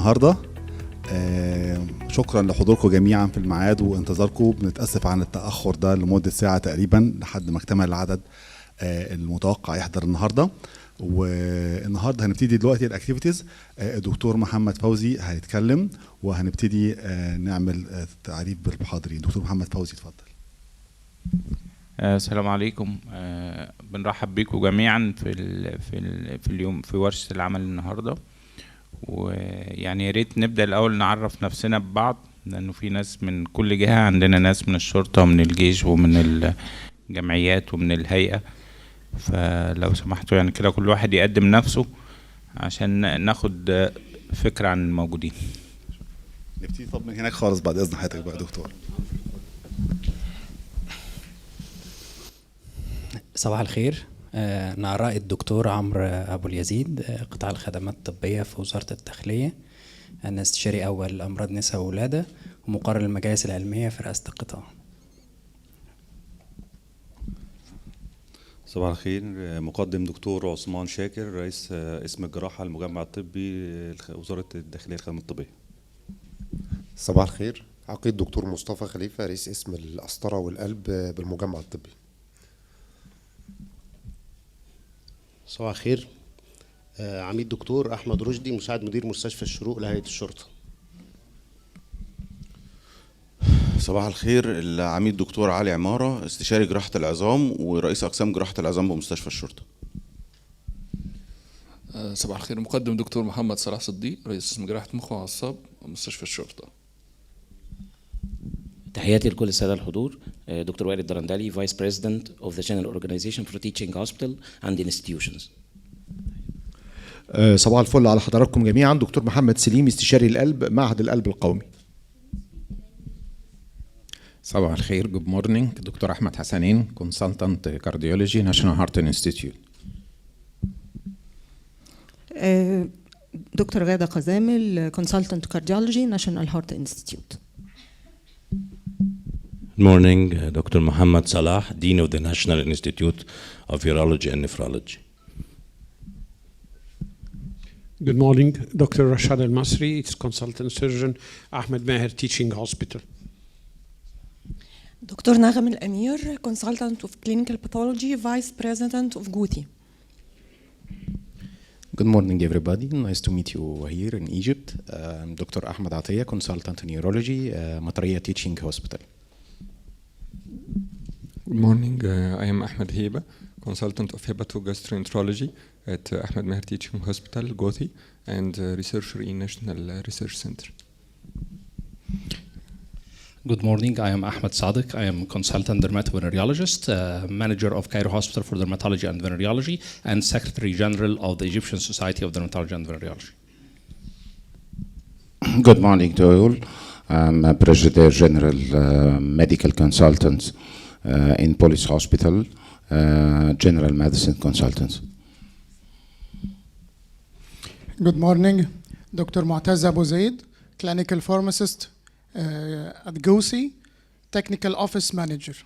النهارده. شكرا لحضوركم جميعا في الميعاد وانتظاركم. بنتاسف عن التاخر ده لمده ساعه تقريبا لحد ما اكتمل العدد المتوقع يحضر النهارده. والنهارده هنبتدي دلوقتي الاكتيفيتيز. الدكتور محمد فوزي هيتكلم وهنبتدي نعمل تعريف بالمحاضرين. دكتور محمد فوزي اتفضل. السلام عليكم. بنرحب بيكم جميعا في اليوم في ورشة العمل النهارده. ويعني يا ريت نبدأ الأول نعرف نفسنا ببعض، لأنه في ناس من كل جهة. عندنا ناس من الشرطة ومن الجيش ومن الجمعيات ومن الهيئة، فلو سمحتوا يعني كده كل واحد يقدم نفسه عشان ناخد فكرة عن الموجودين. نبتدي طب من هناك خالص بعد إذن حضرتك بقى دكتور. صباح الخير. أنا رائد الدكتور عمرو أبو اليزيد، قطاع الخدمات الطبية في وزارة الداخلية. أنا استشاري أول أمراض نساء وولادة ومقرر المجالس العلمية في رئاسة القطاع. صباح الخير. مقدم دكتور عثمان شاكر، رئيس اسم الجراحة المجمع الطبي وزارة الداخلية الخدمات الطبية. صباح الخير. عقيد دكتور مصطفى خليفة، رئيس اسم القسطرة والقلب بالمجمع الطبي. صباح الخير. عميد دكتور أحمد رشدي، مساعد مدير مستشفى الشروق لهيئة الشرطة. صباح الخير. العميد دكتور علي عمارة، استشاري جراحة العظام ورئيس أقسام جراحة العظام بمستشفى الشرطة. صباح الخير. مقدم دكتور محمد صلاح صديق، رئيس قسم جراحة مخ وأعصاب بمستشفى الشرطة. تحياتي لكل السادة الحضور. دكتور وائل الدرندلي، Vice President of the General Organization for Teaching Hospital and Institutions. صباح الفل على حضراتكم جميعا. دكتور محمد سليم، استشاري القلب، معهد القلب القومي. صباح الخير. Good morning. دكتور أحمد حسنين، Consultant Cardiology, National Heart Institute. دكتور غادة قزامل، Consultant Cardiology, National Heart Institute. Good morning. Dr. Muhammad Salah, Dean of the National Institute of Urology and Nephrology. Good morning. Dr. Rashad Al-Masri, it's Consultant Surgeon, Ahmed Maher Teaching Hospital. دكتور نغم الأمير، Consultant of Clinical Pathology, Vice President of Guti. Good morning everybody. Nice to meet you here in Egypt. I'm Dr. Ahmed Atiyah, Consultant in Urology, Matariyah Teaching Hospital. Good morning. I am Ahmed Heba, Consultant of Hepatogastroenterology at Ahmed Maher Teaching Hospital, Gothi, and researcher in National Research Center. Good morning. I am Ahmed Sadiq. I am Consultant Dermatovenerologist, Manager of Cairo Hospital for Dermatology and Venereology, and Secretary General of the Egyptian Society of Dermatology and Venereology. Good morning to all. I'm a Brigadier General Medical Consultant in Police Hospital, General Medicine Consultants. Good morning. Dr. Mu'taz Abu Zaid, Clinical Pharmacist at GOSI, Technical Office Manager.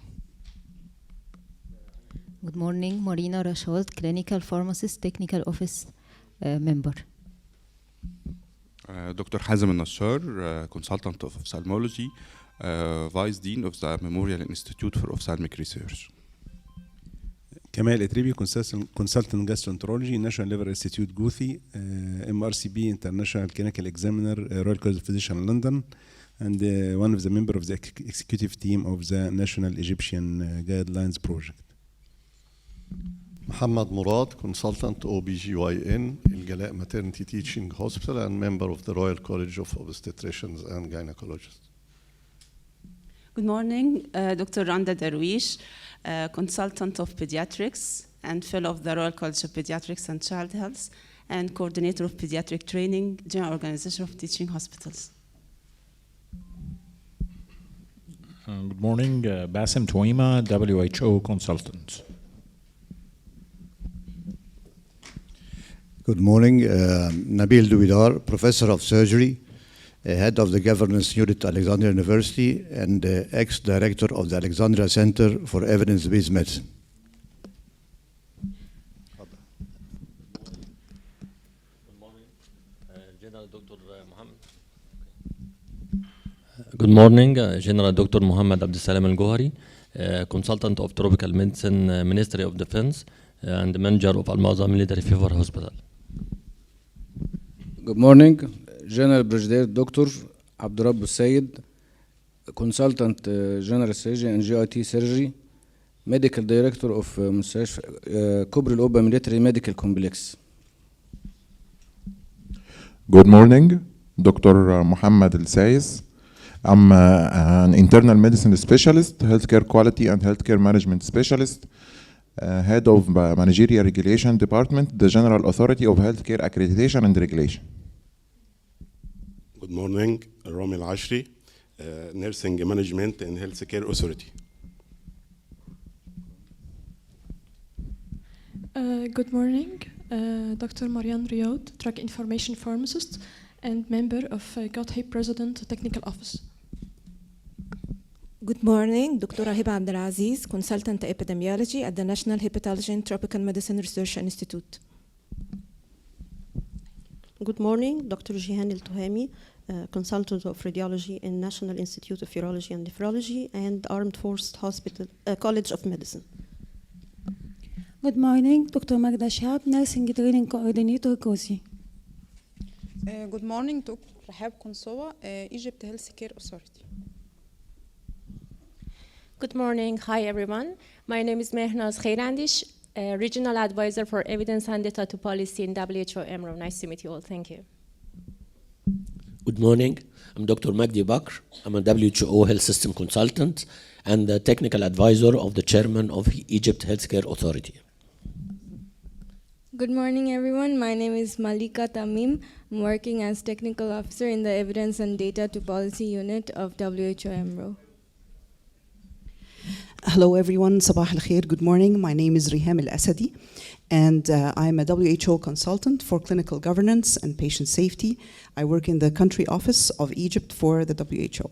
Good morning. Marina Rashad, Clinical Pharmacist, Technical Office Member. Dr. Hazem Al-Nassar, Consultant of Ophthalmology, Vice Dean of the Memorial Institute for Ophthalmic Research. كمال إتريبي، Consultant Gastroenterology, National Liver Institute Guthi, MRCB International Clinical Examiner, Royal College of Physicians London, and one of the members of the executive team of the National Egyptian Guidelines Project. محمد مراد, Consultant OBGYN, الجلاء Maternity Teaching Hospital, and member of the Royal College of Obstetricians and Gynecologists. Good morning. Dr. Randa Darwish, Consultant of Pediatrics and Fellow of the Royal College of Pediatrics and Child Health, and Coordinator of Pediatric Training, General Organization of Teaching Hospitals. Good morning. Bassem Touima, WHO Consultant. Good morning. Nabil Douidar, Professor of Surgery, Head of the Governance Unit at Alexandria University, and ex-Director of the Alexandria Center for Evidence-Based Medicine. Good morning. General Dr. Mohammed Good morning, General Dr. Mohammed Abdulsalam Al-Gohari, consultant of Tropical Medicine, Ministry of Defense, and manager of Al-Maza Military Fever Hospital. Good morning, General Brigadier Dr. Abdurrab Sayed, consultant general surgeon and GIT surgery, medical director of مستشفى كوبري القبة Military Medical Complex. Good morning, Dr. Mohammed Al-Sayes. I'm an internal medicine specialist, healthcare quality and healthcare management specialist, head of managerial regulation department, the General Authority of Healthcare Accreditation and Regulation. Good morning, Rami Al-Ashri, Nursing Management and Healthcare Authority. Good morning, Dr. Marian Riyad, Drug Information Pharmacist and member of GOTHIP President Technical Office. Good morning, Dr. Hiba Abdelaziz, Consultant Epidemiology at the National Hepatology and Tropical Medicine Research Institute. Good morning, Dr. Jihan El-Tuhami, Consultant of Radiology in National Institute of Urology and Nephrology and Armed Forces Hospital, College of Medicine. Good morning, Dr. Magda Shab, Nursing Training Coordinator, COSI. Good morning, Dr. Rahab Konsowa, Egypt Healthcare Authority. Good morning. Hi, everyone. My name is Mehnaz Khairandish, Regional Advisor for Evidence and Data to Policy in WHO EMRO. Nice to meet you all. Thank you. Good morning. I'm Dr. Magdi Bakr. I'm a WHO Health System Consultant and the Technical Advisor of the Chairman of Egypt Healthcare Authority. Good morning, everyone. My name is Malika Tamim. I'm working as Technical Officer in the Evidence and Data to Policy Unit of WHO EMRO. Hello everyone, Sabah al-Khair, good morning. My name is Riham Al-Asadi and I'm a WHO consultant for clinical governance and patient safety. I work in the country office of Egypt for the WHO.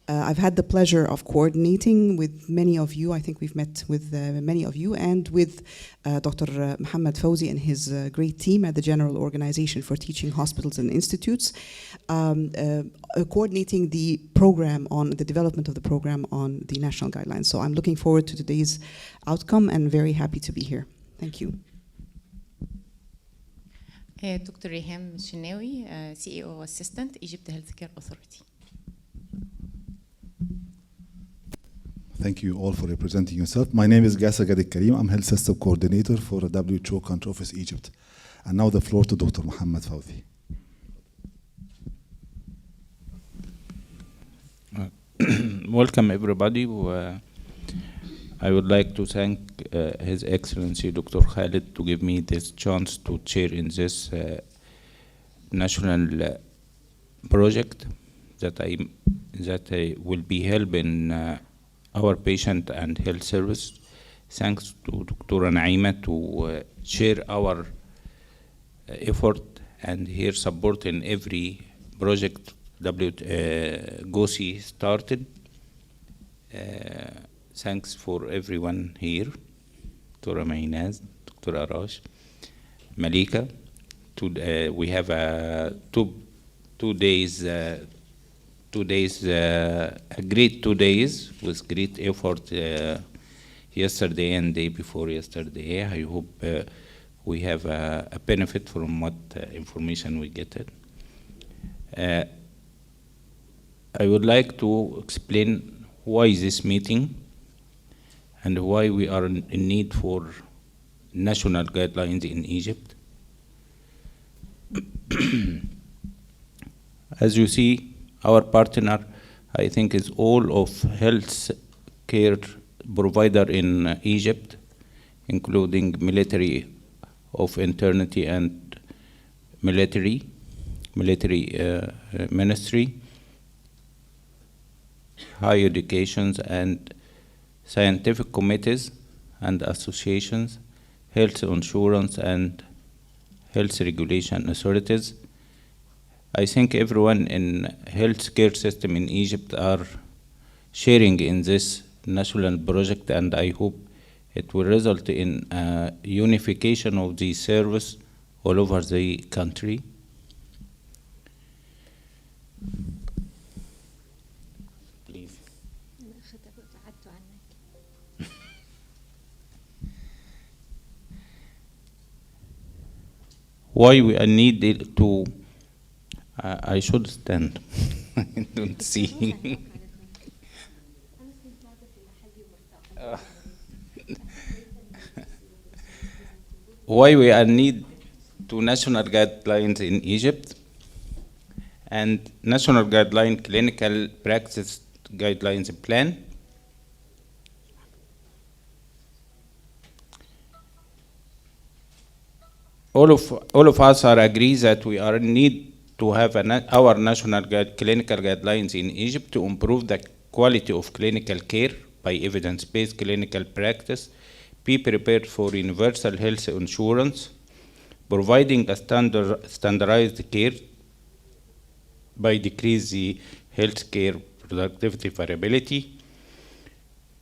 I've had the pleasure of coordinating with many of you. I think we've met with many of you and with Dr. Muhammad Fawzi and his great team at the General Organization for Teaching Hospitals and Institutes, coordinating the program on the development of the program on the national guidelines. So I'm looking forward to today's outcome and very happy to be here. Thank you. Dr. Riham Shinawi, CEO Assistant, Egypt Healthcare Authority. Thank you all for representing yourself. My name is Gasa Gadik Karim. I'm Health System Coordinator for the WHO Country Office Egypt. And now the floor to Dr. Muhammad Fawzi. Welcome everybody. I would like to thank His Excellency Dr. Khalid to give me this chance to chair in this national project that I will be helping our patient and health service. Thanks to Dr. Naima to share our effort and her support in every project GOSI started. Thanks for everyone here, Dr. Mainaz, Dr. Arash, Malika. We have a great 2 days with great effort yesterday and day before yesterday. I hope we have a benefit from what information we get. I would like to explain why this meeting and why we are in need for national guidelines in Egypt. As you see, our partner, I think, is all of health care provider in Egypt, including military of eternity and military ministry, higher educations and scientific committees and associations, health insurance and health regulation authorities. I think everyone in healthcare system in Egypt are sharing in this national project, and I hope it will result in unification of the service all over the country. Why we need to I should stand. I don't see. Why we need to national guidelines in Egypt and national guideline clinical practice guidelines plan. All of us are agree that we are in need to have our national clinical guidelines in Egypt to improve the quality of clinical care by evidence-based clinical practice, be prepared for universal health insurance, providing a standardized care by decrease the healthcare productivity variability,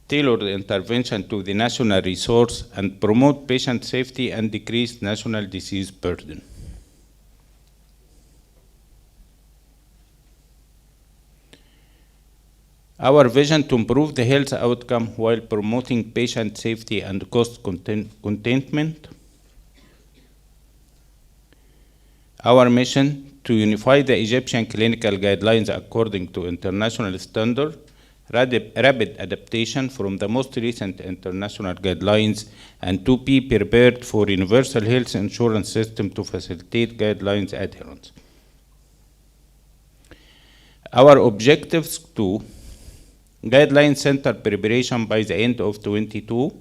tailored intervention to the national resource, and promote patient safety and decrease national disease burden. Our vision to improve the health outcome while promoting patient safety and cost containment. Our mission to unify the Egyptian clinical guidelines according to international standard, rapid adaptation from the most recent international guidelines, and to be prepared for universal health insurance system to facilitate guidelines adherence. Our objectives to guideline center preparation by the end of 2022,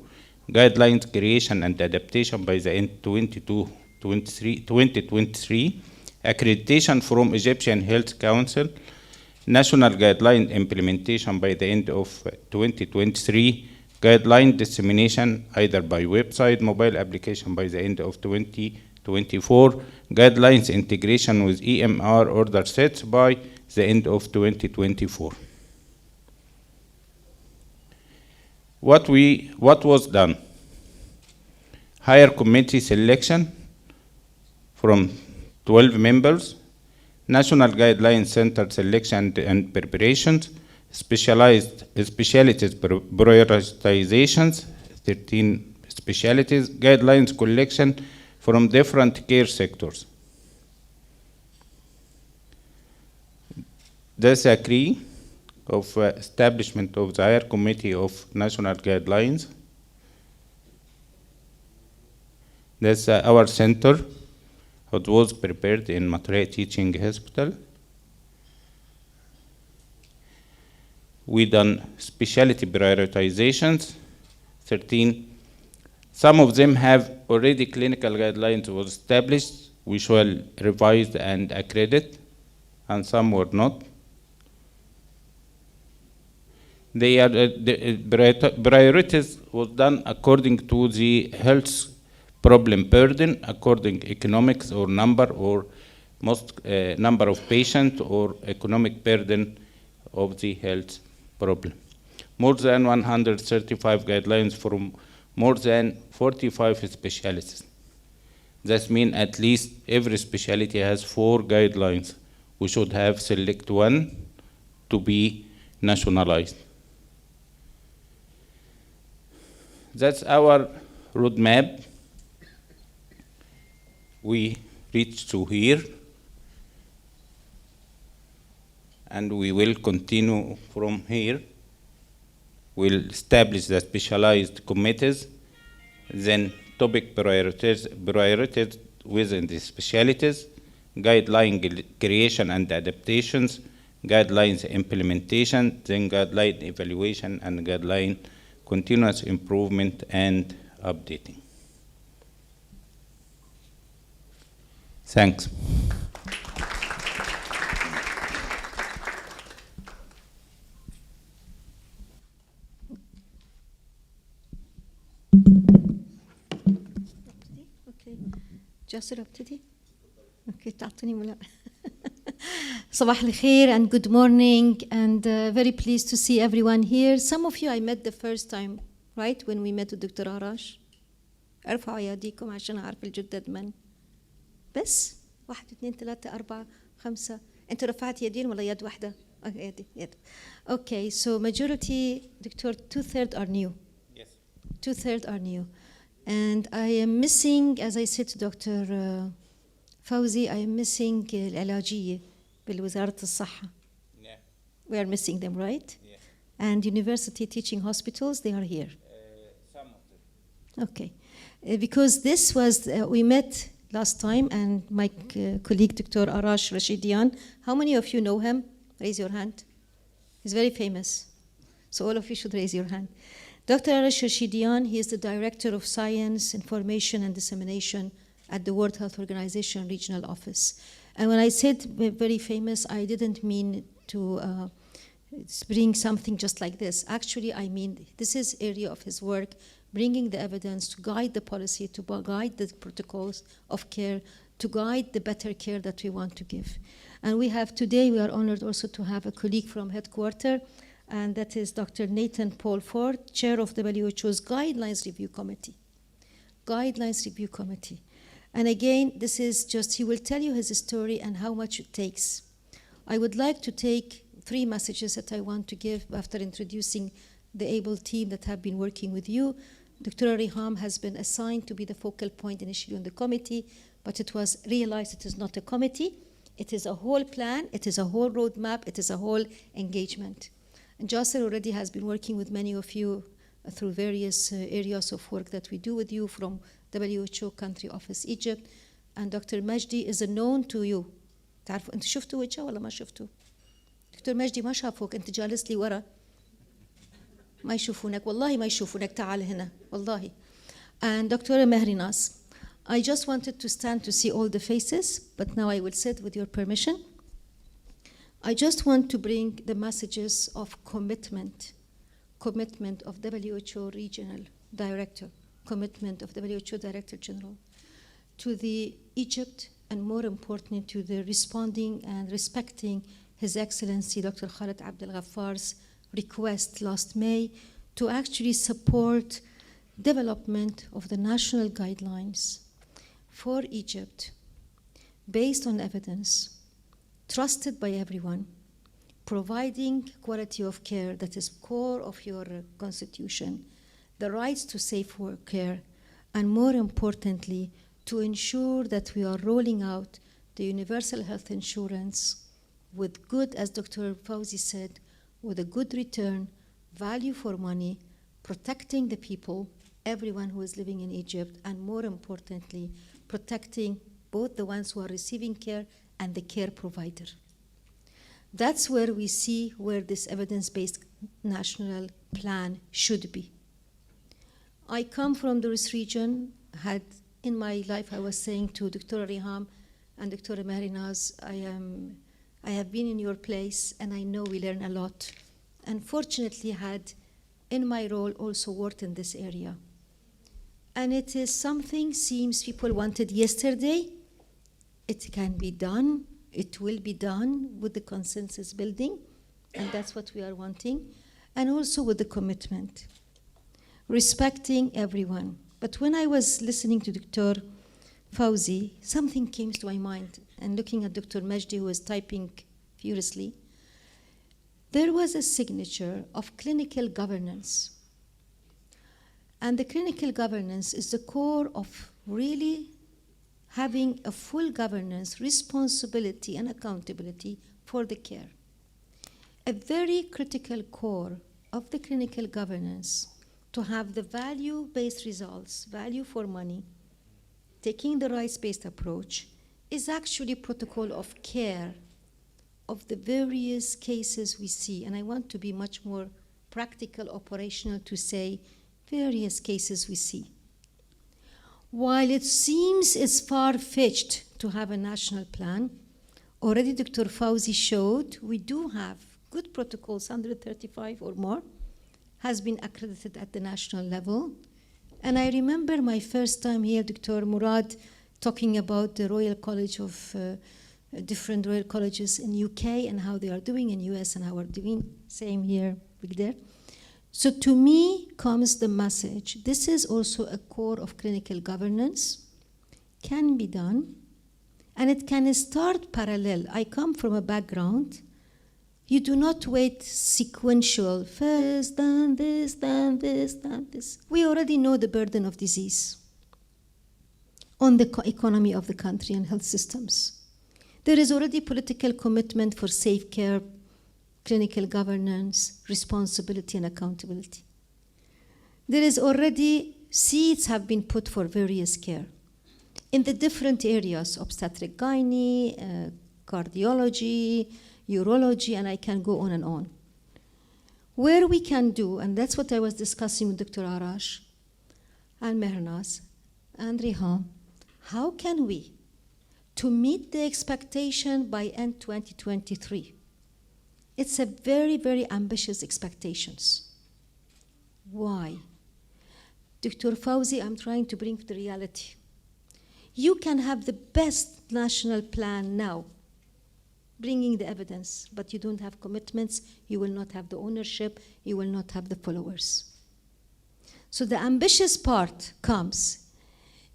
guidelines creation and adaptation by the end 2023, accreditation from Egyptian Health Council, national guideline implementation by the end of 2023, guideline dissemination either by website, mobile application by the end of 2024, guidelines integration with EMR order sets by the end of 2024. What was done? Higher committee selection from 12 members, national guideline center selection and preparations, specialties prioritizations, 13 specialties, guidelines collection from different care sectors. There's a decree of establishment of the Higher Committee of National Guidelines. That's our center. It was prepared in Matray Teaching Hospital. We done specialty prioritizations, 13. Some of them have already clinical guidelines was established, which were revised and accredited, and some were not. The priorities was done according to the health problem burden, according economics or number or most number of patients or economic burden of the health problem. More than 135 guidelines from more than 45 specialties. That means at least every specialty has 4 guidelines. We should have select one to be nationalized. That's our roadmap. We reached to here, and we will continue from here. We'll establish the specialized committees, then topic priorities within the specialties, guideline creation and adaptations, guidelines implementation, then guideline evaluation, and guideline continuous improvement and updating. Thanks. جاسر ابتدي. اوكي تعطيني ملا. صباح الخير and good morning and very pleased to see everyone here. Some of you I met the first time, right? When we met الدكتور هراش. ارفعوا ايديكم عشان اعرف الجدد من. بس 1 2 3 4 5 انتوا رفعت يدين ولا يد واحدة؟ Okay, okay, so majority, Doctor, 2/3 are new. Yes. 2/3 are new. And I am missing, as I said to Dr. Fawzi, I am missing العلاجية بالوزارة الصحة. Yeah. We are missing them, right? Yeah. And university teaching hospitals, they are here. Some of them. Okay. Because this was, we met last time, and my colleague, Dr. Arash Rashidian, how many of you know him? Raise your hand. He's very famous. So all of you should raise your hand. Dr. Arash Rashidian, he is the Director of Science, Information and Dissemination at the World Health Organization Regional Office. And when I said very famous, I didn't mean to bring something just like this. Actually, I mean this is area of his work, bringing the evidence to guide the policy, to guide the protocols of care, to guide the better care that we want to give. And we have today, we are honored also to have a colleague from headquarters, and that is Dr. Nathan Paul Ford, Chair of WHO's Guidelines Review Committee. Guidelines Review Committee. And again, this is just, he will tell you his story and how much it takes. I would like to take 3 messages that I want to give after introducing the able team that have been working with you. Dr. Riham has been assigned to be the focal point initially on the committee, but it was realized it is not a committee. It is a whole plan, it is a whole roadmap, it is a whole engagement. And Jasser already has been working with many of you through various areas of work that we do with you from WHO Country Office Egypt. And Dr. Majdi is a known to you. تعرفوا انت شفتوا وجهه ولا ما شفتوا؟ دكتور مجدي ما شافوك، انت جالس لي ورا. ما يشوفونك، والله ما يشوفونك، تعال هنا، والله. And Dr. Mehrinas, I just wanted to stand to see all the faces, but now I will sit with your permission. I just want to bring the messages of commitment of WHO Regional Director, commitment of WHO Director General to the Egypt, and more importantly to the responding and respecting His Excellency Dr. Khaled Abdel Ghaffar's request last May to actually support development of the national guidelines for Egypt based on evidence, trusted by everyone, providing quality of care that is core of your constitution, the rights to safe care, and more importantly, to ensure that we are rolling out the universal health insurance with good, as Dr. Fawzi said, with a good return, value for money, protecting the people, everyone who is living in Egypt, and more importantly, protecting both the ones who are receiving care and the care provider. That's where we see where this evidence-based national plan should be. I come from this region, in my life I was saying to Dr. Riham and Dr. Mehrinas, I have been in your place and I know we learn a lot. Unfortunately, had in my role also worked in this area. And it is something seems people wanted yesterday. It can be done. It will be done with the consensus building, and that's what we are wanting, and also with the commitment, respecting everyone. But when I was listening to Dr. Fawzi, something came to my mind, and looking at Dr. Majdi, who was typing furiously, there was a signature of clinical governance. And the clinical governance is the core of really having a full governance, responsibility, and accountability for the care. A very critical core of the clinical governance to have the value-based results, value for money, taking the rights-based approach, is actually protocol of care of the various cases we see. And I want to be much more practical, operational, to say various cases we see. While it seems it's far-fetched to have a national plan, already Dr. Fawzi showed we do have good protocols, 135 or more, has been accredited at the national level. And I remember my first time here, Dr. Murad, talking about the Royal College of different Royal Colleges in UK and how they are doing in US and how we're doing, same here, big there. So to me comes the message, this is also a core of clinical governance, can be done, and it can start parallel. I come from a background, You do not wait sequential, first, then this, then this, then this. We already know the burden of disease on the economy of the country and health systems. There is already political commitment for safe care, clinical governance, responsibility and accountability. There is already seeds have been put for various care in the different areas, obstetric gynae, cardiology, urology, and I can go on and on. Where we can do, and that's what I was discussing with Dr. Arash and Mehrnaz and Riham, how can we, to meet the expectation by end 2023? It's a very, very ambitious expectations. Why? Dr. Fauzi, I'm trying to bring the reality. You can have the best national plan now, bringing the evidence, but you don't have commitments, you will not have the ownership, you will not have the followers. So the ambitious part comes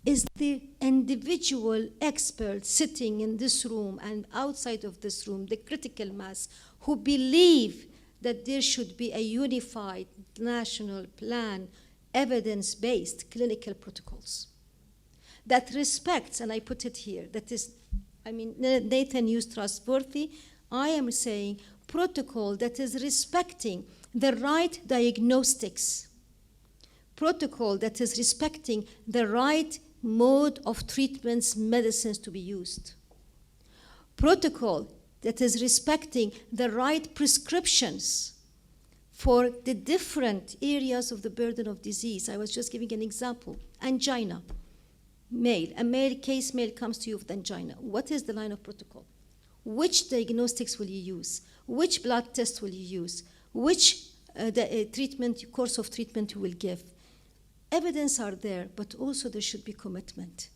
is the individual expert sitting in this room and outside of this room, the critical mass, who believe that there should be a unified national plan, evidence-based clinical protocols that respects, and I put it here, that is, I mean, Nathan used trustworthy. I am saying protocol that is respecting the right diagnostics, protocol that is respecting the right mode of treatments, medicines to be used, protocol that is respecting the right prescriptions for the different areas of the burden of disease. I was just giving an example. Angina. A male case male comes to you with angina. What is the line of protocol? Which diagnostics will you use? Which blood test will you use? Which course of treatment you will give? Evidence are there, but also there should be commitment.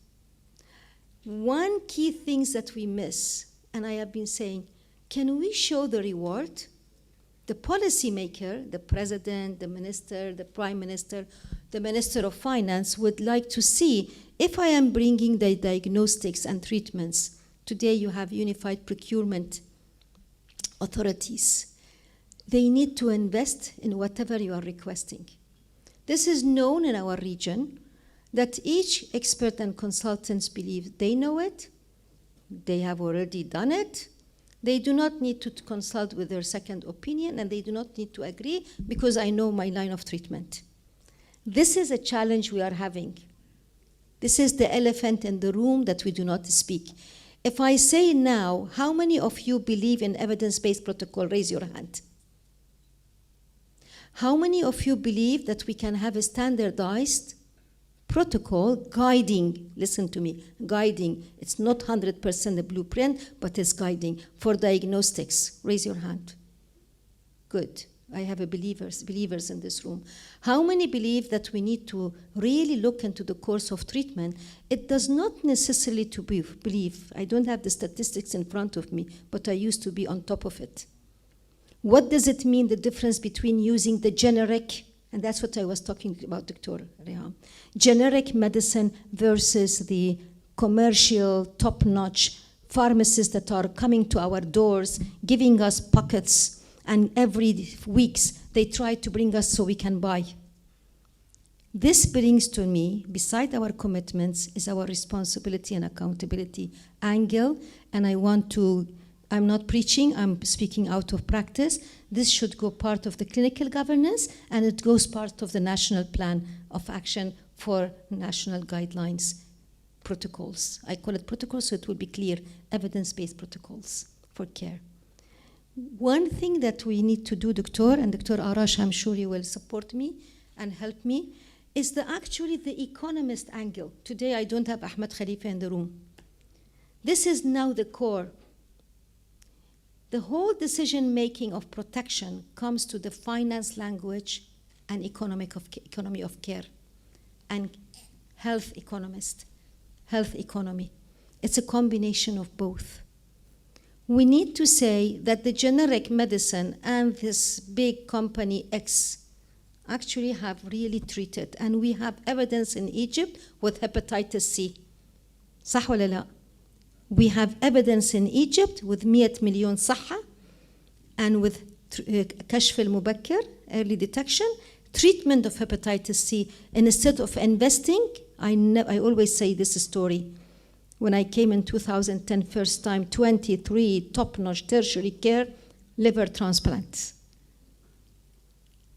One key thing that we miss, and I have been saying, can we show the reward? The policymaker, the president, the minister, the prime minister, the minister of finance would like to see if I am bringing the diagnostics and treatments. Today you have unified procurement authorities. They need to invest in whatever you are requesting. This is known in our region that each expert and consultants believe they know it, they have already done it, they do not need to consult with their second opinion, and they do not need to agree because I know my line of treatment. This is a challenge we are having. This is the elephant in the room that we do not speak. If I say now, how many of you believe in evidence-based protocol? Raise your hand. How many of you believe that we can have a standardized protocol guiding, listen to me, guiding, it's not 100% a blueprint, but it's guiding for diagnostics? Raise your hand. Good. I have believers in this room. How many believe that we need to really look into the course of treatment? It does not necessarily to be believe. I don't have the statistics in front of me, but I used to be on top of it. What does it mean, the difference between using the generic, and that's what I was talking about, Dr. Riham, generic medicine versus the commercial, top-notch pharmacists that are coming to our doors, giving us pockets, and every weeks they try to bring us so we can buy. This brings to me, beside our commitments, is our responsibility and accountability angle, and I'm not preaching, I'm speaking out of practice. This should go part of the clinical governance, and it goes part of the national plan of action for national guidelines, protocols. I call it protocols so it will be clear, evidence-based protocols for care. One thing that we need to do, Doctor, and Dr. Arash, I'm sure you will support me and help me, is actually the economist angle. Today I don't have Ahmed Khalifa in the room. This is now the core. The whole decision-making of protection comes to the finance language and economy of care and health economist, health economy. It's a combination of both. We need to say that the generic medicine and this big company X actually have really treated, and we have evidence in Egypt with hepatitis C. صح ولا لا? We have evidence in Egypt with 100 million صحة and with كشف المبكر, early detection, treatment of hepatitis C. And instead of investing, I always say this story. When I came in 2010, first time, 23 top-notch tertiary care liver transplants.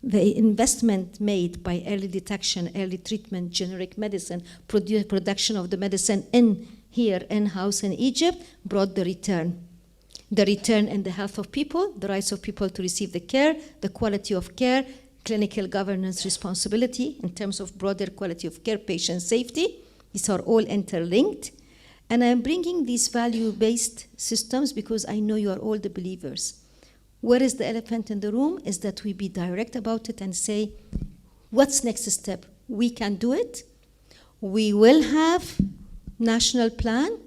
The investment made by early detection, early treatment, generic medicine, production of the medicine here in-house in Egypt brought the return. The return in the health of people, the rights of people to receive the care, the quality of care, clinical governance responsibility in terms of broader quality of care, patient safety. These are all interlinked. And I'm bringing these value-based systems because I know you are all the believers. Where is the elephant in the room is that we be direct about it and say, what's next step? We can do it. We will have national plan.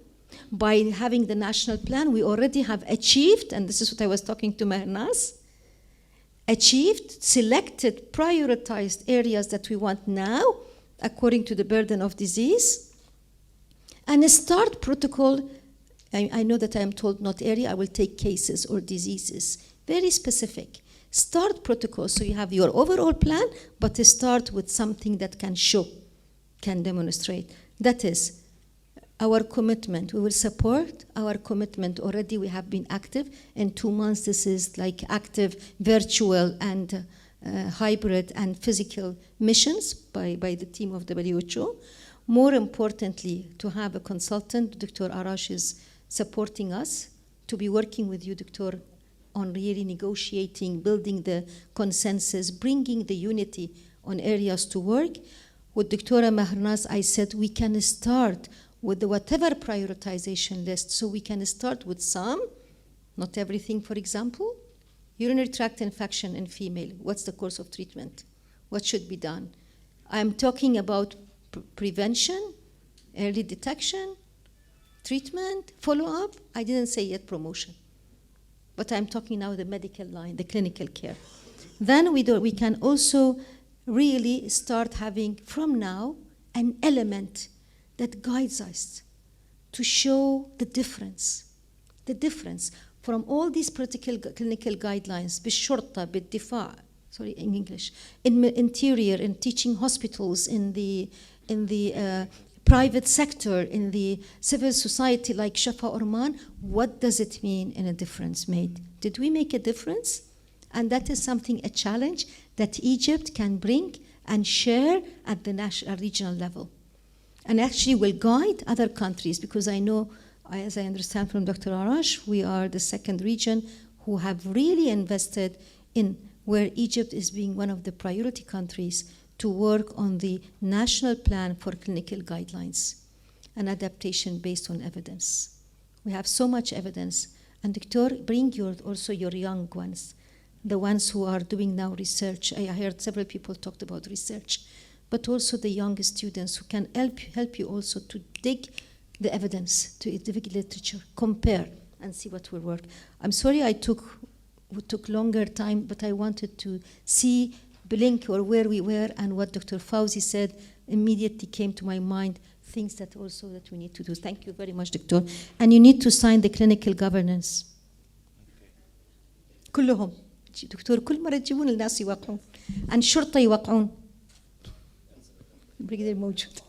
By having the national plan, we already have achieved, and this is what I was talking to Mehrnaz, achieved, selected, prioritized areas that we want now, according to the burden of disease, and start protocol. I know that I am told not area, I will take cases or diseases. Very specific. Start protocol, so you have your overall plan, but start with something that can show, can demonstrate. That is our commitment. We will support our commitment. Already we have been active. In 2 months, this is like active virtual and hybrid and physical missions by the team of WHO. More importantly, to have a consultant, Dr. Arash is supporting us, to be working with you, Dr., on really negotiating, building the consensus, bringing the unity on areas to work. With Dr. Mehrnaz, I said we can start with the whatever prioritization list, so we can start with some, not everything, for example. Urinary tract infection in female, what's the course of treatment? What should be done? I'm talking about prevention, early detection, treatment, follow-up. I didn't say yet promotion. But I'm talking now the medical line, the clinical care. Then we can also really start having, from now, an element that guides us to show the difference from all these clinical guidelines, بالشرطة, بالدفاع, sorry, in English, in interior, in teaching hospitals, in the private sector, in the civil society like Shafa Orman. What does it mean in a difference made? Did we make a difference? And that is something, a challenge that Egypt can bring and share at the national, regional level. And actually will guide other countries, because I know, as I understand from Dr. Arash, we are the second region who have really invested in where Egypt is being one of the priority countries to work on the national plan for clinical guidelines and adaptation based on evidence. We have so much evidence. And Doctor, bring also your young ones, the ones who are doing now research. I heard several people talked about research, but also the young students who can help you also to dig the evidence, to dig literature, compare, and see what will work. I'm sorry it took longer time, but I wanted to see blink or where we were, and what Dr. Fauzi said immediately came to my mind, things that also that we need to do. Thank you very much, Doctor. And you need to sign the clinical governance. كلهم. دكتور كل مرة تجيبون الناس يوقعون. عن شرطة يوقعون. البريغيدير موجود.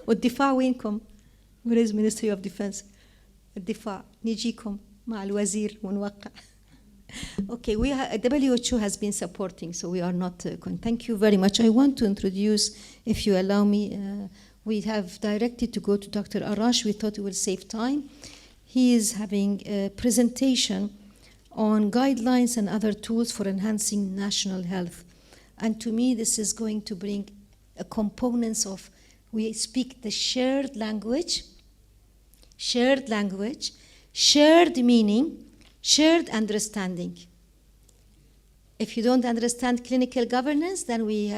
والدفاع وينكم؟ Where is Ministry of Defense? الدفاع نجيكم مع الوزير ونوقع. Okay, WHO has been supporting, so we are not. Thank you very much. I want to introduce, if you allow me, we have directed to go to Dr. Arash. We thought it will save time. He is having a presentation on guidelines and other tools for enhancing national health. And to me, this is going to bring a components of, we speak the shared language, shared meaning, shared understanding. If you don't understand clinical governance, then we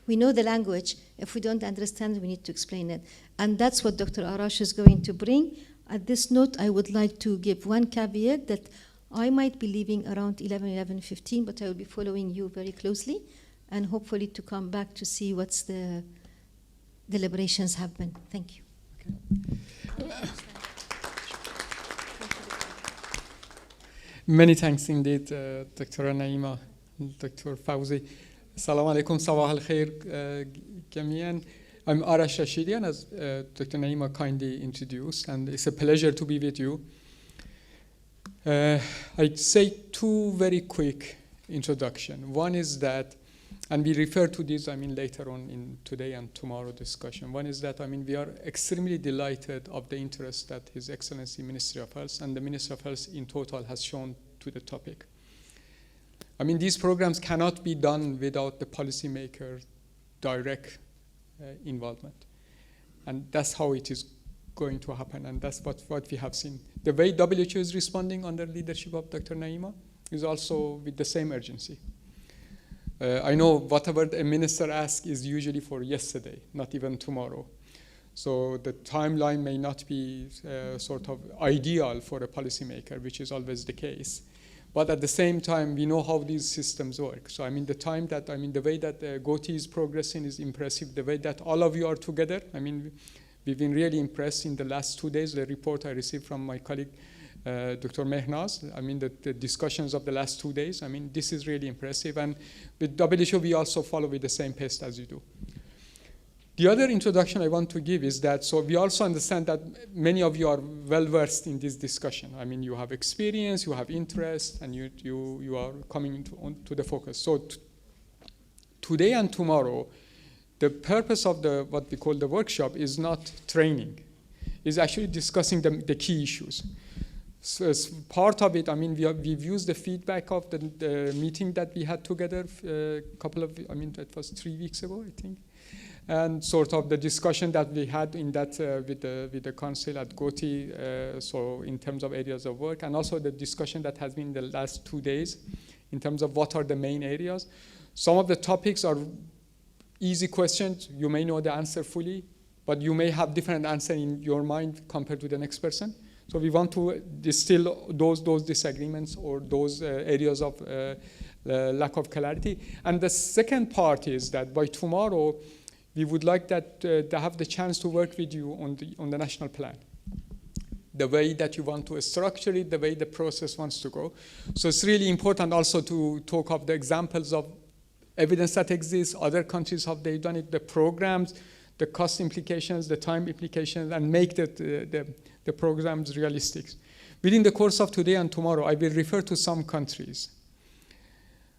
know the language. If we don't understand, we need to explain it. And that's what Dr. Arash is going to bring. At this note, I would like to give one caveat that I might be leaving around 11:15, but I will be following you very closely, and hopefully to come back to see what's the deliberations have been. Thank you. Okay. Many thanks indeed, Dr. Naima and Dr. Fawzi. Assalamu alaikum, sabah al-khair jamian. I'm Arash Rashidian, as Dr. Naima kindly introduced, and it's a pleasure to be with you. I'd say two very quick introduction. One is that, and we refer to this, later on in today and tomorrow discussion. One is that, we are extremely delighted of the interest that His Excellency Ministry of Health and the Ministry of Health in total has shown to the topic. These programs cannot be done without the policymaker direct involvement. And that's how it is going to happen, and that's what we have seen. The way WHO is responding under leadership of Dr. Naima is also with the same urgency. I know whatever a minister asks is usually for yesterday, not even tomorrow. So the timeline may not be sort of ideal for a policymaker, which is always the case. But at the same time, we know how these systems work. So the time that, the way that GOTI is progressing is impressive. The way that all of you are together, we've been really impressed in the last 2 days. The report I received from my colleague, Dr. Mehnaz, the discussions of the last 2 days, this is really impressive. And with WHO, we also follow with the same pace as you do. The other introduction I want to give is that, so we also understand that many of you are well-versed in this discussion. you have experience, you have interest, and you are coming to the focus. So today and tomorrow, the purpose of what we call the workshop is not training. It's actually discussing the key issues. So as part of it, we've used the feedback of the meeting that we had together a couple of, it was 3 weeks ago, I think. And sort of the discussion that we had in that with the council at GOTI, so in terms of areas of work, and also the discussion that has been the last 2 days in terms of what are the main areas. Some of the topics are easy questions. You may know the answer fully, but you may have different answer in your mind compared to the next person. So we want to distill those disagreements or those areas of lack of clarity. And the second part is that by tomorrow, we would like that to have the chance to work with you on the national plan. The way that you want to structure it, the way the process wants to go. So it's really important also to talk of the examples of evidence that exists, other countries, how they've done it, the programs, the cost implications, the time implications, and make the programs realistic. Within the course of today and tomorrow, I will refer to some countries.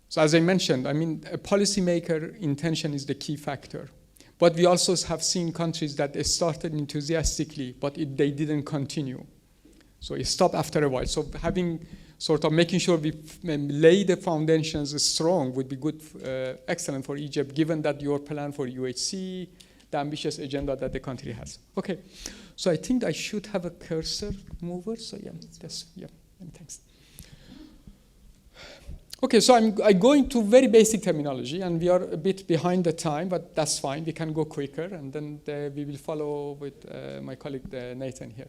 So as I mentioned, a policymaker intention is the key factor. But we also have seen countries that they started enthusiastically, but they didn't continue. So it stopped after a while. So having sort of making sure we lay the foundations strong would be good, excellent for Egypt, given that your plan for UHC, the ambitious agenda that the country has. Okay, so I think I should have a cursor mover. So thanks. Okay, so I'm going to very basic terminology, and we are a bit behind the time, but that's fine. We can go quicker, and then we will follow with my colleague Nathan here.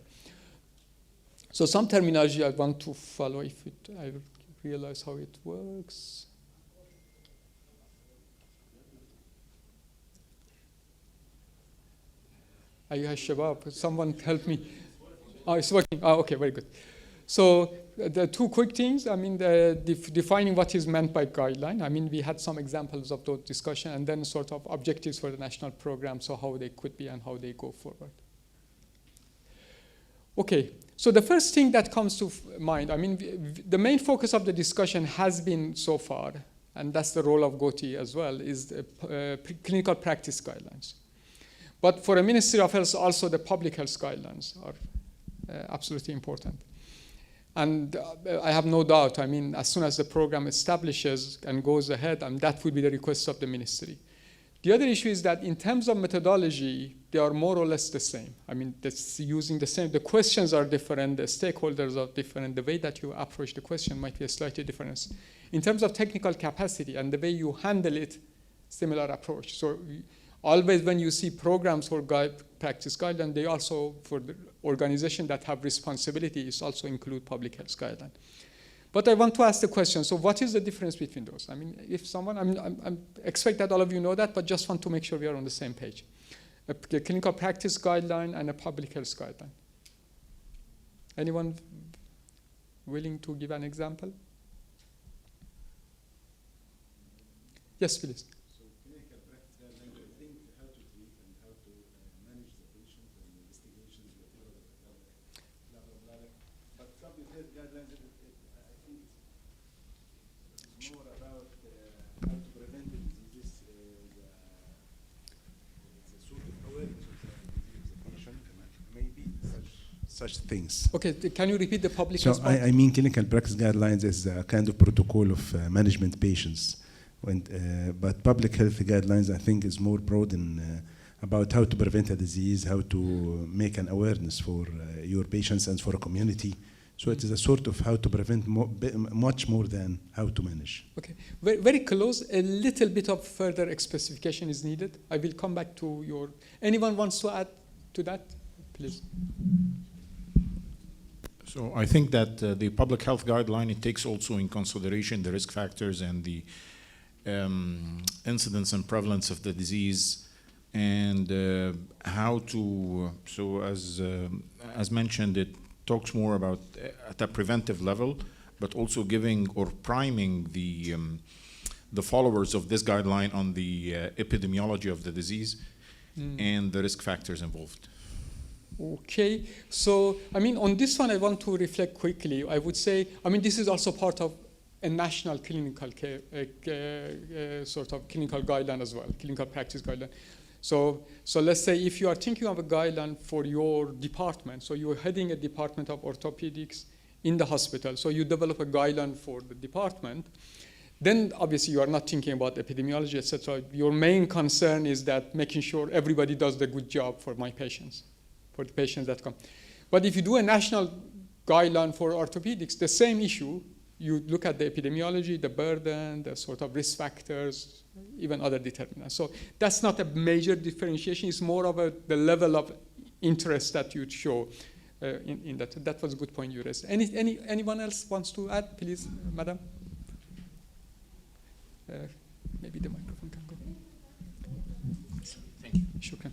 So some terminology I want to follow if I realize how it works. Ayuha Shabab, someone help me. Oh, it's working. Oh, okay, very good. So the two quick things, defining what is meant by guideline. We had some examples of those discussion, and then sort of objectives for the national program, so how they could be and how they go forward. Okay, so the first thing that comes to mind, the main focus of the discussion has been so far, and that's the role of GOTI as well, is the clinical practice guidelines. But for a Ministry of Health, also the public health guidelines are absolutely important. And I have no doubt, as soon as the program establishes and goes ahead, that would be the request of the ministry. The other issue is that in terms of methodology, they are more or less the same. That's using the same, the questions are different, the stakeholders are different, the way that you approach the question might be a slightly different. In terms of technical capacity and the way you handle it, similar approach. So always when you see programs for practice guidelines, they also, for the organization that have responsibilities, also include public health guidelines. But I want to ask the question, so what is the difference between those? If someone, I expect that all of you know that, but just want to make sure we are on the same page. A clinical practice guideline and a public health guideline. Anyone? willing to give an example? Yes, please. So clinical practice guidelines, I think how to treat and how to manage the patient and investigations, whatever, blah, blah, blah. But public health guidelines, I think it's more about how to prevent the diseases. It's a sort of awareness of the disease of the patient, maybe such things. Okay, can you repeat the public So health part? I mean clinical practice guidelines is a kind of protocol of management patients. But public health guidelines, I think, is more broad in about how to prevent a disease, how to make an awareness for your patients and for a community. So it is a sort of how to prevent much more than how to manage. Okay, very, very close. A little bit of further specification is needed. I will come back to your. Anyone wants to add to that, please? So I think that the public health guideline, it takes also in consideration the risk factors and the incidence and prevalence of the disease, and how to, so as mentioned, it talks more about at a preventive level, but also giving or priming the followers of this guideline on the epidemiology of the disease and the risk factors involved. Okay, so I mean, on this one, I want to reflect quickly. I would say, I mean, this is also part of a national clinical care, sort of clinical guideline as well, clinical practice guideline. So let's say if you are thinking of a guideline for your department, so you're heading a department of orthopedics in the hospital, so you develop a guideline for the department, then obviously you are not thinking about epidemiology, etc. Your main concern is that making sure everybody does the good job for my patients, for the patients that come. But if you do a national guideline for orthopedics, the same issue, you look at the epidemiology, the burden, the sort of risk factors, even other determinants. So that's not a major differentiation. It's more of the level of interest that you show in that. That was a good point you raised. Anyone else wants to add, please, madam? Maybe the microphone can go. Thank you. Shukran.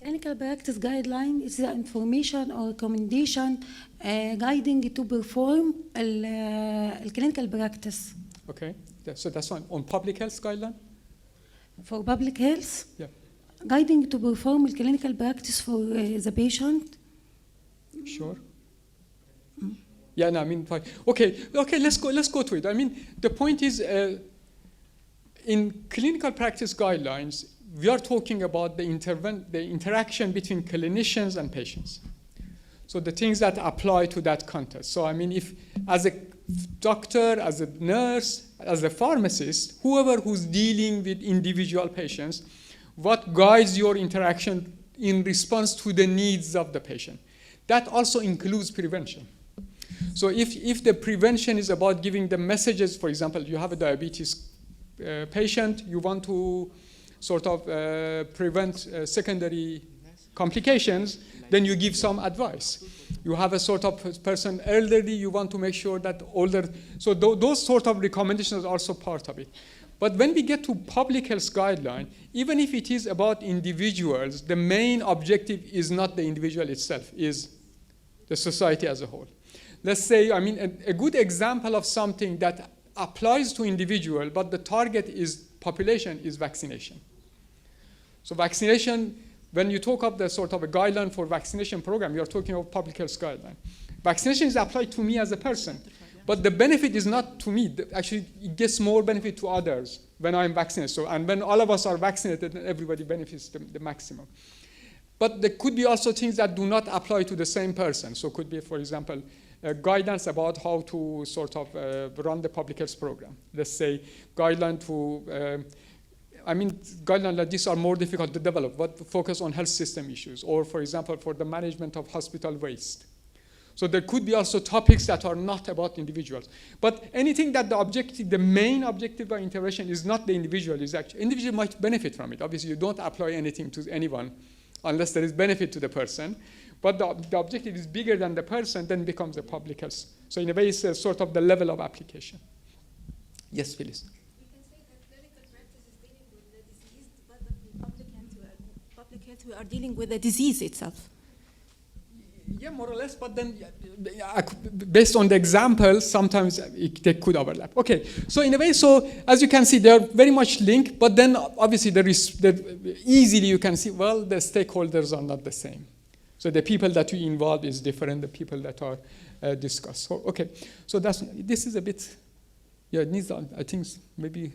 Clinical practice guideline is the information or recommendation guiding to perform clinical practice. Okay, so that's on public health guideline? For public health? Yeah. Guiding to perform clinical practice for the patient. Sure. Yeah, no, I mean, fine. Okay, let's go to it. I mean, the point is, in clinical practice guidelines, we are talking about the interaction between clinicians and patients. So the things that apply to that context. So I mean, if as a doctor, as a nurse, as a pharmacist, whoever who's dealing with individual patients, what guides your interaction in response to the needs of the patient? That also includes prevention. So if the prevention is about giving the messages, for example, you have a diabetes patient, you want to sort of prevent secondary complications, then you give some advice. You have a sort of person elderly, you want to make sure that older, so those sort of recommendations are also part of it. But when we get to public health guideline, even if it is about individuals, the main objective is not the individual itself, is the society as a whole. Let's say, I mean, a good example of something that applies to individual, but the target is population, is vaccination. So vaccination, when you talk of the sort of a guideline for vaccination program, you're talking about public health guideline. Vaccination is applied to me as a person, but the benefit is not to me. Actually, it gets more benefit to others when I'm vaccinated. So, and when all of us are vaccinated, then everybody benefits the maximum. But there could be also things that do not apply to the same person. So it could be, for example, guidance about how to sort of run the public health program. Let's say guideline to, guidelines like this are more difficult to develop, but focus on health system issues, or for example, for the management of hospital waste. So there could be also topics that are not about individuals. But anything that the main objective of intervention is not the individual, is actually, individual might benefit from it. Obviously, you don't apply anything to anyone unless there is benefit to the person. But the objective is bigger than the person, then becomes a public health. So in a way, it's a sort of the level of application. Yes, Phyllis. We can say that clinical practice is dealing with the disease, but the public health, we are dealing with the disease itself. Yeah, more or less, but then based on the examples, sometimes they could overlap. Okay, so in a way, so as you can see, they're very much linked, but then obviously easily you can see, well, the stakeholders are not the same. So the people that you involve is different, the people that are discussed. So, okay, so this is a bit, yeah, it needs, I think, maybe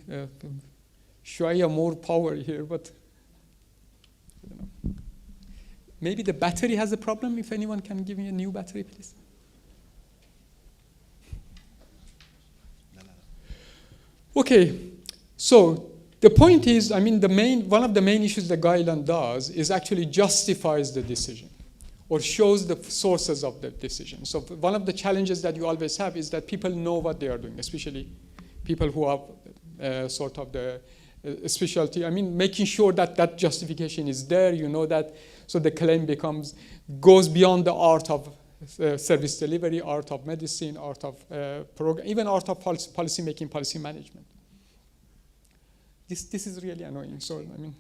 Shwaya more power here, but I don't know. Maybe the battery has a problem. If anyone can give me a new battery, please. Okay, so the point is, I mean, one of the main issues the guideline does is actually justifies the decision or shows the sources of the decision. So one of the challenges that you always have is that people know what they are doing, especially people who have sort of the specialty. I mean, making sure that that justification is there, you know that, so the claim goes beyond the art of service delivery, art of medicine, art of program, even art of policy making, policy management. This is really annoying. So I mean,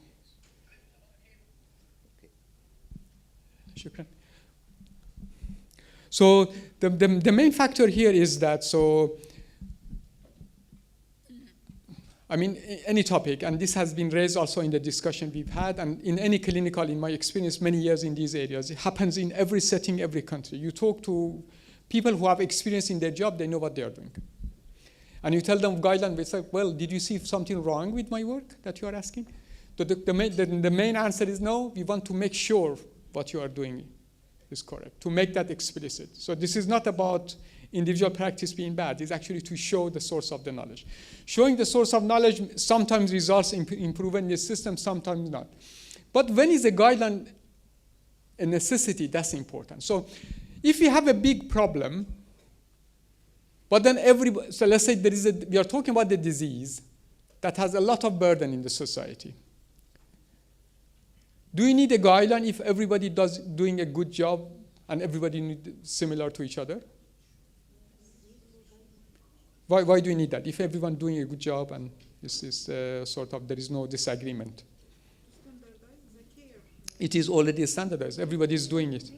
shukran. So the main factor here is that, so I mean, any topic, and this has been raised also in the discussion we've had, and in any clinical, in my experience, many years in these areas, it happens in every setting, every country. You talk to people who have experience in their job, they know what they are doing. And you tell them guideline, they say, well, did you see something wrong with my work that you are asking? The main answer is no, we want to make sure what you are doing is correct, to make that explicit. So this is not about individual practice being bad, it's actually to show the source of the knowledge. Showing the source of knowledge sometimes results in improving the system, sometimes not. But when is a guideline a necessity, that's important. So if you have a big problem, but then so let's say we are talking about the disease that has a lot of burden in the society. Do you need a guideline if everybody doing a good job and everybody similar to each other? Why do you need that? If everyone doing a good job and this is sort of, there is no disagreement. It is already standardized. Everybody is doing it.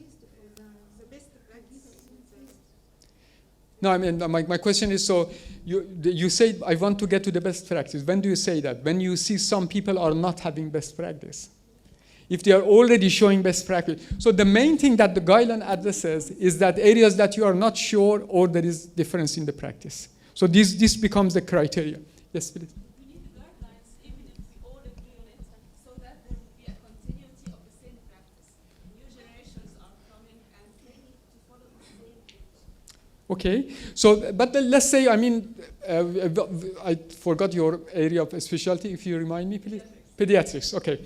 No, I mean, my question is, so you say, I want to get to the best practice. When do you say that? When you see some people are not having best practice. If they are already showing best practice. So the main thing that the guideline addresses is that areas that you are not sure or there is difference in the practice. So this becomes the criteria. Yes, please. We need the guidelines even if we all agree on it, so that there will be a continuity of the same practice. New generations are coming and they need to follow the same thing. Okay, so, but let's say, I mean, I forgot your area of specialty, if you remind me, please. Pediatrics, okay.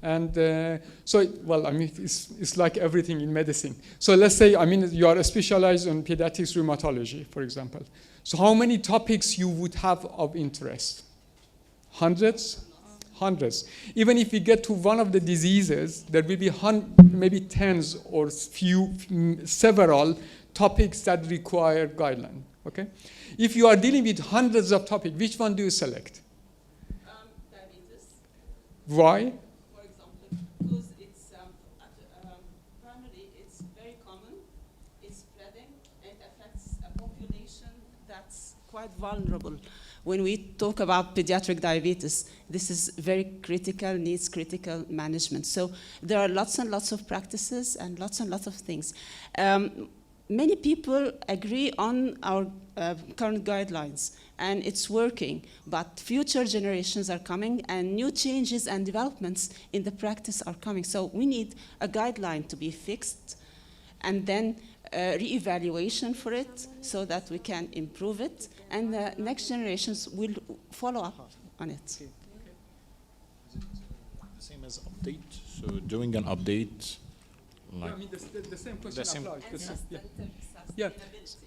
And so, well, I mean, it's like everything in medicine. So let's say, I mean, you are specialized in pediatrics rheumatology, for example. So how many topics you would have of interest? Hundreds? Hundreds. Even if we get to one of the diseases, there will be maybe tens or several topics that require guideline, okay? If you are dealing with hundreds of topics, which one do you select? Diabetes. Why? For example, because it's primarily it's very common, it's spreading, and affects a population that's quite vulnerable. When we talk about pediatric diabetes, this is very critical, needs critical management. So there are lots and lots of practices and lots of things. Many people agree on our current guidelines, and it's working, but future generations are coming, and new changes and developments in the practice are coming. So we need a guideline to be fixed, and then re-evaluation for it, so that we can improve it, and the next generations will follow up on it. Is it the same as update? So doing an update, like, yeah, I mean, the same question applies. Yeah.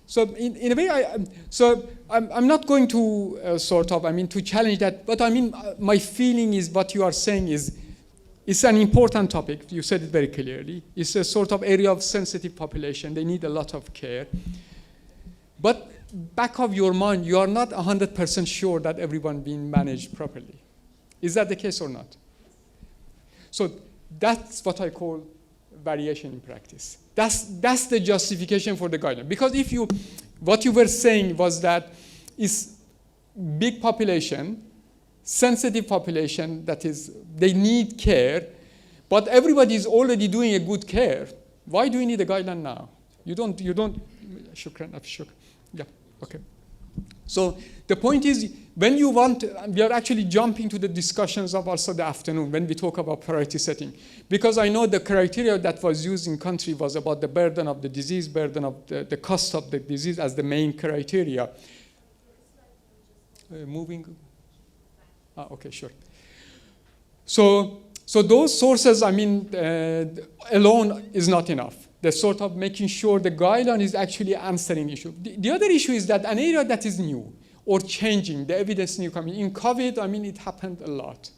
So in a way, I'm not going to sort of, I mean, to challenge that, but I mean, my feeling is what you are saying is, it's an important topic. You said it very clearly. It's a sort of area of sensitive population. They need a lot of care. But back of your mind, you are not 100% sure that everyone being managed properly. Is that the case or not? So that's what I call variation in practice. That's the justification for the guideline. Because if you, what you were saying was that is big population, sensitive population, that is, they need care, but everybody is already doing a good care. Why do you need a guideline now? You don't, shukran, yeah, okay. So the point is, when you want, we are actually jumping to the discussions of also the afternoon when we talk about priority setting. Because I know the criteria that was used in country was about the burden of the disease, burden of the cost of the disease as the main criteria. Moving, okay, sure. So those sources, I mean, alone is not enough. The sort of making sure the guideline is actually answering issue. The other issue is that an area that is new or changing, the evidence new coming. In COVID, I mean, it happened a lot.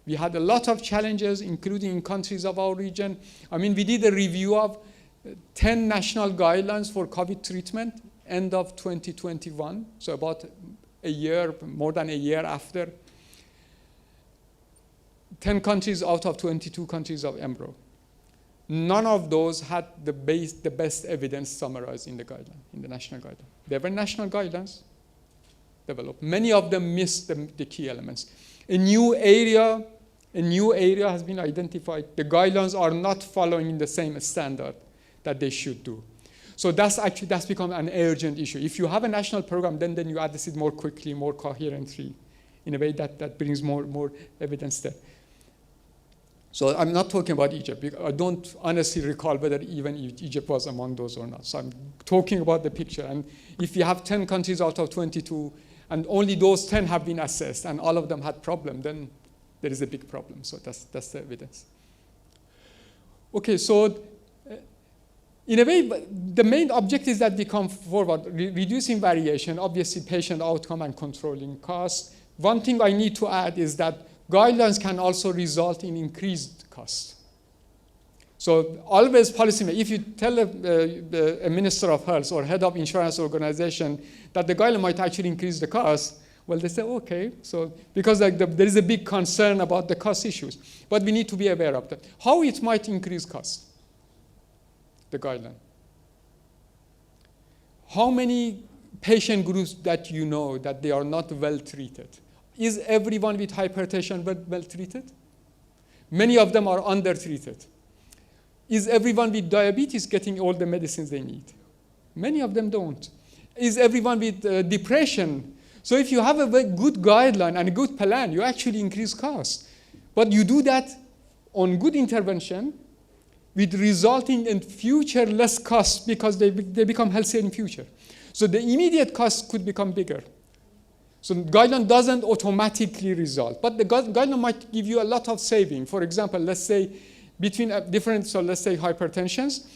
We had a lot of challenges, including in countries of our region. I mean, we did a review of 10 national guidelines for COVID treatment, end of 2021, so about a year, more than a year after. 10 countries out of 22 countries of EMRO. None of those had the best evidence summarized in the guideline, in the national guideline. There were national guidelines developed. Many of them missed the key elements. A new area has been identified. The guidelines are not following the same standard that they should do. So that's become an urgent issue. If you have a national program, then you address it more quickly, more coherently, in a way that brings more evidence there. So I'm not talking about Egypt. I don't honestly recall whether even Egypt was among those or not. So I'm talking about the picture. And if you have 10 countries out of 22, and only those 10 have been assessed, and all of them had problem, then there is a big problem. So that's the evidence. Okay, so in a way, the main objectives that we come forward, reducing variation, obviously patient outcome and controlling cost. One thing I need to add is that guidelines can also result in increased cost. So always policy, if you tell a minister of health or head of insurance organization that the guideline might actually increase the cost, well, they say, okay, so because there is a big concern about the cost issues. But we need to be aware of that. How it might increase cost, the guideline. How many patient groups that you know that they are not well treated? Is everyone with hypertension well treated? Many of them are under-treated. Is everyone with diabetes getting all the medicines they need? Many of them don't. Is everyone with depression? So if you have a very good guideline and a good plan, you actually increase costs. But you do that on good intervention with resulting in future less costs because they become healthier in future. So the immediate cost could become bigger. So the guideline doesn't automatically result, but the guideline might give you a lot of saving. For example, let's say between different, so let's say hypertensions,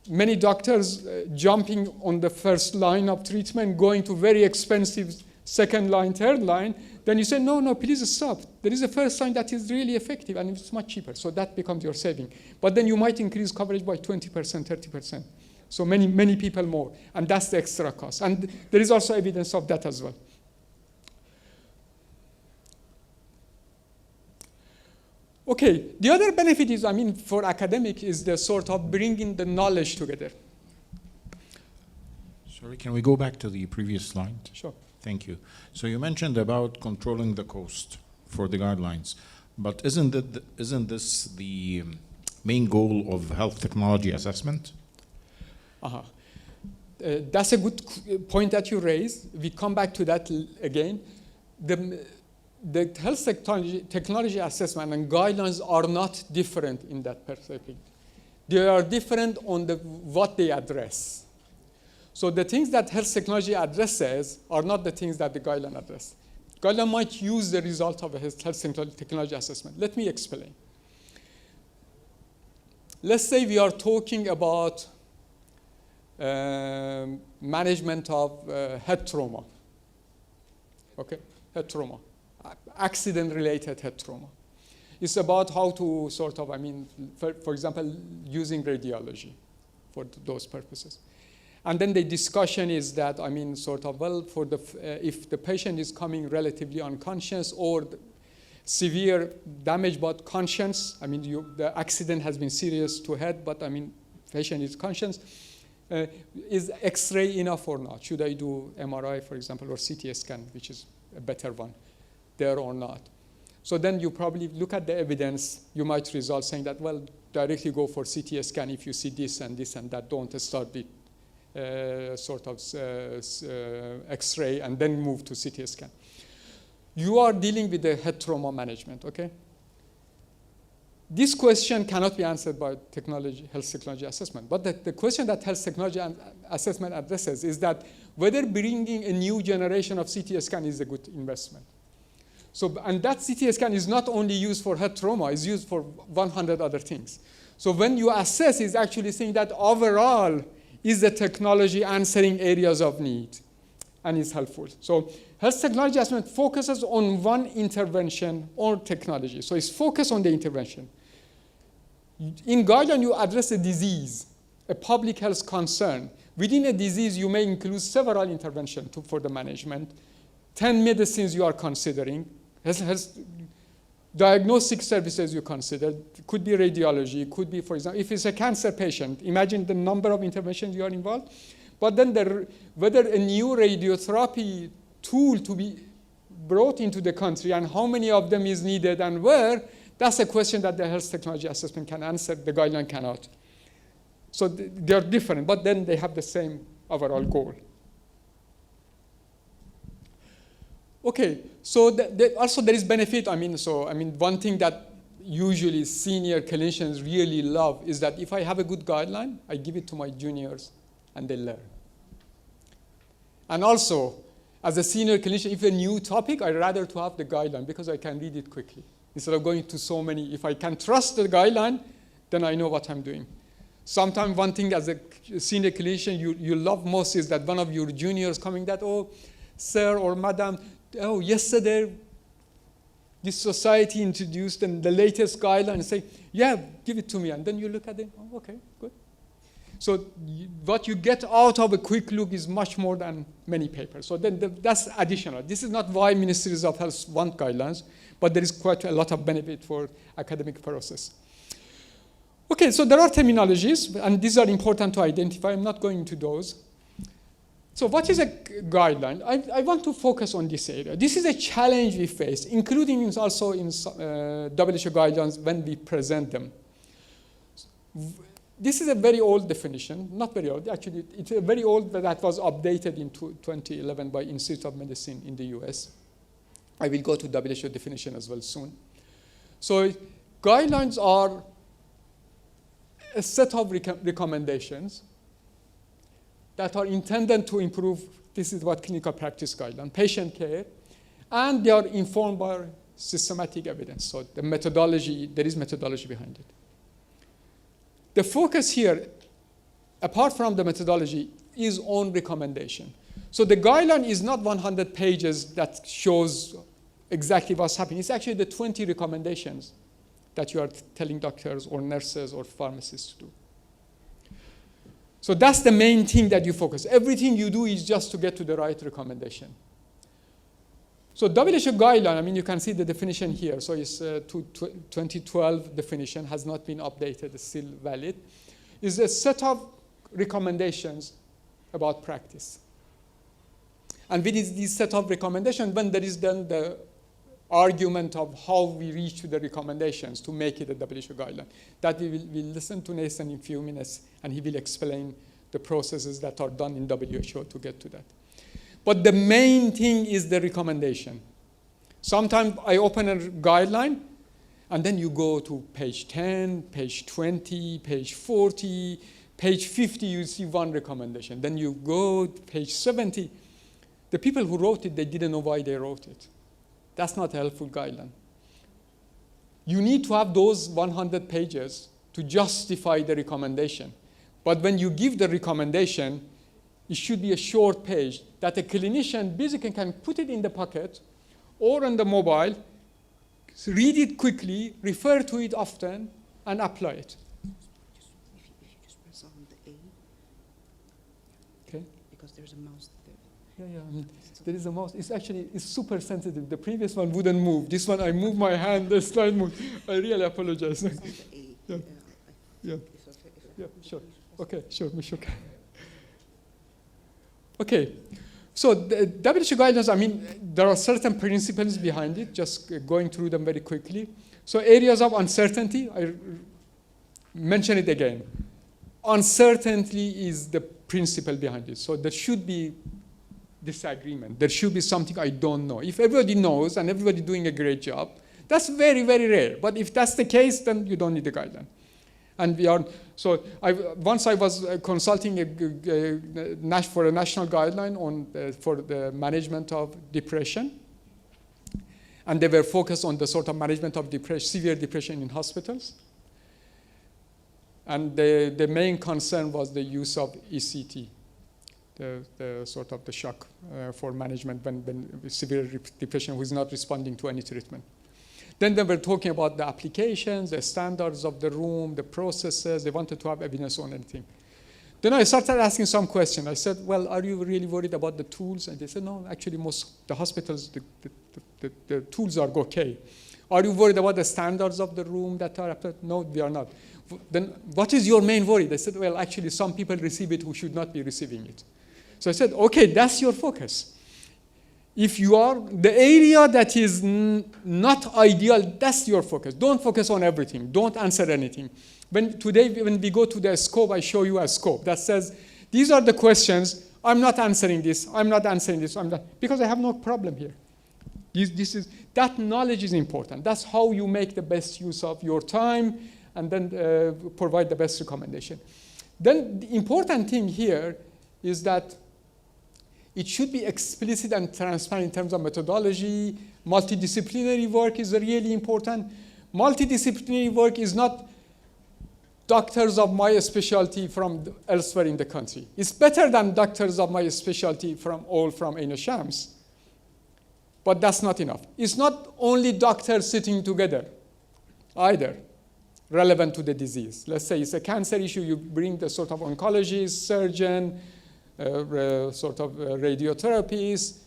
many doctors jumping on the first line of treatment, going to very expensive second line, third line, then you say, no, please stop. There is a first line that is really effective and it's much cheaper. So that becomes your saving. But then you might increase coverage by 20%, 30%. So many people more. And that's the extra cost. And there is also evidence of that as well. Okay, the other benefit is, I mean, for academic is the sort of bringing the knowledge together. Sorry, can we go back to the previous slide? Sure. Thank you. So you mentioned about controlling the cost for the guidelines, but isn't this the main goal of health technology assessment? That's a good point that you raised. We come back to that again. The health technology assessment and guidelines are not different in that perspective. They are different on what they address. So the things that health technology addresses are not the things that the guideline addresses. Guideline might use the result of a health technology assessment. Let me explain. Let's say we are talking about management of head trauma. Okay, head trauma. Accident-related head trauma. It's about how to sort of, I mean, for example, using radiology for those purposes. And then the discussion is that, I mean, sort of, well, for if the patient is coming relatively unconscious or severe damage but conscious, I mean, the accident has been serious to head, but I mean, patient is conscious, is X-ray enough or not? Should I do MRI, for example, or CT scan, which is a better one, there or not? So then you probably look at the evidence. You might result saying that, well, directly go for CT scan if you see this and that. Don't start with X-ray and then move to CT scan. You are dealing with the head trauma management, okay? This question cannot be answered by health technology assessment. But the question that health technology assessment addresses is that whether bringing a new generation of CT scan is a good investment. So, and that CT scan is not only used for head trauma, it's used for 100 other things. So when you assess, it's actually saying that overall, is the technology answering areas of need and is helpful. So health technology assessment focuses on one intervention or technology. So it's focused on the intervention. In Guideline, you address a disease, a public health concern. Within a disease, you may include several interventions for the management. 10 medicines you are considering. Diagnostic services you consider. Could be radiology, could be, for example, if it's a cancer patient, imagine the number of interventions you are involved. But then whether a new radiotherapy tool to be brought into the country and how many of them is needed and where, that's a question that the health technology assessment can answer, the Guideline cannot. So they are different, but then they have the same overall goal. Okay, so also there is benefit. One thing that usually senior clinicians really love is that if I have a good Guideline, I give it to my juniors and they learn. And also, as a senior clinician, if a new topic, I'd rather to have the Guideline because I can read it quickly. Instead of going to so many, if I can trust the Guideline, then I know what I'm doing. Sometimes one thing as a senior clinician you love most is that one of your juniors coming that, oh, sir or madam, oh, yesterday this society introduced and the latest Guideline and say, yeah, give it to me. And then you look at it, oh, okay, good. So what you get out of a quick look is much more than many papers. So then that's additional. This is not why ministries of health want Guidelines, but there is quite a lot of benefit for academic process. Okay, so there are terminologies, and these are important to identify. I'm not going into those. So what is a Guideline? I want to focus on this area. This is a challenge we face, including also in WHO Guidelines when we present them. This is a very old definition, not very old, actually, it's a very old that was updated in 2011 by Institute of Medicine in the US. I will go to WHO definition as well soon. So Guidelines are a set of recommendations that are intended to improve, this is what clinical practice guideline, patient care, and they are informed by systematic evidence. So the methodology, there is methodology behind it. The focus here, apart from the methodology, is on recommendation. So the Guideline is not 100 pages that shows exactly what's happening. It's actually the 20 recommendations that you are telling doctors or nurses or pharmacists to do. So that's the main thing that you focus. Everything you do is just to get to the right recommendation. So WHO Guideline, you can see the definition here. So it's 2012 definition, has not been updated, it's still valid. Is a set of recommendations about practice. And with this set of recommendations, when there is then the argument of how we reach to the recommendations to make it a WHO Guideline, that we'll listen to Nathan in a few minutes, and he will explain the processes that are done in WHO to get to that. But the main thing is the recommendation. Sometimes I open a Guideline, and then you go to page 10, page 20, page 40, page 50, you see one recommendation. Then you go to page 70. The people who wrote it, they didn't know why they wrote it. That's not a helpful Guideline. You need to have those 100 pages to justify the recommendation. But when you give the recommendation, it should be a short page that a clinician basically can put it in the pocket or on the mobile, read it quickly, refer to it often, and apply it. If you just press on the A. Okay. Because there's a mouse there. Yeah, there is a mouse. It's super sensitive. The previous one wouldn't move. This one, I move my hand, the slide moves. I really apologize. Yeah. Yeah, sure. Okay, sure, Mishuk. Okay, so the WHO guidelines, I mean, there are certain principles behind it, just going through them very quickly. So areas of uncertainty, I mention it again. Uncertainty is the principle behind it. So there should be disagreement. There should be something I don't know. If everybody knows and everybody doing a great job, that's very, very rare. But if that's the case, then you don't need the guideline. And we are, so once I was consulting for a national guideline on, for the management of depression. And they were focused on the sort of management of depression, severe depression in hospitals. And the main concern was the use of ECT, the sort of the shock for management when severe depression who is not responding to any treatment. Then they were talking about the applications, the standards of the room, the processes. They wanted to have evidence on anything. Then I started asking some questions. I said, well, are you really worried about the tools? And they said, no, actually most the hospitals, the tools are okay. Are you worried about the standards of the room that are applied? No, we are not. Then what is your main worry? They said, well, actually some people receive it who should not be receiving it. So I said, okay, that's your focus. If you are, the area that is not ideal, that's your focus. Don't focus on everything. Don't answer anything. Today, when we go to the scope, I show you a scope that says, these are the questions. I'm not answering this. I'm not answering this. I'm not, because I have no problem here. That knowledge is important. That's how you make the best use of your time and then provide the best recommendation. Then the important thing here is that it should be explicit and transparent in terms of methodology. Multidisciplinary work is really important. Multidisciplinary work is not doctors of my specialty from elsewhere in the country. It's better than doctors of my specialty from Ain Shams. But that's not enough. It's not only doctors sitting together either, relevant to the disease. Let's say it's a cancer issue, you bring the sort of oncologist, surgeon, sort of radiotherapist,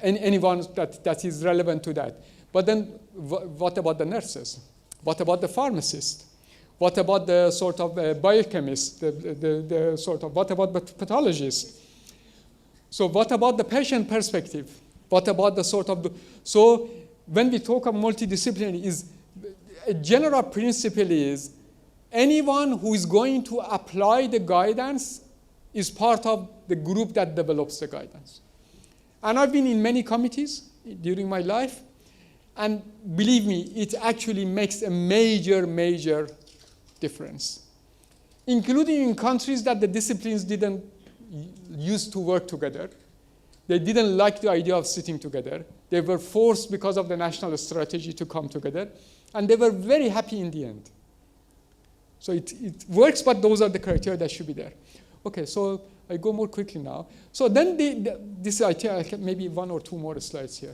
anyone that is relevant to that. But then what about the nurses? What about the pharmacist? What about the sort of biochemist? The sort of, what about the pathologist? So what about the patient perspective? What about the sort of, so when we talk of multidisciplinary, is a general principle is anyone who is going to apply the guidance is part of the group that develops the guidance. And I've been in many committees during my life, and believe me, it actually makes a major, major difference, including in countries that the disciplines didn't used to work together. They didn't like the idea of sitting together. They were forced because of the national strategy to come together, and they were very happy in the end. So it works, but those are the criteria that should be there. Okay, so I go more quickly now. So then this idea, maybe one or two more slides here.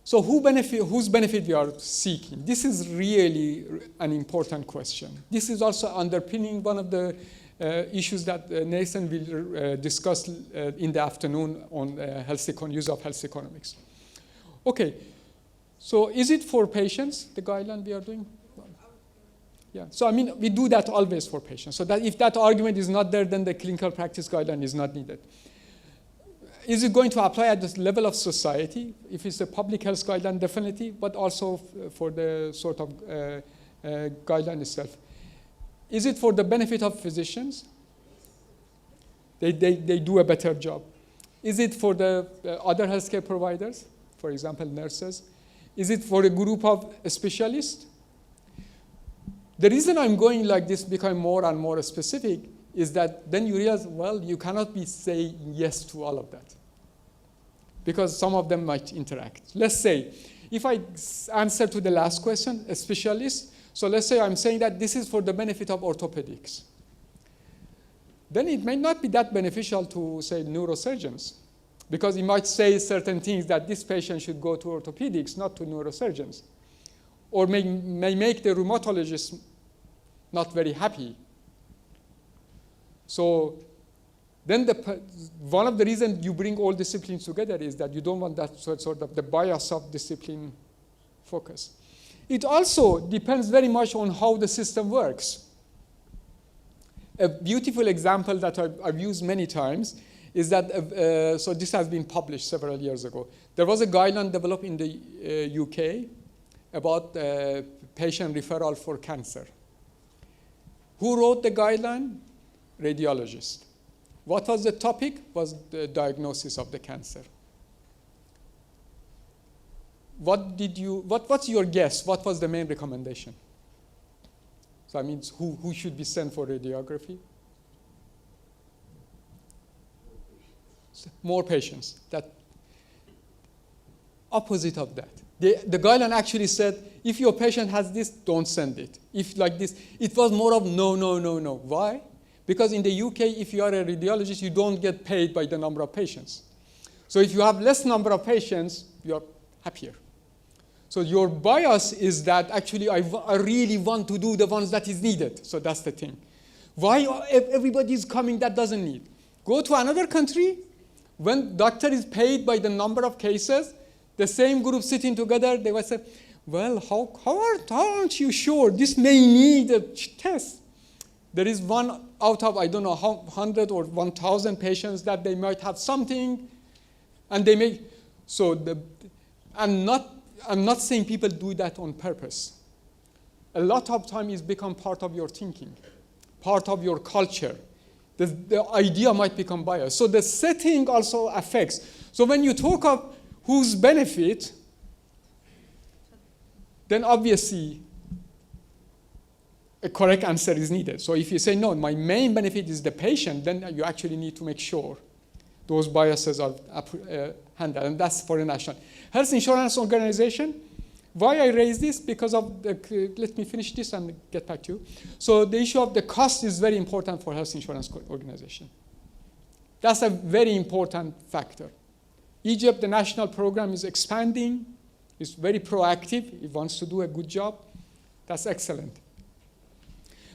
So whose benefit we are seeking? This is really an important question. This is also underpinning one of the issues that Nathan will discuss in the afternoon on use of health economics. Okay, so is it for patients, the guideline we are doing? Yeah, so I mean, we do that always for patients. So that if that argument is not there, then the clinical practice guideline is not needed. Is it going to apply at the level of society? If it's a public health guideline, definitely, but also for the sort of guideline itself. Is it for the benefit of physicians? They do a better job. Is it for the other healthcare providers, for example, nurses? Is it for a group of specialists? The reason I'm going like this, become more and more specific, is that then you realize, well, you cannot be saying yes to all of that, because some of them might interact. Let's say, if I answer to the last question, a specialist, so let's say I'm saying that this is for the benefit of orthopedics. Then it may not be that beneficial to, say, neurosurgeons, because he might say certain things that this patient should go to orthopedics, not to neurosurgeons, or may make the rheumatologist not very happy. So then one of the reasons you bring all disciplines together is that you don't want that sort of the bias of discipline focus. It also depends very much on how the system works. A beautiful example that I've used many times is that, so this has been published several years ago. There was a guideline developed in the UK about patient referral for cancer. Who wrote the guideline? Radiologist. What was the topic? Was the diagnosis of the cancer. What's your guess? What was the main recommendation? So that means who should be sent for radiography? More patients. That opposite of that. The guideline actually said, if your patient has this, don't send it. If like this, it was more of no, no, no, no. Why? Because in the UK, if you are a radiologist, you don't get paid by the number of patients. So if you have less number of patients, you're happier. So your bias is that actually I really want to do the ones that is needed. So that's the thing. Why everybody is coming that doesn't need? Go to another country, when doctor is paid by the number of cases, the same group sitting together, they will say, well, how aren't you sure? This may need a test. There is one out of, I don't know, 100 or 1,000 patients that they might have something, and they may, so I'm not saying people do that on purpose. A lot of time it's become part of your thinking, part of your culture. The idea might become biased. So the setting also affects. So when you talk of whose benefit, then obviously a correct answer is needed. So if you say, no, my main benefit is the patient, then you actually need to make sure those biases are handled, and that's for a national. Health insurance organization, why I raise this? Because of the, let me finish this and get back to you. So the issue of the cost is very important for health insurance organization. That's a very important factor. Egypt, the national program is expanding, it's very proactive, it wants to do a good job. That's excellent.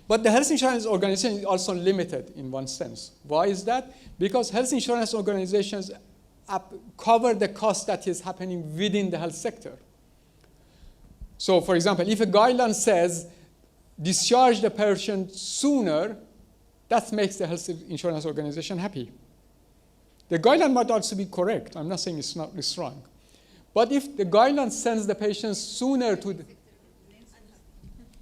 But the health insurance organization is also limited in one sense. Why is that? Because health insurance organizations cover the cost that is happening within the health sector. So for example, if a guideline says discharge the patient sooner, that makes the health insurance organization happy. The guideline might also be correct. I'm not saying it's wrong. But if the guideline sends the patient sooner to the...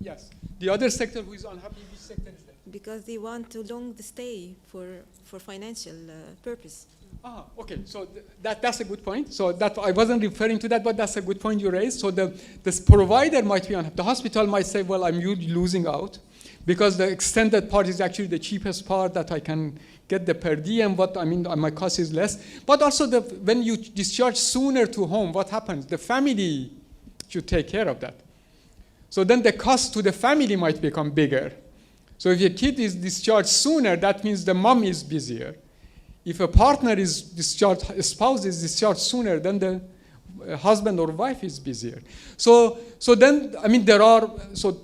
Yes. The other sector who is unhappy, which sector is that? Because they want to long stay for financial purpose. Ah, okay. So that's a good point. So that I wasn't referring to that, but that's a good point you raised. So this provider might be unhappy. The hospital might say, well, I'm losing out because the extended part is actually the cheapest part that I can get the per diem, but I mean, my cost is less. But also when you discharge sooner to home, what happens? The family should take care of that. So then the cost to the family might become bigger. So if your kid is discharged sooner, that means the mom is busier. If a partner is discharged, a spouse is discharged sooner, then the husband or wife is busier. So then, I mean, there are, so,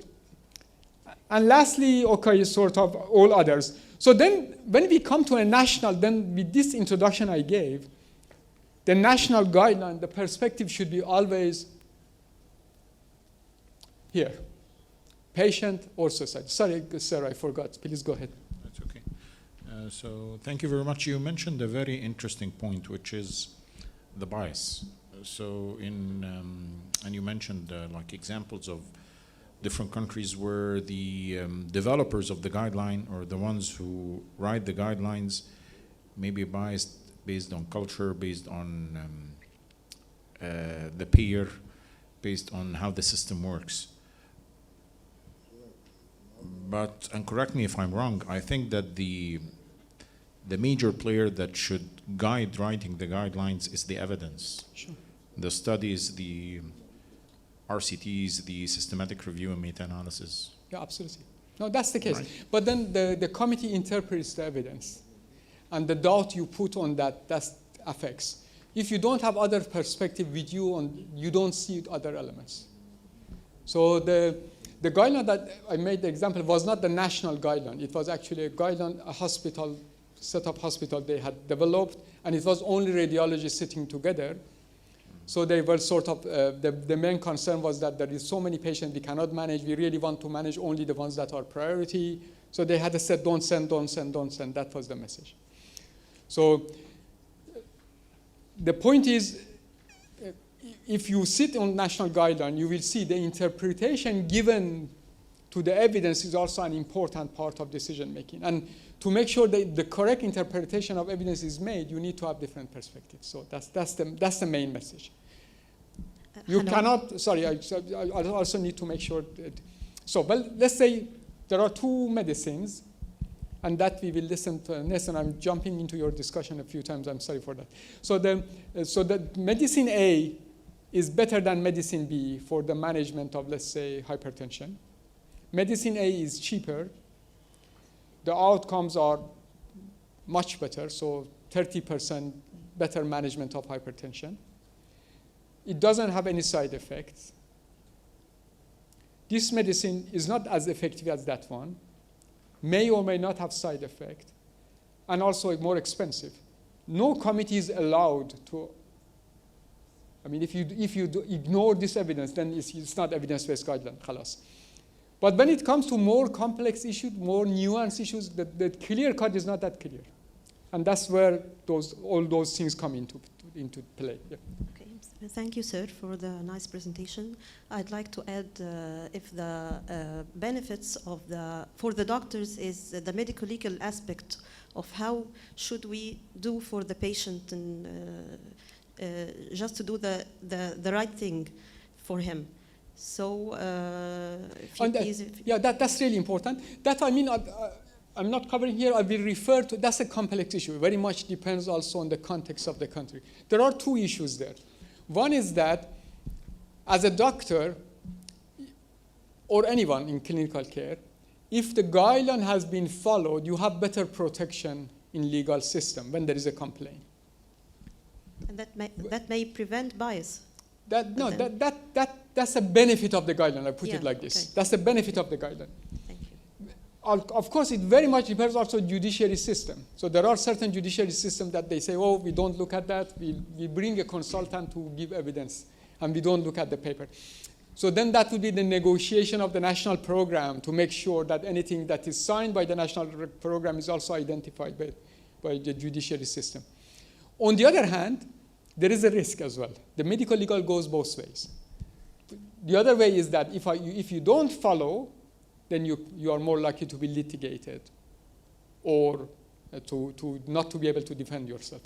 and lastly, okay, sort of all others. So then when we come to a national, then with this introduction I gave, the national guideline, the perspective should be always here, patient or society. Sorry, sir, I forgot. Please go ahead. That's okay. So thank you very much. You mentioned a very interesting point, which is the bias. So and you mentioned like examples of different countries where the developers of the guideline or the ones who write the guidelines may be biased based on culture, based on the peer, based on how the system works. But, and correct me if I'm wrong, I think that the major player that should guide writing the guidelines is the evidence. Sure. The studies, the RCTs, the systematic review and meta-analysis. Yeah, absolutely. No, that's the case. Right. But then the committee interprets the evidence. And the doubt you put on that affects. If you don't have other perspective with you, you don't see other elements. So the guideline that I made the example was not the national guideline. It was actually a guideline, a hospital, set-up hospital they had developed, and it was only radiologists sitting together. So they were sort of, the main concern was that there is so many patients we cannot manage. We really want to manage only the ones that are priority. So they had said, don't send, don't send, don't send. That was the message. So the point is, if you sit on national guideline, you will see the interpretation given to the evidence is also an important part of decision making. And to make sure that the correct interpretation of evidence is made, you need to have different perspectives. So that's the main message. You cannot, sorry, I also need to make sure that, so, well, let's say there are two medicines, and that we will listen to. Listen, I'm jumping into your discussion a few times, I'm sorry for that. So the medicine A is better than medicine B for the management of, let's say, hypertension. Medicine A is cheaper. The outcomes are much better, so 30% better management of hypertension. It doesn't have any side effects. This medicine is not as effective as that one, may or may not have side effect, and also more expensive. No committee is allowed to, I mean, if you ignore this evidence, then it's not evidence-based guideline, khalas. But when it comes to more complex issues, more nuanced issues, the clear cut is not that clear. And that's where all those things come into play. Yeah. Okay. Thank you, sir, for the nice presentation. I'd like to add if the benefits of for the doctors is the medical legal aspect of how should we do for the patient and just to do the right thing for him. So, that's really important. That, I mean, I'm not covering here. I will refer to, that's a complex issue. Very much depends also on the context of the country. There are two issues there. One is that as a doctor or anyone in clinical care, if the guideline has been followed, you have better protection in legal system when there is a complaint. And that may prevent bias. That's a benefit of the guideline. I put it like this. Okay. That's the benefit of the guideline. Thank you. Of course, it very much depends also on judiciary system. So there are certain judiciary systems that they say, oh, we don't look at that. We bring a consultant to give evidence, and we don't look at the paper. So then that would be the negotiation of the national program to make sure that anything that is signed by the national program is also identified by the judiciary system. On the other hand, there is a risk as well. The medical legal goes both ways. The other way is that if you don't follow, then you are more likely to be litigated or to not to be able to defend yourself.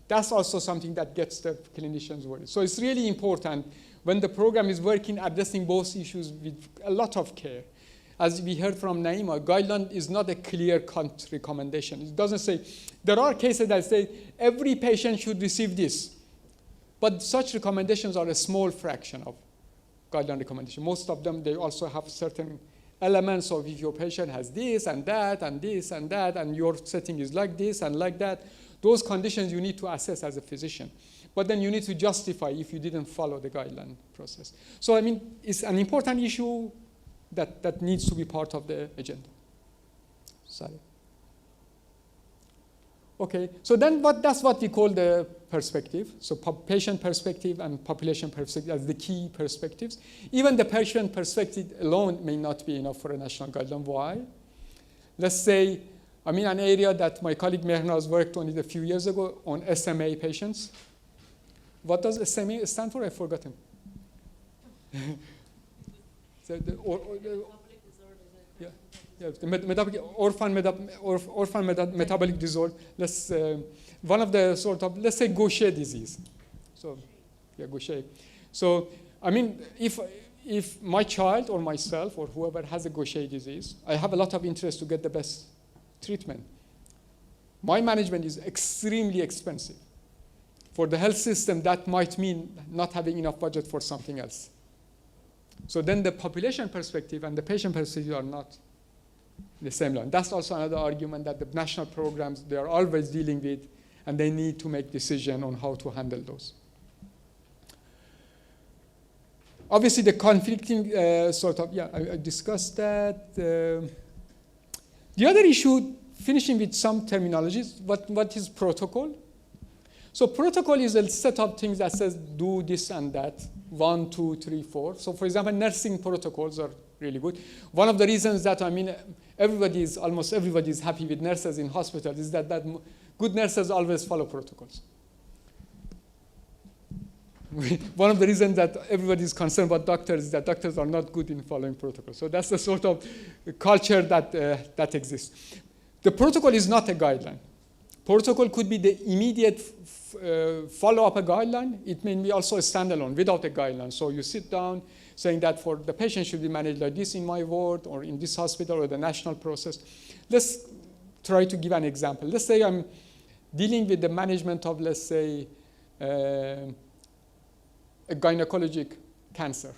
That's also something that gets the clinicians worried. So it's really important when the program is working, addressing both issues with a lot of care. As we heard from Naima, guideline is not a clear-cut recommendation. It doesn't say, there are cases that say every patient should receive this. But such recommendations are a small fraction of guideline recommendation. Most of them, they also have certain elements of if your patient has this and that and this and that and your setting is like this and like that. Those conditions you need to assess as a physician. But then you need to justify if you didn't follow the guideline process. So I mean, it's an important issue that needs to be part of the agenda. Sorry. Okay, so then that's what we call the perspective. So patient perspective and population perspective as the key perspectives. Even the patient perspective alone may not be enough for a national guideline. Why? Let's say, I mean, an area that my colleague Mehnaz worked on it a few years ago on SMA patients. What does SMA stand for? I've forgotten. So the orphan metabolic disorder. One of the sort of, let's say, Gaucher disease. So, yeah, Gaucher. So, I mean, if my child or myself or whoever has a Gaucher disease, I have a lot of interest to get the best treatment. My management is extremely expensive. For the health system, that might mean not having enough budget for something else. So then the population perspective and the patient perspective are not the same line. That's also another argument that the national programs, they are always dealing with, and they need to make decisions on how to handle those. Obviously, the conflicting I discussed that. The other issue, finishing with some terminologies, what is protocol? So protocol is a set of things that says do this and that, 1, 2, 3, 4. So for example, nursing protocols are really good. One of the reasons that, I mean, almost everybody is happy with nurses in hospitals, is that good nurses always follow protocols. One of the reasons that everybody is concerned about doctors is that doctors are not good in following protocols. So that's the sort of culture that exists. The protocol is not a guideline. Protocol could be the immediate follow-up a guideline. It may be also a standalone without a guideline. So you sit down saying that for the patient should be managed like this in my ward or in this hospital or the national process. Let's try to give an example. Let's say I'm dealing with the management of, let's say, a gynecologic cancer.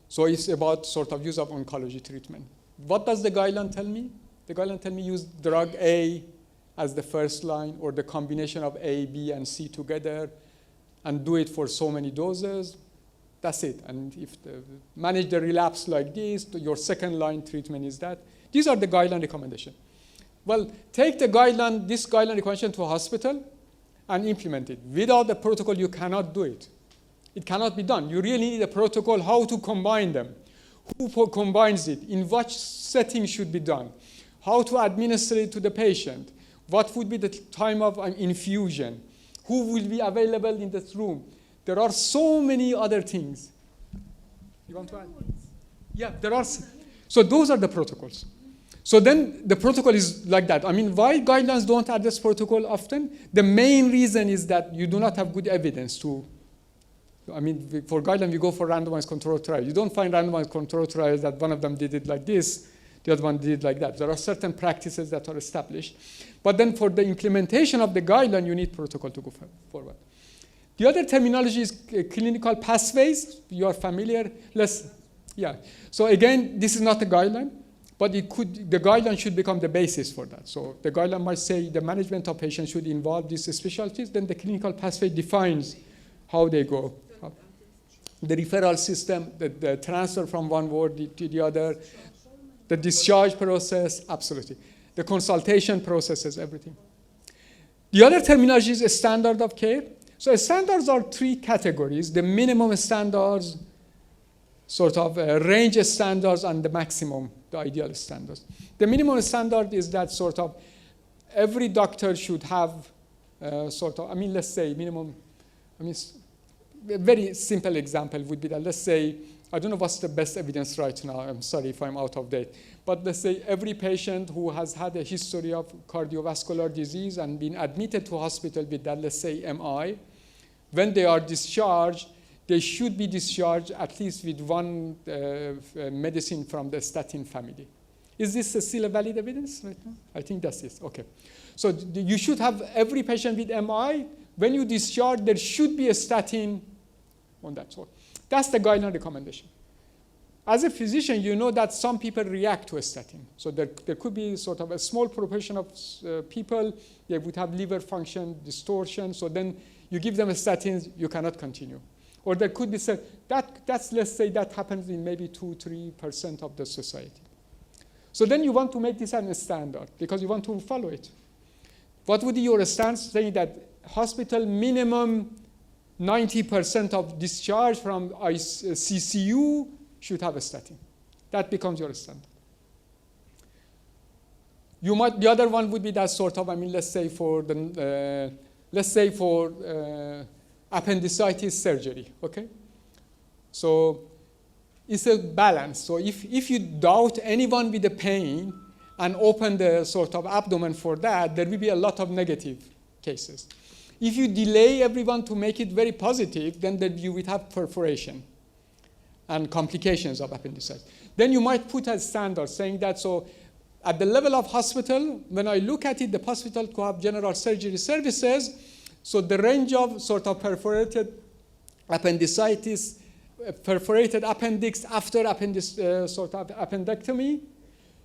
So it's about sort of use of oncology treatment. What does the guideline tell me? The guideline tell me use drug A as the first line or the combination of A, B, and C together and do it for so many doses. That's it. And if manage the relapse like this, your second line treatment is that. These are the guideline recommendations. Well, take the guideline, this guideline recommendation to a hospital and implement it. Without the protocol, you cannot do it. It cannot be done. You really need a protocol how to combine them. Who combines it? In what setting should be done? How to administer it to the patient? What would be the time of infusion? Who will be available in this room? There are so many other things. You want to add? Yeah, there are. So those are the protocols. So then the protocol is like that. I mean, why guidelines don't address protocol often? The main reason is that you do not have good evidence to, I mean, for guidelines, you go for randomized controlled trials. You don't find randomized controlled trials that one of them did it like this, the other one did it like that. There are certain practices that are established. But then for the implementation of the guideline, you need protocol to go forward. The other terminology is clinical pathways. You are familiar. So again, this is not a guideline, but the guideline should become the basis for that. So the guideline might say the management of patients should involve these specialties. Then the clinical pathway defines how they go. The referral system, the transfer from one ward to the other, the discharge process, absolutely. The consultation processes, everything. The other terminology is a standard of care. So standards are three categories: the minimum standards, sort of range standards, and the maximum, the ideal standards. The minimum standard is that sort of every doctor should have let's say minimum, a very simple example would be that, let's say, I don't know what's the best evidence right now. I'm sorry if I'm out of date. But let's say every patient who has had a history of cardiovascular disease and been admitted to hospital with that, let's say, MI, when they are discharged, they should be discharged at least with one medicine from the statin family. Is this still a valid evidence right now? I think that's it. Okay. So you should have every patient with MI. When you discharge, there should be a statin on that sort. That's the guideline recommendation. As a physician, you know that some people react to a statin. So there could be sort of a small proportion of people, they would have liver function distortion. So then you give them a statin, you cannot continue. Or there could be, let's say that happens in maybe 2-3% of the society. So then you want to make this a standard because you want to follow it. What would be your stance saying that hospital minimum 90% of discharge from CCU should have a statin? That becomes your standard. The other one would be that sort of, let's say for appendicitis surgery, okay? So it's a balance. So if you doubt anyone with a pain and open the sort of abdomen for that, there will be a lot of negative cases. If you delay everyone to make it very positive, then you will have perforation and complications of appendicitis. Then you might put a standard saying that, so at the level of hospital, when I look at it, the hospital could have general surgery services, so the range of sort of perforated appendicitis, perforated appendix after sort of appendectomy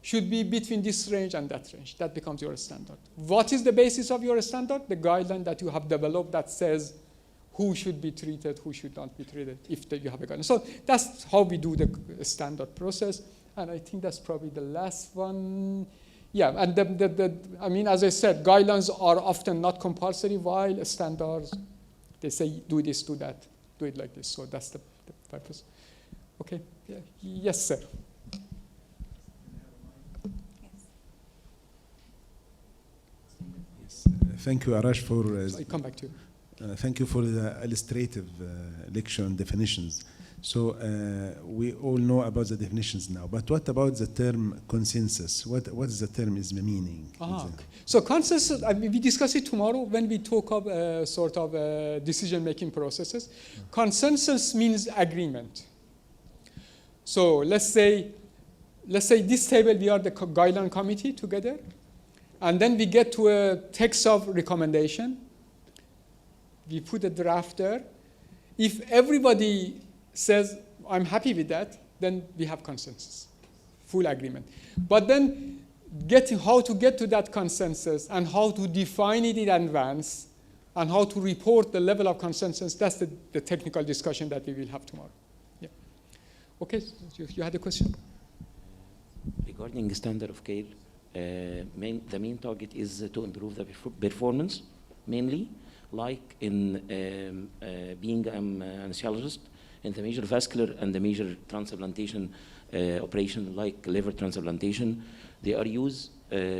should be between this range and that range. That becomes your standard. What is the basis of your standard? The guideline that you have developed that says who should be treated, who should not be treated, if you have a guideline. So that's how we do the standard process. And I think that's probably the last one. Yeah, and as I said, guidelines are often not compulsory, while standards, they say do this, do that, do it like this. So that's the purpose. Okay, yeah. Yes, sir. Thank you, Arash, for. I come back to you. Thank you for the illustrative lecture on definitions. So we all know about the definitions now, but what about the term consensus? What is the term is meaning? Okay. So consensus, we discuss it tomorrow when we talk of sort of decision-making processes. Consensus means agreement. So let's say this table, we are the guideline committee together, and then we get to a text of recommendation. We put a draft there. If everybody says, I'm happy with that, then we have consensus, full agreement. But then how to get to that consensus and how to define it in advance and how to report the level of consensus, that's the technical discussion that we will have tomorrow. Yeah. Okay, you had a question? Regarding standard of care, the main target is to improve the performance, mainly, like in being an anesthesiologist, in the major vascular and the major transplantation operation, like liver transplantation, they are use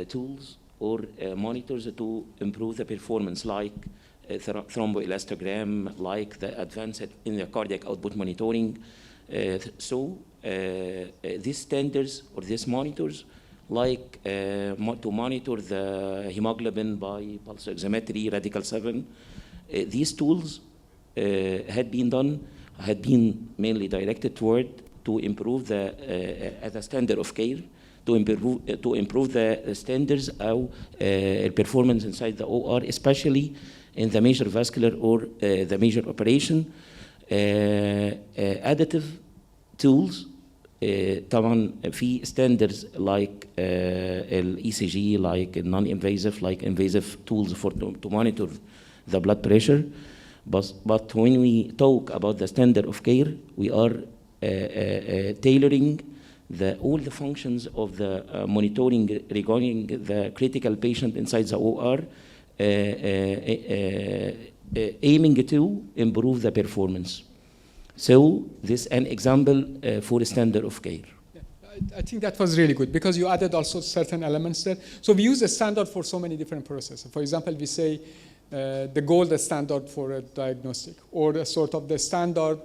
tools or monitors to improve the performance, like thromboelastogram, like the advanced in the cardiac output monitoring. So these standards or these monitors, like to monitor the hemoglobin by pulse oximetry, radical 7, these tools had been mainly directed toward to improve the standard of care, to improve the standards of performance inside the OR, especially in the major vascular or the major operation. Additive tools طبعا في standards like ECG, like non-invasive, like invasive tools to monitor the blood pressure. But when we talk about the standard of care, we are tailoring all the functions of the monitoring regarding the critical patient inside the OR, aiming to improve the performance. So this is an example for a standard of care. I think that was really good because you added also certain elements there. So we use a standard for so many different processes. For example, we say the gold standard for a diagnostic, or a sort of the standard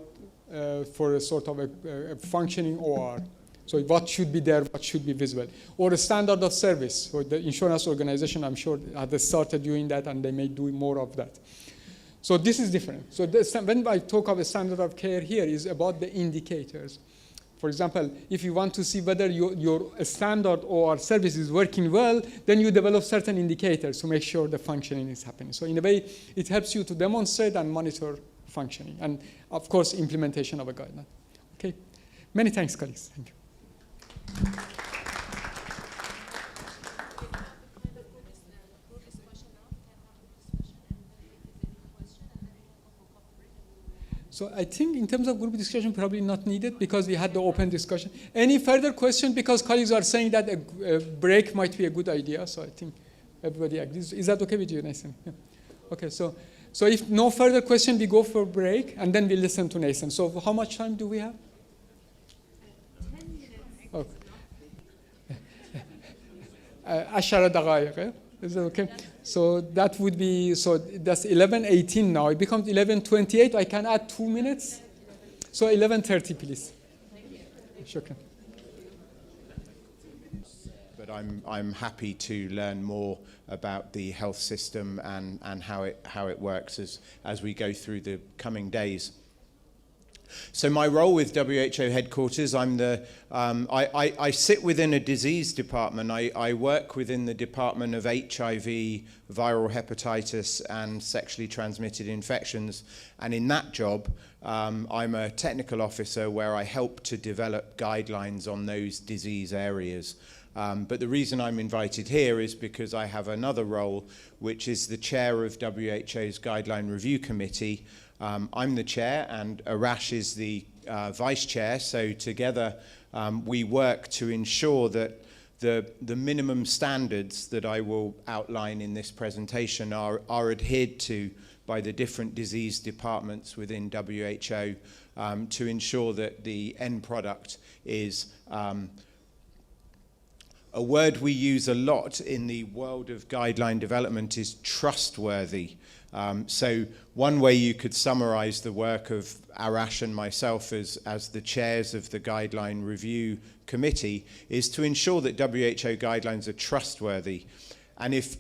for a sort of a functioning OR. So what should be there, what should be visible. Or a standard of service. So the insurance organization, I'm sure, has started doing that, and they may do more of that. So this is different. So when I talk of a standard of care here is about the indicators. For example, if you want to see whether your standard or service is working well, then you develop certain indicators to make sure the functioning is happening. So in a way, it helps you to demonstrate and monitor functioning. And of course, implementation of a guideline. Okay. Many thanks, colleagues. Thank you. So I think in terms of group discussion, probably not needed because we had the open discussion. Any further question? Because colleagues are saying that a break might be a good idea. So I think everybody agrees. Is that okay with you, Nathan? Yeah. Okay, so if no further question, we go for a break, and then we listen to Nathan. So how much time do we have? 10 minutes. Okay. 10 دقائق. Is that okay? So that would be, so that's 11:18 now. It becomes 11:28. I can add 2 minutes. So 11:30, please. Shukran. But I'm happy to learn more about the health system and how it works as we go through the coming days. So my role with WHO headquarters, I sit within a disease department. I work within the department of HIV, viral hepatitis, and sexually transmitted infections. And in that job, I'm a technical officer where I help to develop guidelines on those disease areas. But the reason I'm invited here is because I have another role, which is the chair of WHO's Guideline Review Committee. I'm the chair, and Arash is the vice chair. So together, we work to ensure that the minimum standards that I will outline in this presentation are adhered to by the different disease departments within WHO to ensure that the end product is A word we use a lot in the world of guideline development is trustworthy. So one way you could summarize the work of Arash and myself as the chairs of the Guideline Review Committee is to ensure that WHO guidelines are trustworthy. And if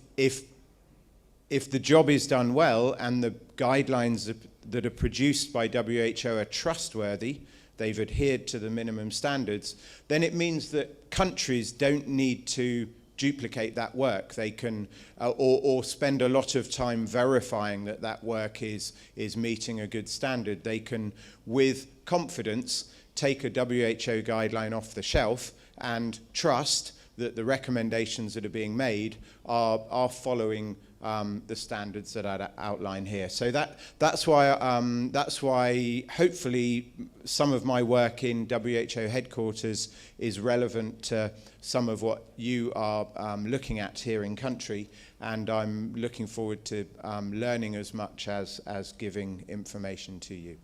the job is done well and the guidelines that are produced by WHO are trustworthy, they've adhered to the minimum standards, then it means that countries don't need to duplicate that work. They can, or spend a lot of time verifying that that work is meeting a good standard. They can, with confidence, take a WHO guideline off the shelf and trust that the recommendations that are being made are following the standards that I outline here. So that's why hopefully some of my work in WHO headquarters is relevant to some of what you are looking at here in country, and I'm looking forward to learning as much as giving information to you.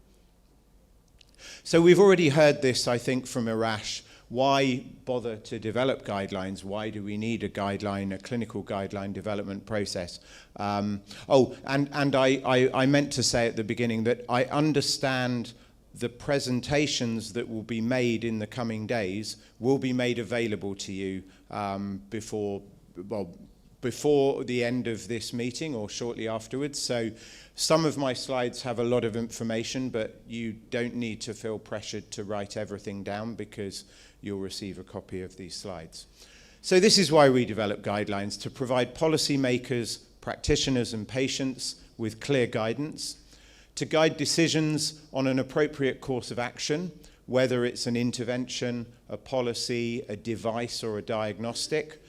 So we've already heard this, I think, from Arash. Why bother to develop guidelines? Why do we need a guideline, a clinical guideline development process? And I meant to say at the beginning that I understand the presentations that will be made in the coming days will be made available to you before the end of this meeting or shortly afterwards. So some of my slides have a lot of information, but you don't need to feel pressured to write everything down because you'll receive a copy of these slides. So this is why we develop guidelines, to provide policymakers, practitioners and patients with clear guidance, to guide decisions on an appropriate course of action, whether it's an intervention, a policy, a device or a diagnostic,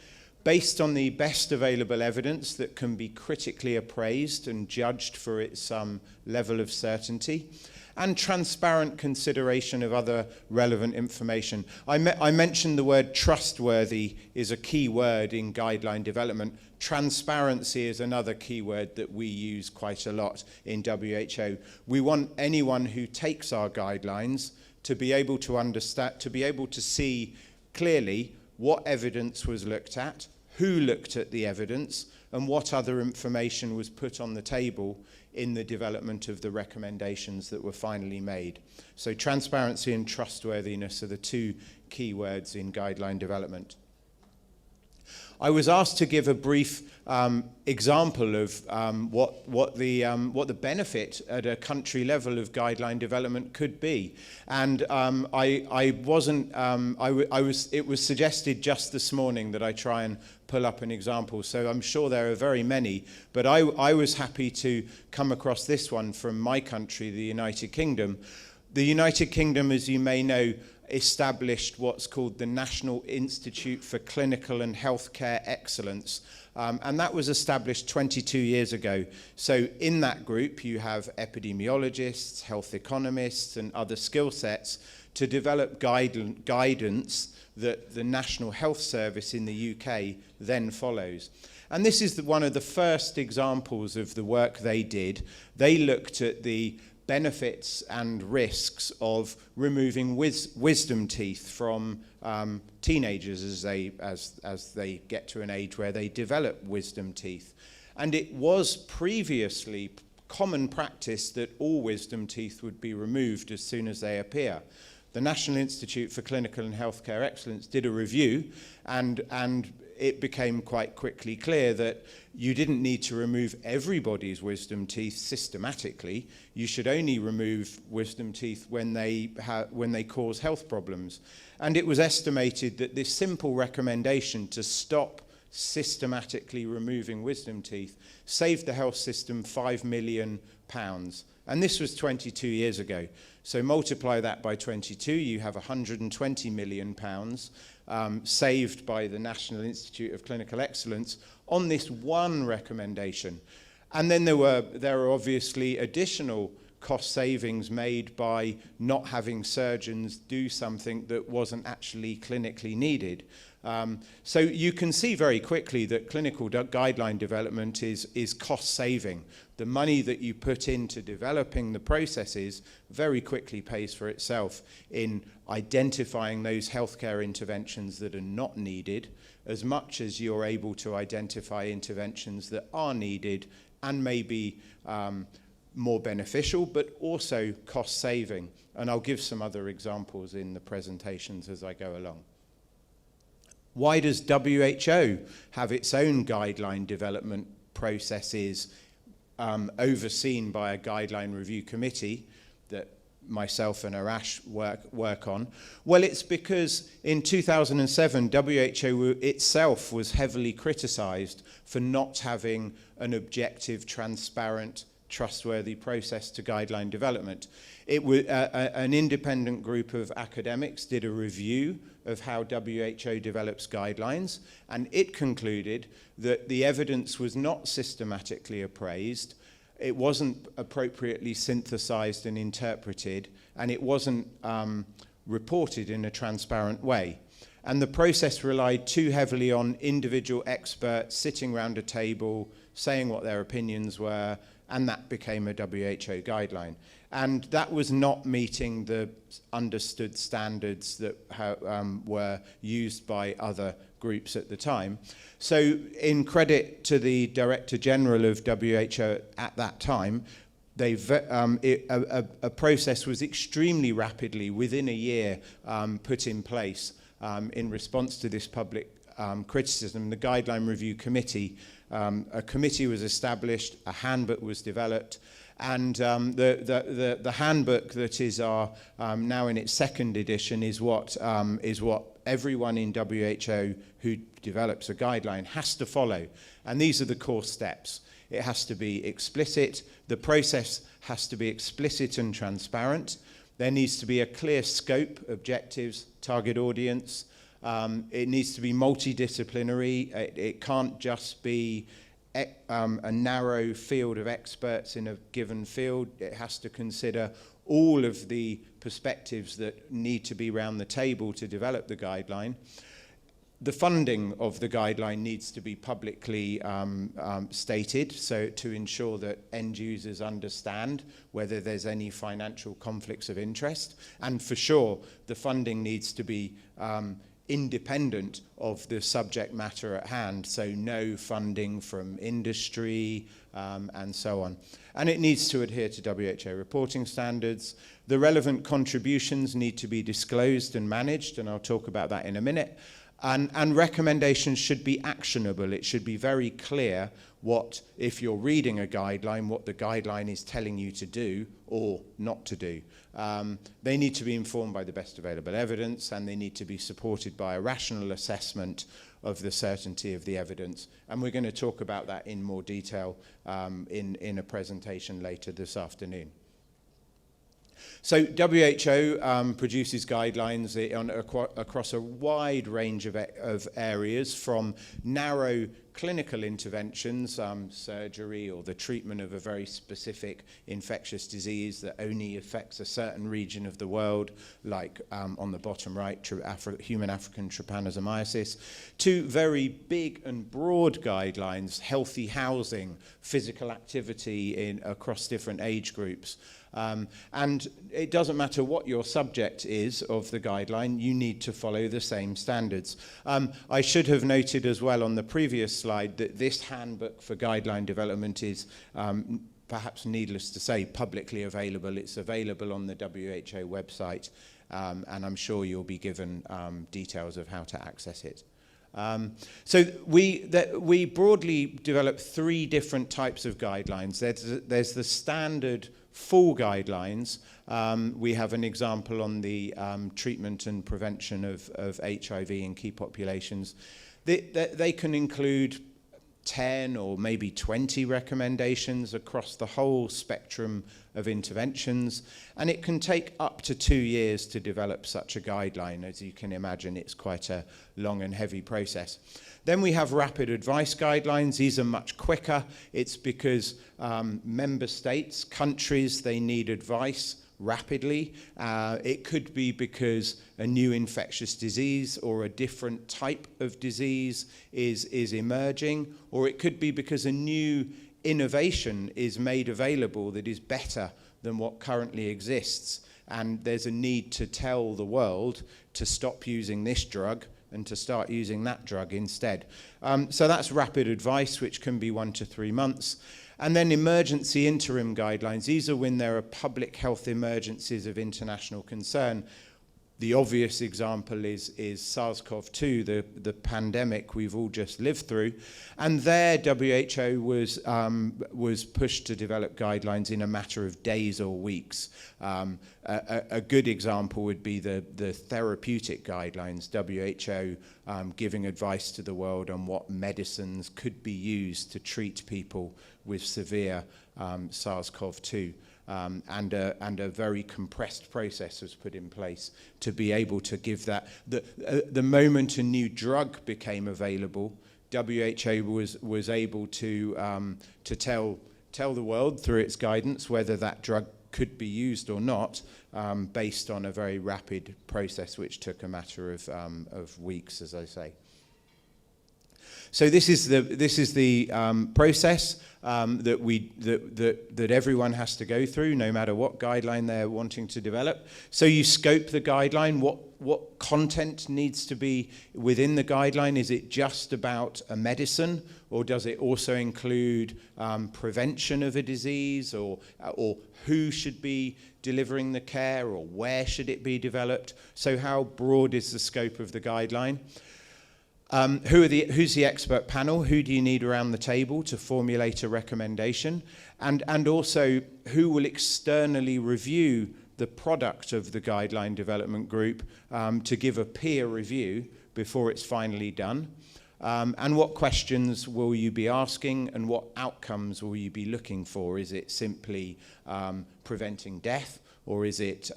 based on the best available evidence that can be critically appraised and judged for its level of certainty, and transparent consideration of other relevant information. I mentioned the word trustworthy is a key word in guideline development. Transparency is another key word that we use quite a lot in WHO. We want anyone who takes our guidelines to be able to understand, to be able to see clearly what evidence was looked at, who looked at the evidence, and what other information was put on the table in the development of the recommendations that were finally made. So transparency and trustworthiness are the two key words in guideline development. I was asked to give a brief example of what the benefit at a country level of guideline development could be, and it was suggested just this morning that I try and pull up an example. So I'm sure there are very many, but I was happy to come across this one from my country, the United Kingdom. The United Kingdom, as you may know, established what's called the National Institute for Clinical and Healthcare Excellence. And that was established 22 years ago. So in that group, you have epidemiologists, health economists, and other skill sets to develop guidance that the National Health Service in the UK then follows. And this is one of the first examples of the work they did. They looked at the benefits and risks of removing wisdom teeth from teenagers as they get to an age where they develop wisdom teeth. And it was previously common practice that all wisdom teeth would be removed as soon as they appear. The National Institute for Clinical and Healthcare Excellence did a review, and it became quite quickly clear that you didn't need to remove everybody's wisdom teeth systematically. You should only remove wisdom teeth when they cause health problems. And it was estimated that this simple recommendation to stop systematically removing wisdom teeth saved the health system £5 million. And this was 22 years ago. So multiply that by 22, you have £120 million saved by the National Institute of Clinical Excellence on this one recommendation. And then there are obviously additional cost savings made by not having surgeons do something that wasn't actually clinically needed. So you can see very quickly that clinical guideline development is cost saving. The money that you put into developing the processes very quickly pays for itself in identifying those healthcare interventions that are not needed, as much as you're able to identify interventions that are needed and may be more beneficial, but also cost saving. And I'll give some other examples in the presentations as I go along. Why does WHO have its own guideline development processes overseen by a guideline review committee that myself and Arash work on? Well, it's because in 2007, WHO itself was heavily criticized for not having an objective, transparent, trustworthy process to guideline development. It was an independent group of academics did a review of how WHO develops guidelines, and it concluded that the evidence was not systematically appraised, it wasn't appropriately synthesized and interpreted, and it wasn't reported in a transparent way. And the process relied too heavily on individual experts sitting around a table, saying what their opinions were, and that became a WHO guideline. And that was not meeting the understood standards that were used by other groups at the time. So in credit to the Director General of WHO at that time, a process was extremely rapidly, within a year, put in place in response to this public criticism. The Guideline Review Committee, a committee was established, a handbook was developed, and the handbook that is now in its second edition is what everyone in WHO who develops a guideline has to follow. And these are the core steps. It has to be explicit. The process has to be explicit and transparent. There needs to be a clear scope, objectives, target audience. It needs to be multidisciplinary. It can't just be a narrow field of experts in a given field. It has to consider all of the perspectives that need to be around the table to develop the guideline. The funding of the guideline needs to be publicly stated, so to ensure that end users understand whether there's any financial conflicts of interest. And for sure, the funding needs to be independent of the subject matter at hand, so no funding from industry and so on. And it needs to adhere to WHO reporting standards. The relevant contributions need to be disclosed and managed, and I'll talk about that in a minute. And recommendations should be actionable. It should be very clear what, if you're reading a guideline, what the guideline is telling you to do or not to do. They need to be informed by the best available evidence, and they need to be supported by a rational assessment of the certainty of the evidence. And we're going to talk about that in more detail in a presentation later this afternoon. So WHO produces guidelines across a wide range of areas, from narrow clinical interventions, surgery or the treatment of a very specific infectious disease that only affects a certain region of the world, like on the bottom right, human African trypanosomiasis, to very big and broad guidelines, healthy housing, physical activity across different age groups. And it doesn't matter what your subject is of the guideline, you need to follow the same standards. I should have noted as well on the previous slide that this handbook for guideline development is, perhaps needless to say, publicly available. It's available on the WHO website, and I'm sure you'll be given details of how to access it. So we broadly develop three different types of guidelines. There's the standard full guidelines. We have an example on the treatment and prevention of HIV in key populations. They can include 10 or maybe 20 recommendations across the whole spectrum of interventions, and it can take up to 2 years to develop such a guideline. As you can imagine, it's quite a long and heavy process. Then we have rapid advice guidelines. These are much quicker. It's because member states, countries, they need advice rapidly. It could be because a new infectious disease or a different type of disease is emerging, or it could be because a new innovation is made available that is better than what currently exists, and there's a need to tell the world to stop using this drug and to start using that drug instead. So that's rapid advice, which can be 1 to 3 months. And then emergency interim guidelines. These are when there are public health emergencies of international concern. The obvious example is SARS-CoV-2, the pandemic we've all just lived through. And there WHO was pushed to develop guidelines in a matter of days or weeks. A good example would be the therapeutic guidelines, WHO giving advice to the world on what medicines could be used to treat people with severe SARS-CoV-2. And a very compressed process was put in place to be able to give that. The moment a new drug became available, WHO was able to tell the world through its guidance whether that drug could be used or not, based on a very rapid process which took a matter of weeks, as I say. So this is the process that everyone has to go through, no matter what guideline they're wanting to develop. So you scope the guideline. What content needs to be within the guideline? Is it just about a medicine, or does it also include prevention of a disease, or who should be delivering the care, or where should it be developed? So how broad is the scope of the guideline? Who's the expert panel? Who do you need around the table to formulate a recommendation? And also, who will externally review the product of the guideline development group to give a peer review before it's finally done? And what questions will you be asking, and what outcomes will you be looking for? Is it simply preventing death? Or is it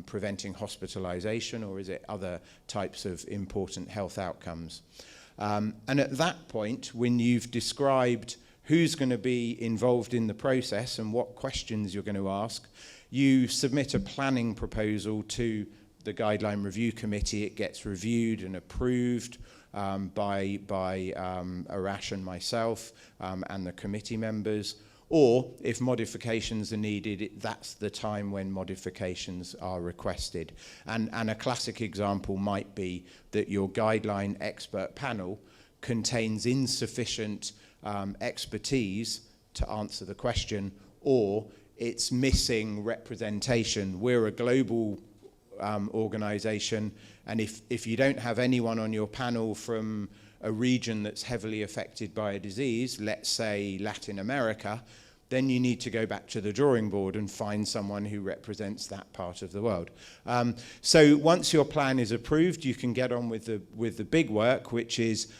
preventing hospitalization, or is it other types of important health outcomes? And at that point, when you've described who's going to be involved in the process and what questions you're going to ask, you submit a planning proposal to the Guideline Review Committee. It gets reviewed and approved by Arash and myself and the committee members. Or, if modifications are needed, that's the time when modifications are requested. And a classic example might be that your guideline expert panel contains insufficient expertise to answer the question, or it's missing representation. We're a global organization, and if you don't have anyone on your panel from a region that's heavily affected by a disease, let's say Latin America, then you need to go back to the drawing board and find someone who represents that part of the world. So once your plan is approved, you can get on with the big work, which is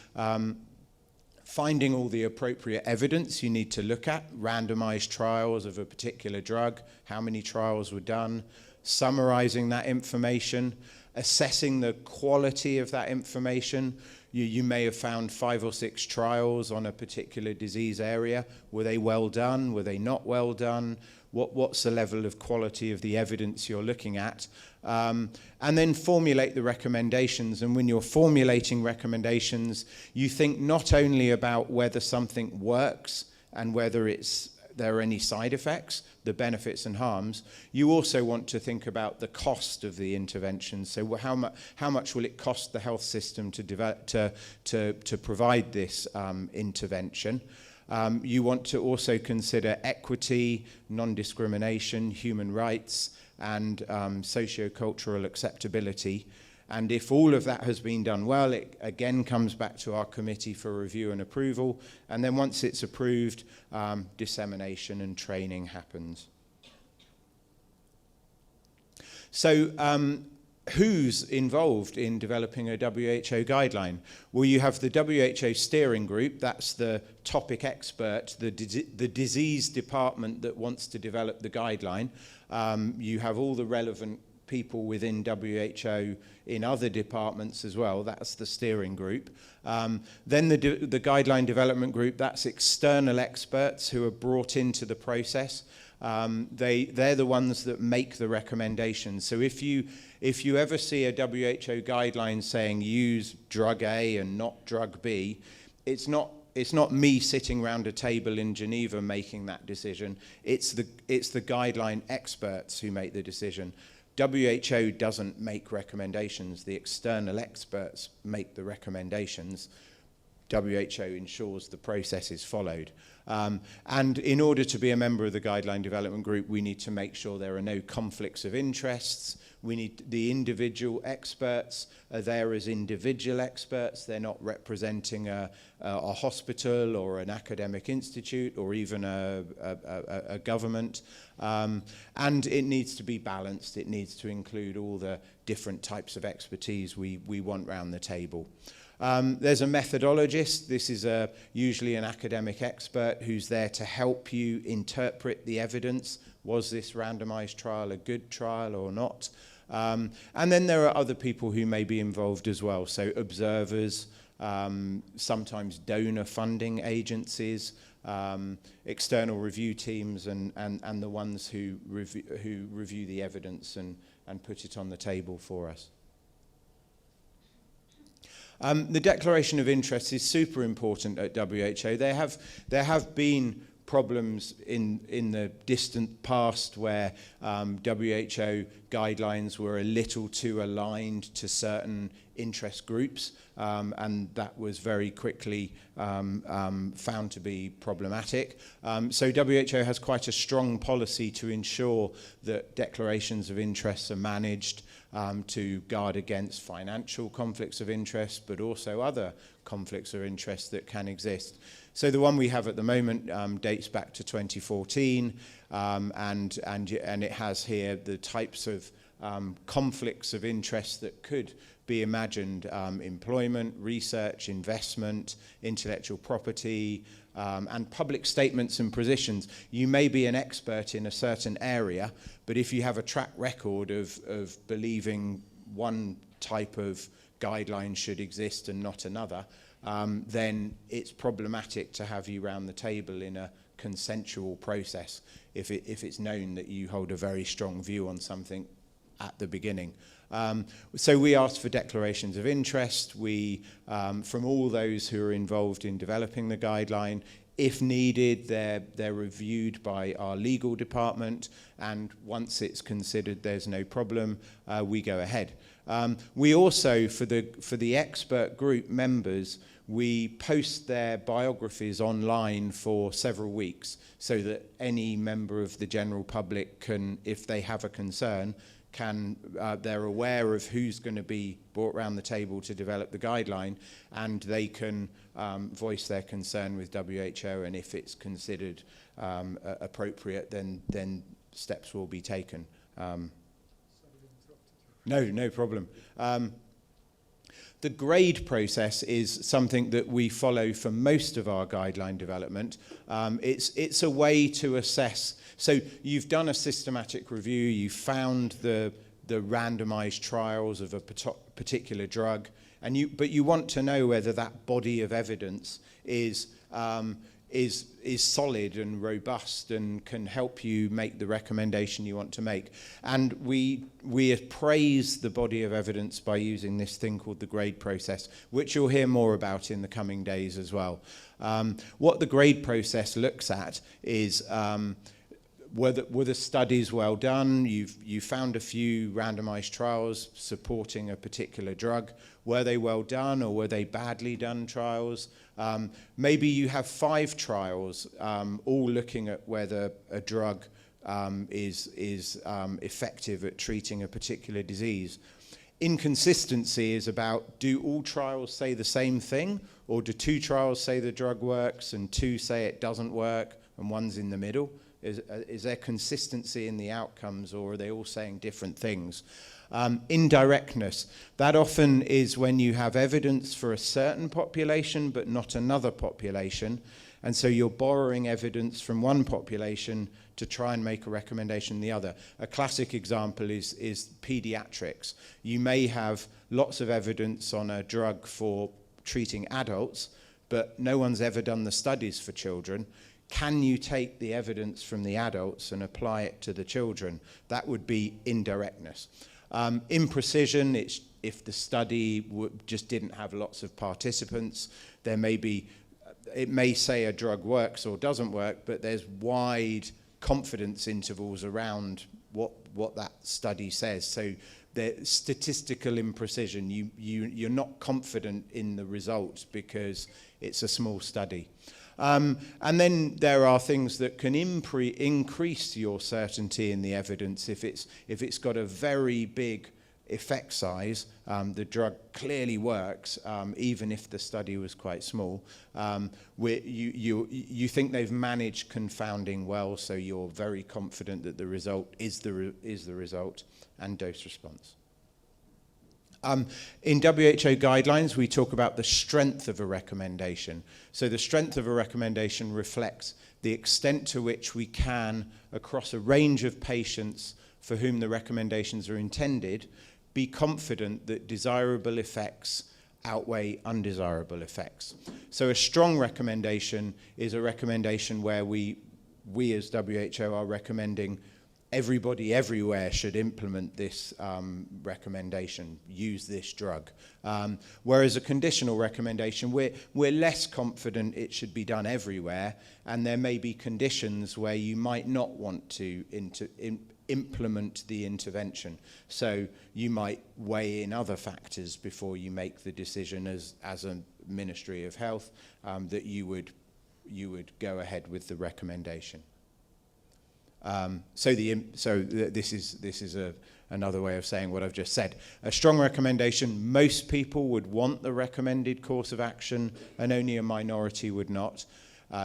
finding all the appropriate evidence you need to look at, randomized trials of a particular drug, how many trials were done, summarizing that information, assessing the quality of that information. You may have found 5 or 6 trials on a particular disease area. Were they well done? Were they not well done? What's the level of quality of the evidence you're looking at? And then formulate the recommendations. And when you're formulating recommendations, you think not only about whether something works and whether there are any side effects, the benefits and harms, you also want to think about the cost of the intervention. So how much will it cost the health system to develop, to provide this intervention? You want to also consider equity, non-discrimination, human rights, and socio-cultural acceptability. And if all of that has been done well, it again comes back to our committee for review and approval. And then once it's approved, dissemination and training happens. So who's involved in developing a WHO guideline? Well, you have the WHO steering group, that's the topic expert, the disease department that wants to develop the guideline. You have all the relevant people within WHO in other departments as well, that's the steering group. Then the guideline development group, that's external experts who are brought into the process. They're the ones that make the recommendations. So if you ever see a WHO guideline saying use drug A and not drug B, it's not me sitting around a table in Geneva making that decision. It's the guideline experts who make the decision. WHO doesn't make recommendations. The external experts make the recommendations. WHO ensures the process is followed. And in order to be a member of the guideline development group, we need to make sure there are no conflicts of interests. We need the individual experts are there as individual experts. They're not representing a hospital or an academic institute or even a government. And it needs to be balanced. It needs to include all the different types of expertise we want round the table. There's a methodologist. This is usually an academic expert who's there to help you interpret the evidence. Was this randomized trial a good trial or not? And then there are other people who may be involved as well. So observers, sometimes donor funding agencies, external review teams, and the ones who review the evidence and put it on the table for us. The declaration of interest is super important at WHO. There have been problems in the distant past where WHO guidelines were a little too aligned to certain interest groups, and that was very quickly found to be problematic. So WHO has quite a strong policy to ensure that declarations of interests are managed to guard against financial conflicts of interest, but also other conflicts of interest that can exist. So the one we have at the moment dates back to 2014, and it has here the types of conflicts of interest that could be imagined: employment, research, investment, intellectual property, and public statements and positions. You may be an expert in a certain area, but if you have a track record of believing one type of guideline should exist and not another, then it's problematic to have you round the table in a consensual process if it's known that you hold a very strong view on something at the beginning. So we asked for declarations of interest. We, from all those who are involved in developing the guideline, if needed, they're reviewed by our legal department, and once it's considered there's no problem, we go ahead. We also, for the expert group members, we post their biographies online for several weeks so that any member of the general public can, if they have a concern, they're aware of who's going to be brought around the table to develop the guideline, and they can voice their concern with WHO, and if it's considered appropriate, then steps will be taken. No problem. The grade process is something that we follow for most of our guideline development. It's a way to assess. So you've done a systematic review, you found the randomized trials of a particular drug, but you want to know whether that body of evidence is solid and robust and can help you make the recommendation you want to make. And we appraise the body of evidence by using this thing called the grade process, which you'll hear more about in the coming days as well. What the grade process looks at is were the studies well done? You found a few randomized trials supporting a particular drug. Were they well done, or were they badly done trials? Maybe you have 5 trials, all looking at whether a drug is effective at treating a particular disease. Inconsistency is about, do all trials say the same thing, or do 2 trials say the drug works and 2 say it doesn't work and one's in the middle? Is there consistency in the outcomes, or are they all saying different things? Indirectness, that often is when you have evidence for a certain population but not another population, and so you're borrowing evidence from one population to try and make a recommendation in the other. A classic example is pediatrics. You may have lots of evidence on a drug for treating adults, but no one's ever done the studies for children. Can you take the evidence from the adults and apply it to the children? That would be indirectness. Imprecision, it's if the study just didn't have lots of participants, there may be, it may say a drug works or doesn't work, but there's wide confidence intervals around what that study says. So the statistical imprecision, you're not confident in the results because it's a small study. And then there are things that can increase your certainty in the evidence. If it's got a very big effect size, the drug clearly works, even if the study was quite small. You think they've managed confounding well, so you're very confident that the result is the result, and dose response. In WHO guidelines, we talk about the strength of a recommendation. So the strength of a recommendation reflects the extent to which we can, across a range of patients for whom the recommendations are intended, be confident that desirable effects outweigh undesirable effects. So a strong recommendation is a recommendation where we as WHO are recommending everybody everywhere should implement this recommendation, use this drug. Whereas a conditional recommendation, we're less confident it should be done everywhere, and there may be conditions where you might not want to implement the intervention. So you might weigh in other factors before you make the decision as a Ministry of Health that you would go ahead with the recommendation. This is another way of saying what I've just said. A strong recommendation, most people would want the recommended course of action, and only a minority would not.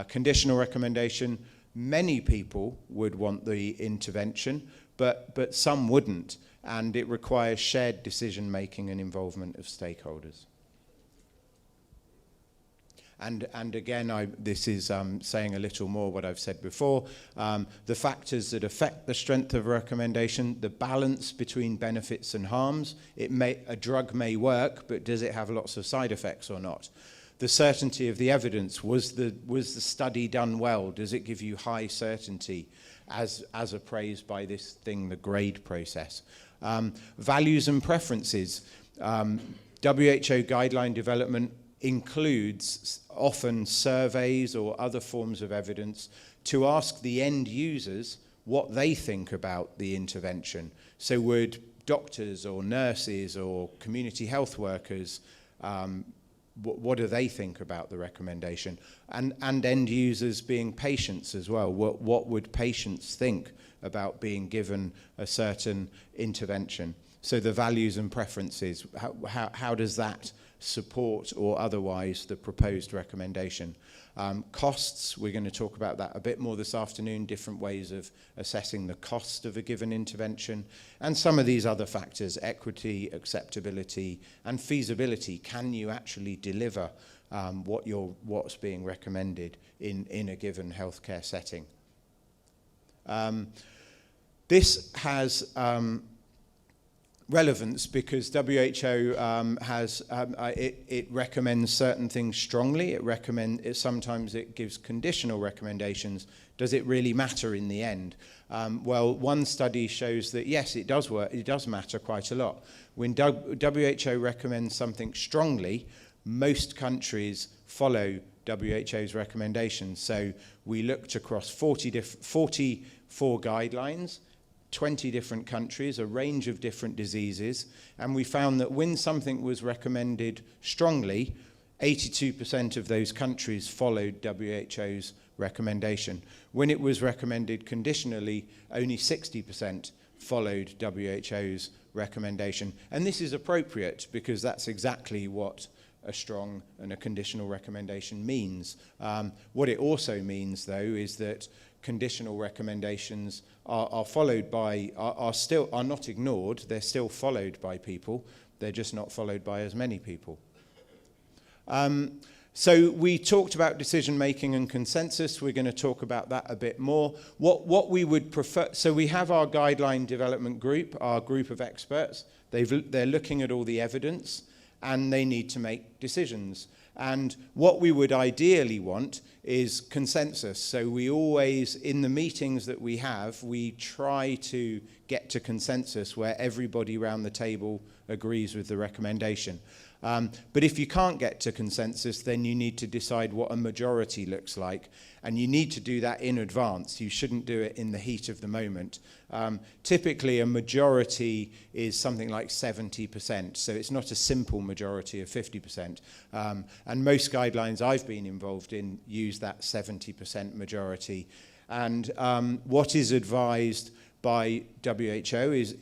Conditional recommendation, many people would want the intervention, but some wouldn't, and it requires shared decision-making and involvement of stakeholders. And again, this is saying a little more what I've said before. The factors that affect the strength of a recommendation, the balance between benefits and harms. A drug may work, but does it have lots of side effects or not? The certainty of the evidence. Was the study done well? Does it give you high certainty as appraised by this thing, the grade process? Values and preferences. WHO guideline development includes often surveys or other forms of evidence to ask the end users what they think about the intervention. So would doctors or nurses or community health workers, what do they think about the recommendation? And end users being patients as well. What would patients think about being given a certain intervention? So the values and preferences, how does that support or otherwise the proposed recommendation? Costs, we're going to talk about that a bit more this afternoon, different ways of assessing the cost of a given intervention, and some of these other factors, equity, acceptability, and feasibility. Can you actually deliver what's being recommended in a given healthcare setting? This has relevance because WHO it recommends certain things strongly. Sometimes it gives conditional recommendations. Does it really matter in the end? Well, one study shows that yes, it does work. It does matter quite a lot. When WHO recommends something strongly, most countries follow WHO's recommendations. So we looked across 44 guidelines, 20 different countries, a range of different diseases, and we found that when something was recommended strongly, 82% of those countries followed WHO's recommendation. When it was recommended conditionally, only 60% followed WHO's recommendation. And this is appropriate because that's exactly what a strong and a conditional recommendation means. What it also means, though, is that conditional recommendations are followed by, are not ignored, they're still followed by people, they're just not followed by as many people. So we talked about decision making and consensus. We're going to talk about that a bit more. What we would prefer, so we have our guideline development group, our group of experts. They're looking at all the evidence and they need to make decisions. And what we would ideally want is consensus. So we always, in the meetings that we have, we try to get to consensus where everybody around the table agrees with the recommendation. But if you can't get to consensus, then you need to decide what a majority looks like. And you need to do that in advance. You shouldn't do it in the heat of the moment. Typically, a majority is something like 70%. So it's not a simple majority of 50%. And most guidelines I've been involved in use that 70% majority. And what is advised by WHO is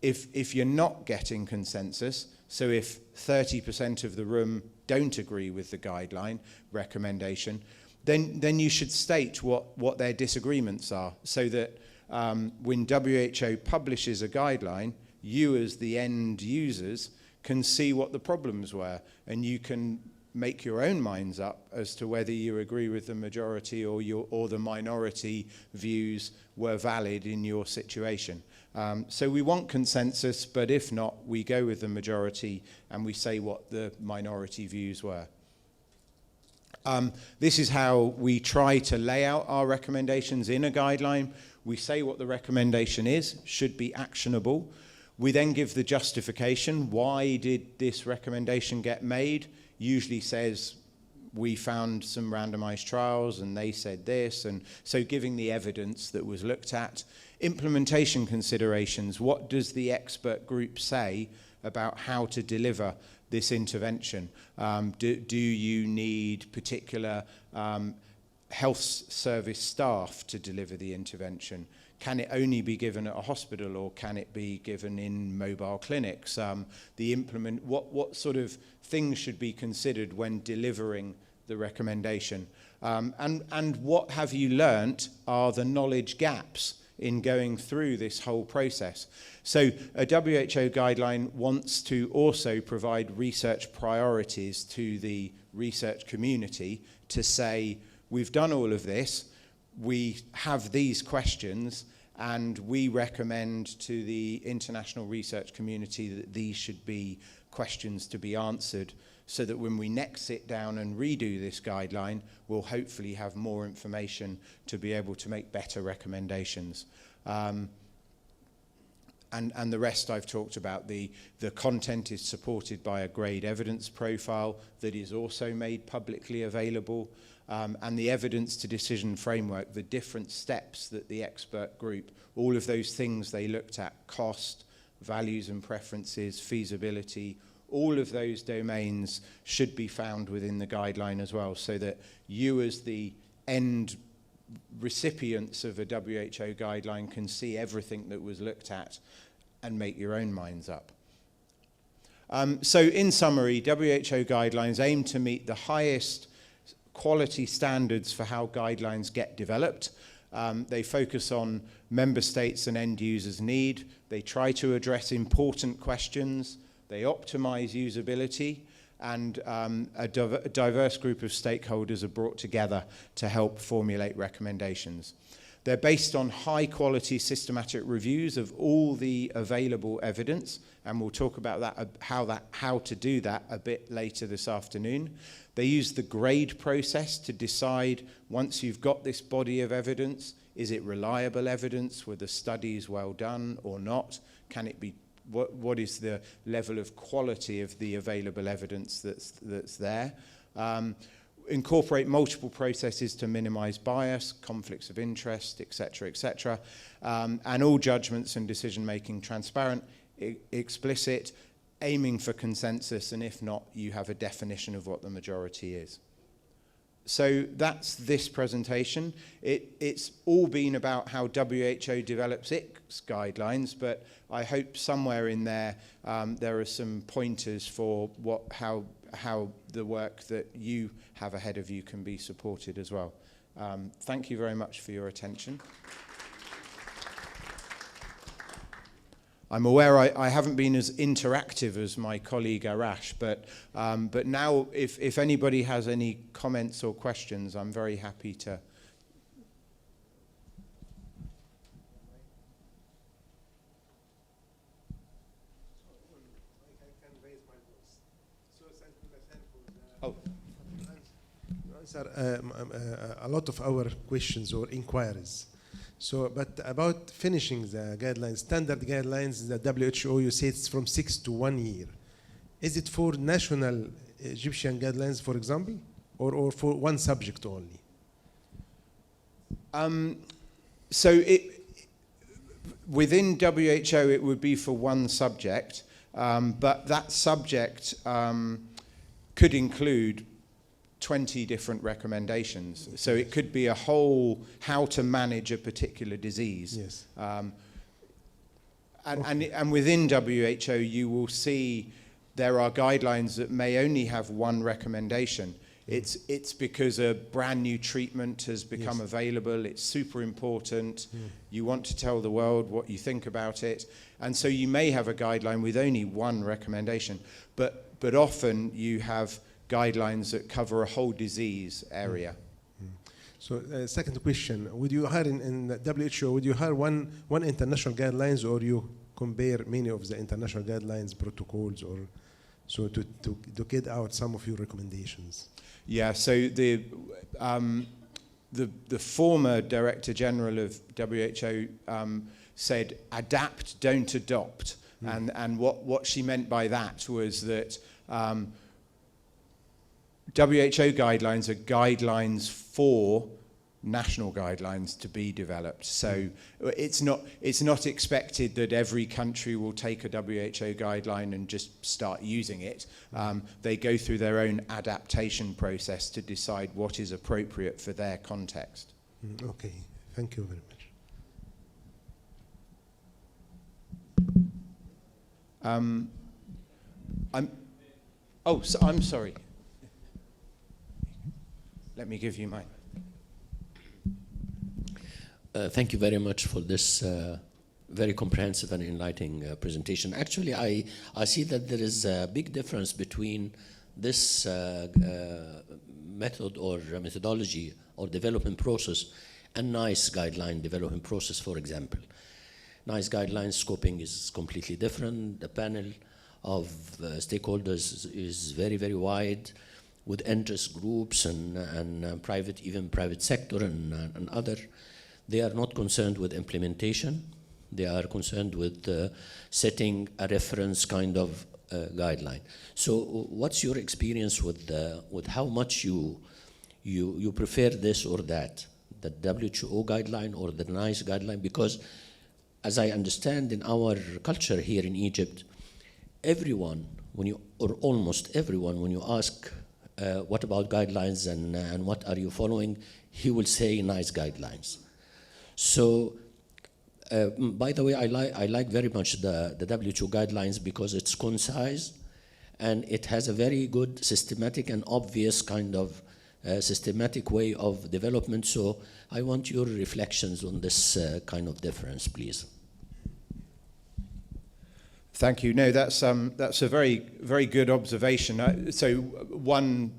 if you're not getting consensus, so if 30% of the room don't agree with the guideline recommendation, then you should state what their disagreements are, so that when WHO publishes a guideline, you as the end users can see what the problems were, and you can make your own minds up as to whether you agree with the majority or the minority views were valid in your situation. So we want consensus, but if not, we go with the majority and we say what the minority views were. This is how we try to lay out our recommendations in a guideline. We say what the recommendation is, should be actionable. We then give the justification. Why did this recommendation get made? Usually says, we found some randomized trials and they said this, and so giving the evidence that was looked at. Implementation considerations, what does the expert group say about how to deliver this intervention? Do you need particular health service staff to deliver the intervention? Can it only be given at a hospital, or can it be given in mobile clinics? What sort of things should be considered when delivering the recommendation? And what have you learnt are the knowledge gaps in going through this whole process. So a WHO guideline wants to also provide research priorities to the research community to say, we've done all of this, we have these questions, and we recommend to the international research community that these should be questions to be answered, so that when we next sit down and redo this guideline, we'll hopefully have more information to be able to make better recommendations. And the rest I've talked about. The content is supported by a grade evidence profile that is also made publicly available. And the evidence to decision framework, the different steps that the expert group, all of those things they looked at, cost, values and preferences, feasibility, all of those domains should be found within the guideline as well, so that you as the end recipients of a WHO guideline can see everything that was looked at and make your own minds up. So in summary, WHO guidelines aim to meet the highest quality standards for how guidelines get developed. They focus on member states and end users' need. They try to address important questions. They optimize usability, and a diverse group of stakeholders are brought together to help formulate recommendations. They're based on high-quality systematic reviews of all the available evidence, and we'll talk about that, how to do that a bit later this afternoon. They use the grade process to decide, once you've got this body of evidence, is it reliable evidence? Were the studies well done or not? Can it be? What is the level of quality of the available evidence that's there? Incorporate multiple processes to minimize bias, conflicts of interest, etc., and all judgments and decision-making transparent, explicit, aiming for consensus, and if not, you have a definition of what the majority is. So that's this presentation. It's all been about how WHO develops its guidelines, but I hope somewhere in there there are some pointers for how the work that you have ahead of you can be supported as well. Thank you very much for your attention. I'm aware I haven't been as interactive as my colleague Arash, but now if anybody has any comments or questions, I'm very happy to. Oh. Answer a lot of our questions or inquiries. So, but about finishing the guidelines, standard guidelines, the WHO, you say it's from 6 to 1 year. Is it for national Egyptian guidelines, for example, or for one subject only? So within WHO, it would be for one subject, but that subject could include 20 different recommendations. So it could be a whole how to manage a particular disease. Yes. And within WHO, you will see there are guidelines that may only have one recommendation. It's because a brand new treatment has become available. It's super important. You want to tell the world what you think about it. And so you may have a guideline with only one recommendation, but often you have guidelines that cover a whole disease area. So second question, would you hire in the WHO, would you hire one international guidelines, or you compare many of the international guidelines protocols, or so to get out some of your recommendations? Yeah, so the former Director General of WHO said, adapt, don't adopt. And what she meant by that was that WHO guidelines are guidelines for national guidelines to be developed. So it's not expected that every country will take a WHO guideline and just start using it. They go through their own adaptation process to decide what is appropriate for their context. Okay, thank you very much. I'm sorry. Let me give you mine. Thank you very much for this very comprehensive and enlightening presentation. Actually, I see that there is a big difference between this method or methodology or development process and NICE guideline development process, for example. NICE guideline scoping is completely different. The panel of stakeholders is very, very wide, with interest groups and private sector and other. They are not concerned with implementation. They are concerned with setting a reference kind of guideline. So what's your experience with how much you prefer this or that, the WHO guideline or the NICE guideline? Because as I understand in our culture here in Egypt, everyone, or almost everyone, when you ask what about guidelines and what are you following, he will say NICE guidelines. So, by the way, I like very much the WHO guidelines because it's concise and it has a very good systematic and obvious kind of systematic way of development. So I want your reflections on this kind of difference, please. Thank you. No, that's a very, very good observation. So one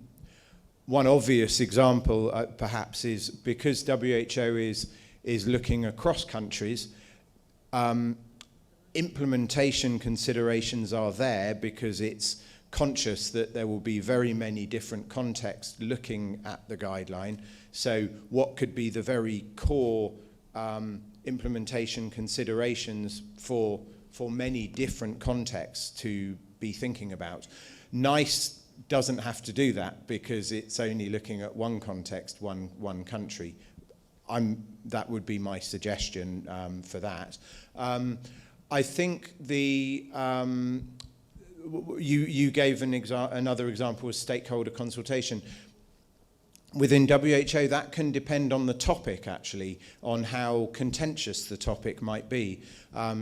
obvious example, perhaps, is because WHO is looking across countries. Implementation considerations are there because it's conscious that there will be very many different contexts looking at the guideline. So what could be the very core implementation considerations for many different contexts to be thinking about? NICE doesn't have to do that because it's only looking at one context, one country. That would be my suggestion for that. I think you gave another example of stakeholder consultation. Within WHO, that can depend on the topic, actually, on how contentious the topic might be.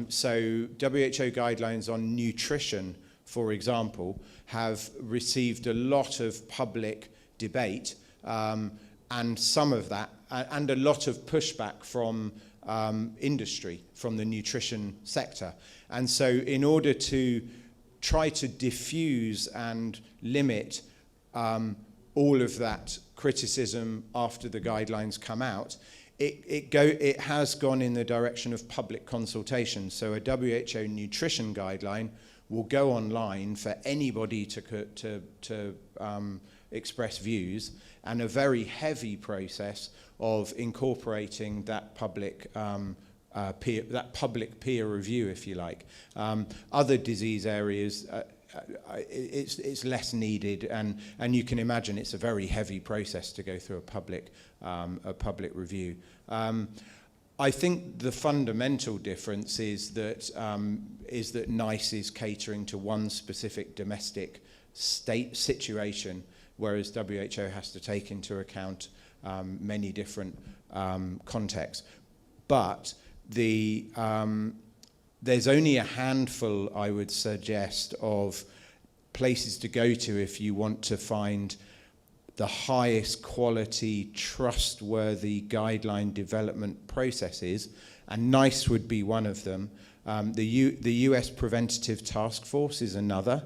So WHO guidelines on nutrition, for example, have received a lot of public debate, and some of that and a lot of pushback from industry, from the nutrition sector. And so in order to try to diffuse and limit all of that criticism after the guidelines come out, it has gone in the direction of public consultation. So a WHO nutrition guideline will go online for anybody to express views, and a very heavy process of incorporating that public peer review, if you like. Other disease areas, it's less needed, and you can imagine it's a very heavy process to go through a public review. I think the fundamental difference is that NICE is catering to one specific domestic state situation, whereas WHO has to take into account many different contexts. But there's only a handful, I would suggest, of places to go to if you want to find the highest quality, trustworthy guideline development processes, and NICE would be one of them. The US Preventative Task Force is another.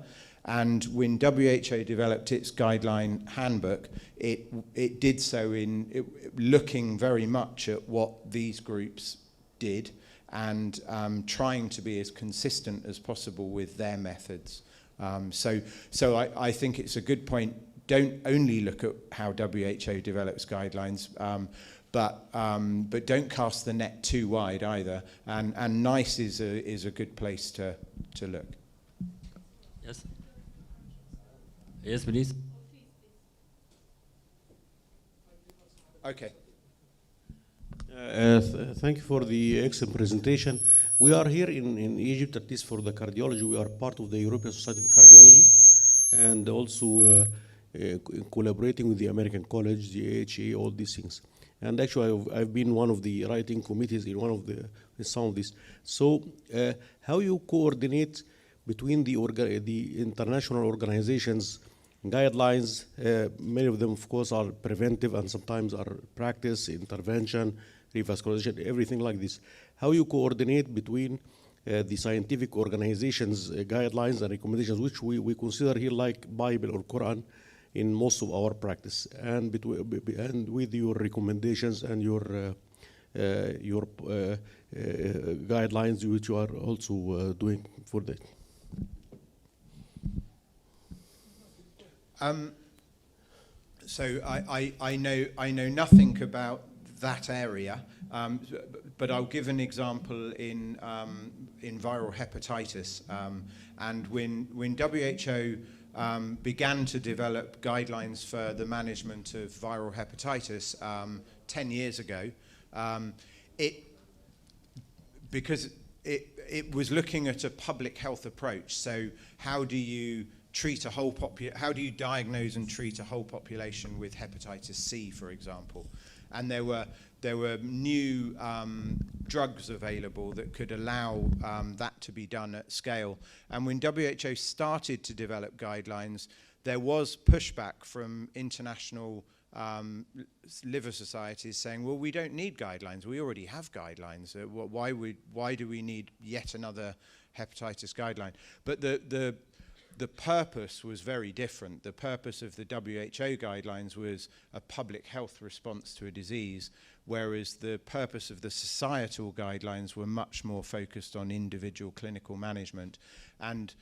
And when WHO developed its guideline handbook, it did so in looking very much at what these groups did and trying to be as consistent as possible with their methods. So I think it's a good point. Don't only look at how WHO develops guidelines, but don't cast the net too wide either. And NICE is a good place to look. Yes. Yes, please. Okay. Thank you for the excellent presentation. We are here in Egypt, at least for the cardiology. We are part of the European Society of Cardiology, and also collaborating with the American College, the AHA, all these things. And actually, I've been one of the writing committees in one of some of these. So, how you coordinate between the international organizations? Guidelines, many of them, of course, are preventive and sometimes are practice, intervention, revascularization, everything like this. How you coordinate between the scientific organizations' guidelines and recommendations, which we consider here like Bible or Quran in most of our practice, and with your recommendations and your guidelines, which you are also doing for that. So I know nothing about that area, but I'll give an example in viral hepatitis. And when WHO began to develop guidelines for the management of viral hepatitis 10 years ago, because it was looking at a public health approach. So how do you how do you diagnose and treat a whole population with hepatitis C, for example? And there were new drugs available that could allow that to be done at scale. And when WHO started to develop guidelines, there was pushback from international liver societies saying, well, we don't need guidelines. We already have guidelines. Why do we need yet another hepatitis guideline? But the purpose was very different. The purpose of the WHO guidelines was a public health response to a disease, whereas the purpose of the societal guidelines were much more focused on individual clinical management. And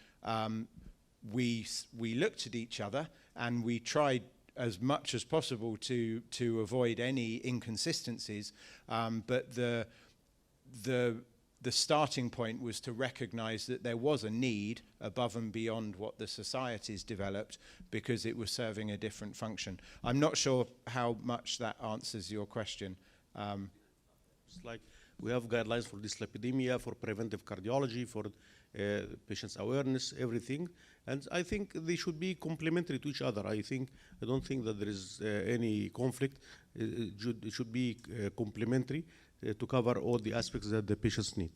we looked at each other and we tried as much as possible to avoid any inconsistencies, but the starting point was to recognize that there was a need above and beyond what the societies developed because it was serving a different function. I'm not sure how much that answers your question. It's like we have guidelines for dyslipidemia, for preventive cardiology, for patients' awareness, everything. And I think they should be complementary to each other. I don't think that there is any conflict. It should be complementary to cover all the aspects that the patients need.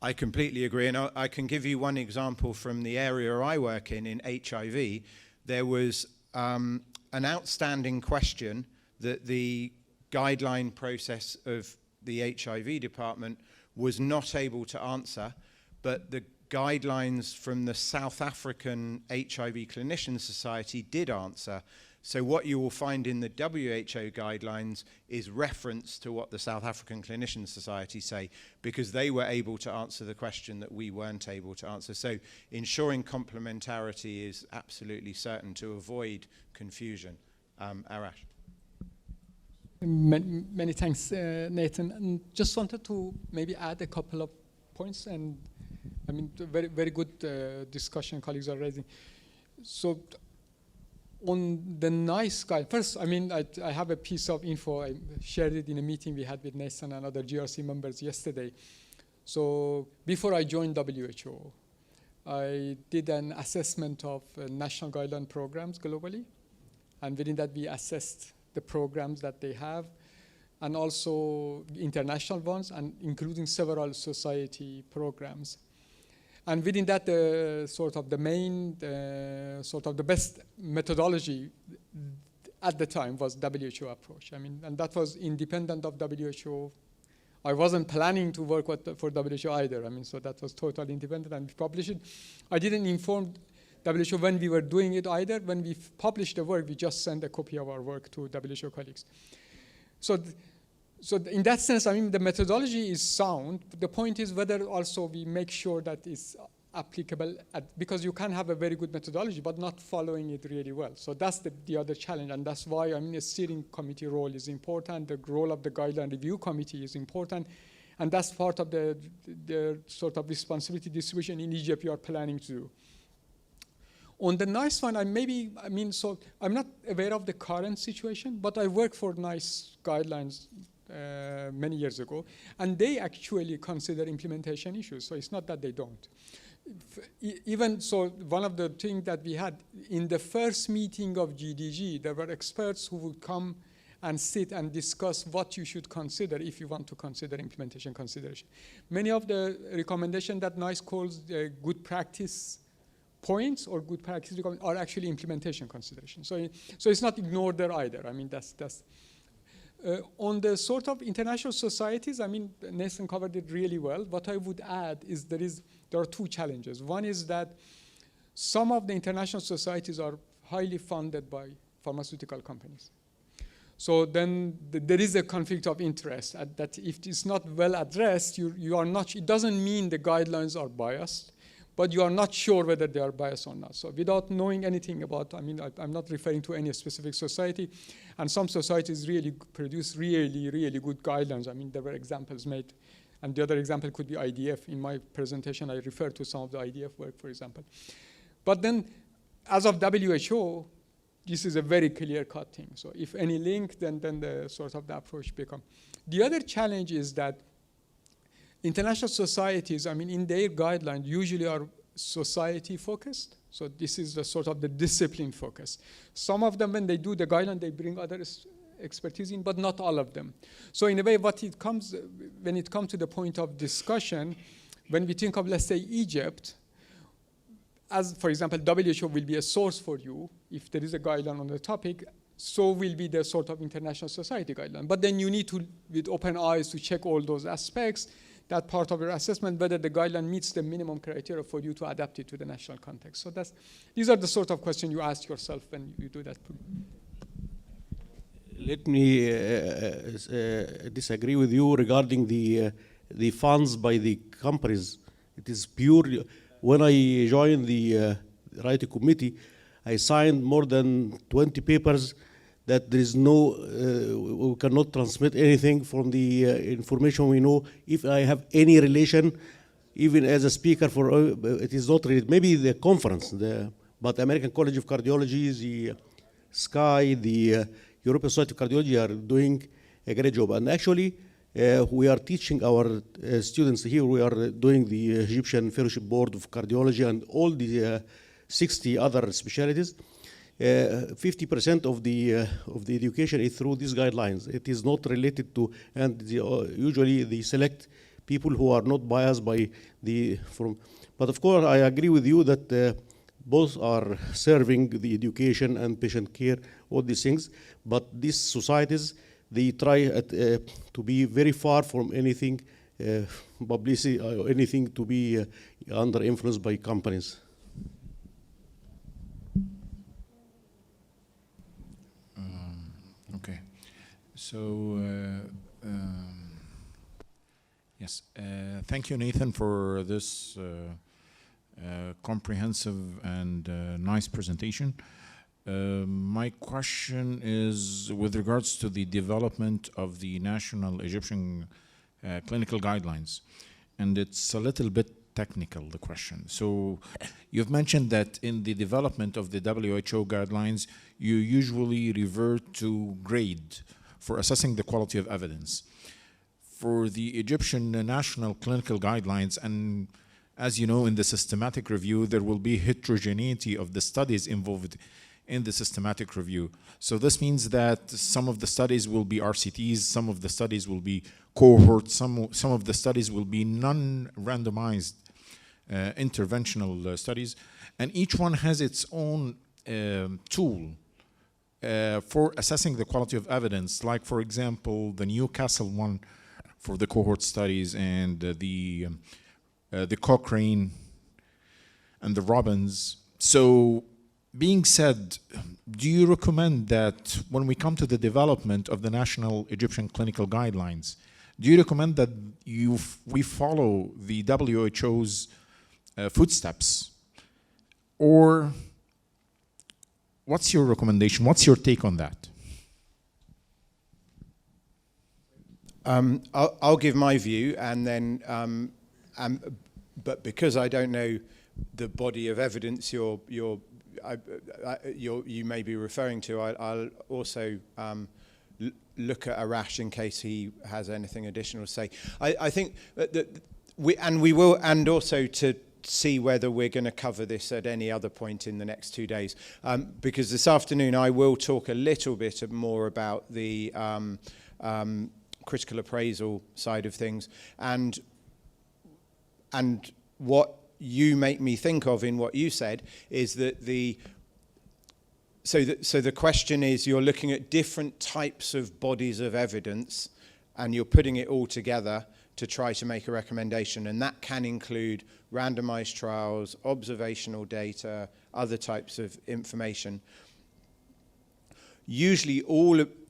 I completely agree, and I can give you one example from the area I work in HIV. There was an outstanding question that the guideline process of the HIV department was not able to answer, but the guidelines from the South African HIV Clinicians Society did answer. So what you will find in the WHO guidelines is reference to what the South African Clinicians Society say, because they were able to answer the question that we weren't able to answer. So ensuring complementarity is absolutely certain to avoid confusion. Arash. Many thanks, Nathan. And just wanted to maybe add a couple of points, and I mean, very, very good discussion colleagues are raising. So on the NICE guide, first, I mean, I have a piece of info. I shared it in a meeting we had with Nathan and other GRC members yesterday. So before I joined WHO, I did an assessment of national guideline programs globally. And within that, we assessed the programs that they have, and also international ones, and including several society programs. And within that, sort of the main, sort of the best methodology at the time was WHO approach. I mean, and that was independent of WHO. I wasn't planning to work for WHO either. I mean, so that was totally independent, and we published it. I didn't inform WHO when we were doing it either. When we published the work, we just sent a copy of our work to WHO colleagues. So in that sense, I mean, the methodology is sound. The point is whether also we make sure that it's applicable, because you can have a very good methodology, but not following it really well. So that's the other challenge, and that's why, I mean, a steering committee role is important. The role of the guideline review committee is important, and that's part of the sort of responsibility distribution in Egypt you are planning to do. On the NICE one, I'm not aware of the current situation, but I worked for NICE guidelines many years ago, and they actually consider implementation issues. So it's not that they don't. Even so, one of the things that we had in the first meeting of GDG, there were experts who would come and sit and discuss what you should consider if you want to consider implementation consideration. Many of the recommendations that NICE calls good practice points or good practice are actually implementation considerations. So it's not ignored there either. I mean, that's on the sort of international societies, I mean, Nathan covered it really well. What I would add is there are two challenges. One is that some of the international societies are highly funded by pharmaceutical companies. So then there is a conflict of interest that if it's not well addressed, you are not, it doesn't mean the guidelines are biased, but you are not sure whether they are biased or not. So without knowing anything about, I mean, I'm not referring to any specific society, and some societies really produce really, really good guidelines. I mean, there were examples made, and the other example could be IDF. In my presentation, I referred to some of the IDF work, for example. But then, as of WHO, this is a very clear-cut thing. So if any link, then the sort of the approach become. The other challenge is that international societies, I mean, in their guidelines, usually are society-focused. So this is the sort of the discipline focus. Some of them, when they do the guideline, they bring other expertise in, but not all of them. So in a way, when it comes to the point of discussion, when we think of, let's say, Egypt, as, for example, WHO will be a source for you if there is a guideline on the topic, so will be the sort of international society guideline. But then you need to, with open eyes, to check all those aspects, that part of your assessment, whether the guideline meets the minimum criteria for you to adapt it to the national context. So these are the sort of questions you ask yourself when you do that. Let me disagree with you regarding the funds by the companies. It is pure. When I joined the writing committee, I signed more than 20 papers that there is no, we cannot transmit anything from the information we know. If I have any relation, even as a speaker for, it is not related. Maybe the conference, but the American College of Cardiology, the SCI, the European Society of Cardiology are doing a great job. And actually, we are teaching our students here, we are doing the Egyptian Fellowship Board of Cardiology and all the 60 other specialties. 50% of the education is through these guidelines. It is not related to, and usually they select people who are not biased by but of course I agree with you that both are serving the education and patient care, all these things, but these societies, they try to be very far from anything publicity or anything to be under influence by companies. Okay, so yes, thank you, Nathan, for this comprehensive and nice presentation. My question is with regards to the development of the National Egyptian Clinical Guidelines, and it's a little bit technical, the question. So you've mentioned that in the development of the WHO guidelines, you usually revert to grade for assessing the quality of evidence. For the Egyptian National Clinical Guidelines, and as you know, in the systematic review, there will be heterogeneity of the studies involved in the systematic review. So this means that some of the studies will be RCTs, some of the studies will be cohorts, some of the studies will be non-randomized interventional studies, and each one has its own tool for assessing the quality of evidence, like for example the Newcastle one for the cohort studies, and the Cochrane and the Robbins. So being said, do you recommend that when we come to the development of the National Egyptian Clinical Guidelines, do you recommend that we follow the WHO's footsteps? Or what's your recommendation? What's your take on that? I'll give my view, and then, but because I don't know the body of evidence you may be referring to, I'll also look at Arash in case he has anything additional to say. I think that we will, and also to see whether we're going to cover this at any other point in the next 2 days, because this afternoon I will talk a little bit more about the critical appraisal side of things, and what you make me think of in what you said is that so the question is, you're looking at different types of bodies of evidence and you're putting it all together to try to make a recommendation, and that can include randomized trials, observational data, other types of information. Usually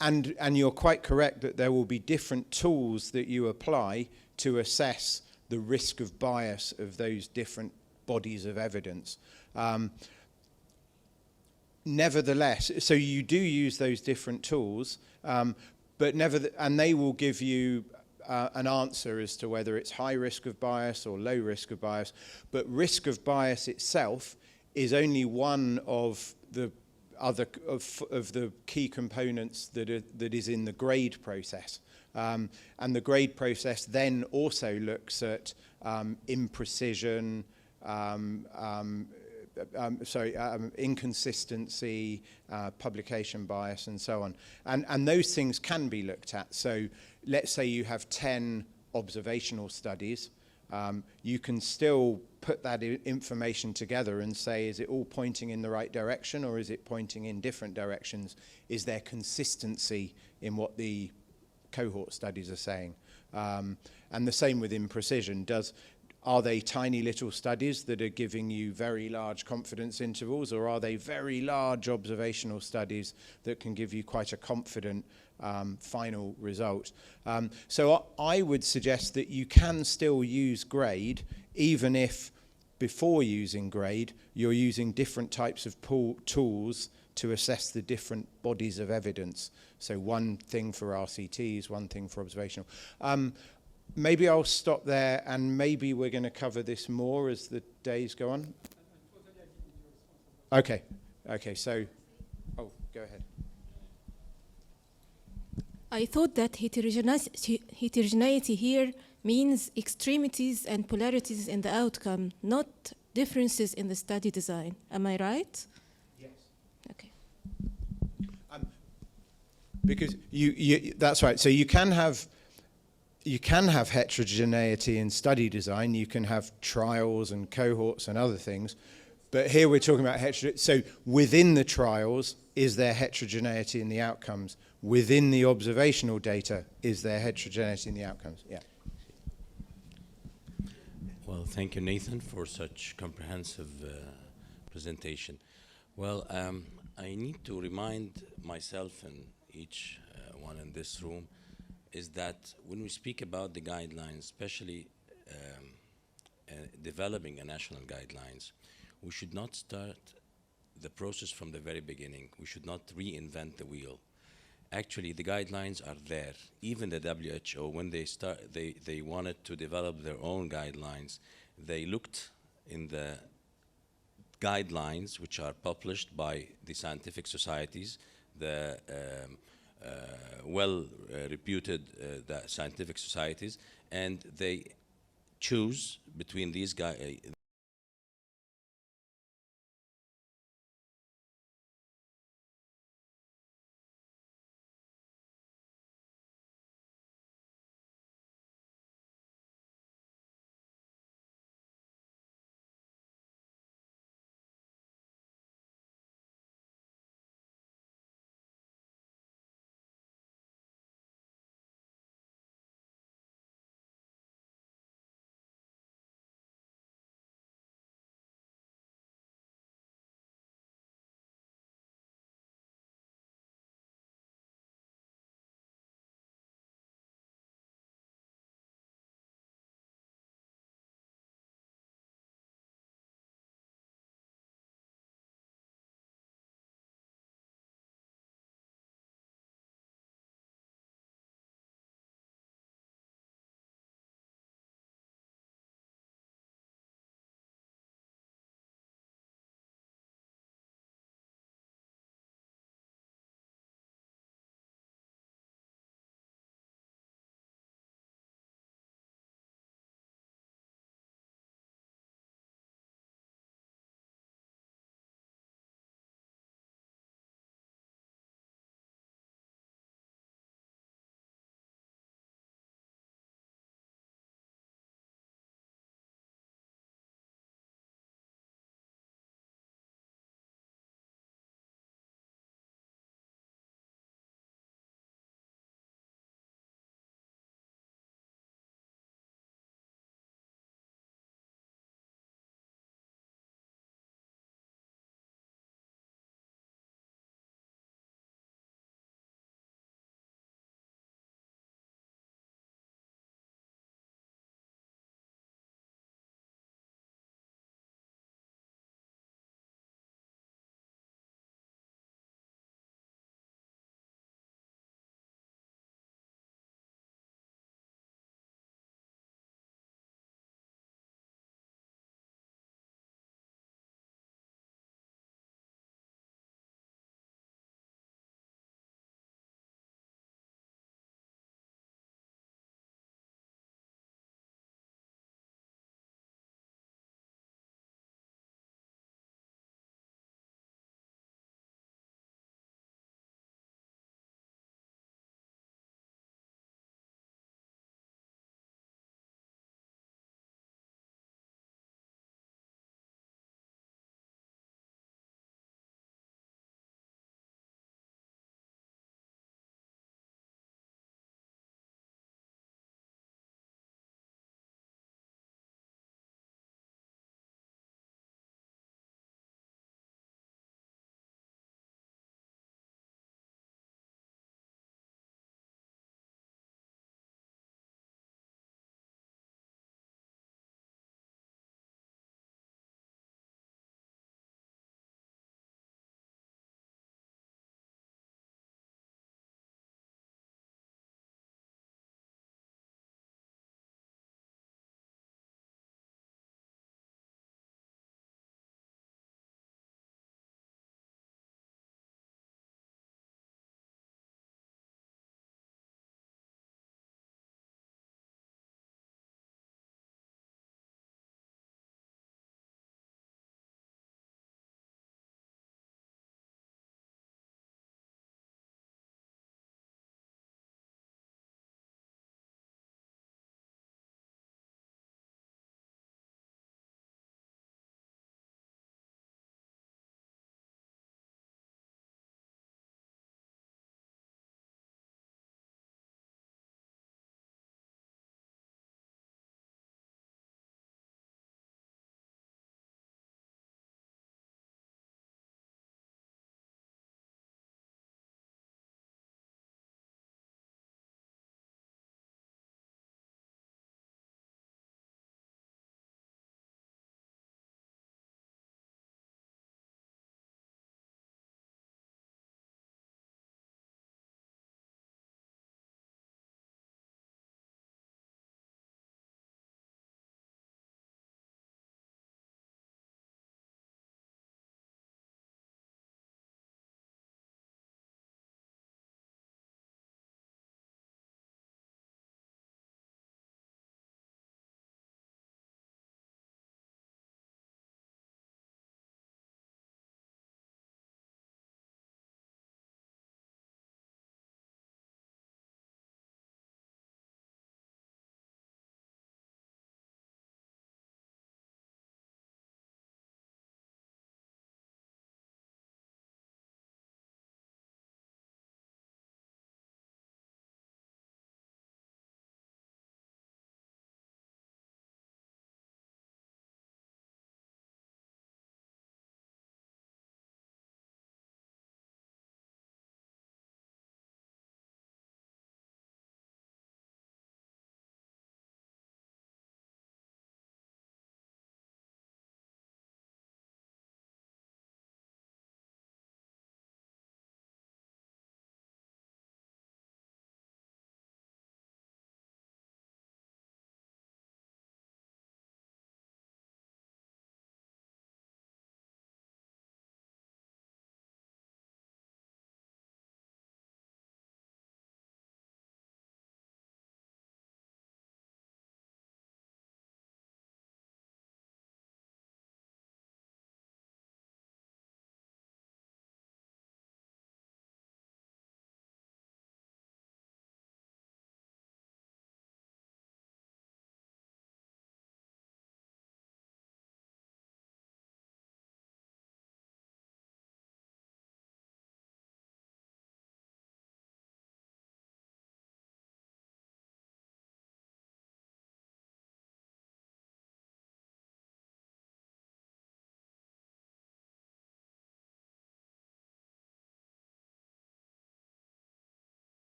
and you're quite correct that there will be different tools that you apply to assess the risk of bias of those different bodies of evidence. Nevertheless, so you do use those different tools, but and they will give you an answer as to whether it's high risk of bias or low risk of bias. But risk of bias itself is only one of the other of the key components that is in the grade process. And the grade process then also looks at imprecision, inconsistency, publication bias, and so on. And those things can be looked at. So let's say you have 10 observational studies. You can still put that information together and say, is it all pointing in the right direction, or is it pointing in different directions? Is there consistency in what the cohort studies are saying? And the same with imprecision. Are they tiny little studies that are giving you very large confidence intervals, or are they very large observational studies that can give you quite a confident final result? So I would suggest that you can still use grade, even if before using grade, you're using different types of tools to assess the different bodies of evidence. So one thing for RCTs, one thing for observational. Maybe I'll stop there, and maybe we're going to cover this more as the days go on. Okay, so, go ahead. I thought that heterogeneity here means extremities and polarities in the outcome, not differences in the study design. Am I right? Yes. Okay. Because that's right. So you can have heterogeneity in study design. You can have trials and cohorts and other things, But here we're talking about heterogeneity. So within the trials, is there heterogeneity in the outcomes? Within the observational data, is there heterogeneity in the outcomes? Yeah. Well, thank you, Nathan, for such comprehensive presentation. Well, I need to remind myself and each one in this room is that when we speak about the guidelines, especially developing a national guidelines, we should not start the process from the very beginning. We should not reinvent the wheel. Actually, the guidelines are there. Even the WHO, when they wanted to develop their own guidelines, they looked in the guidelines which are published by the scientific societies, the well-reputed the scientific societies, and they choose between these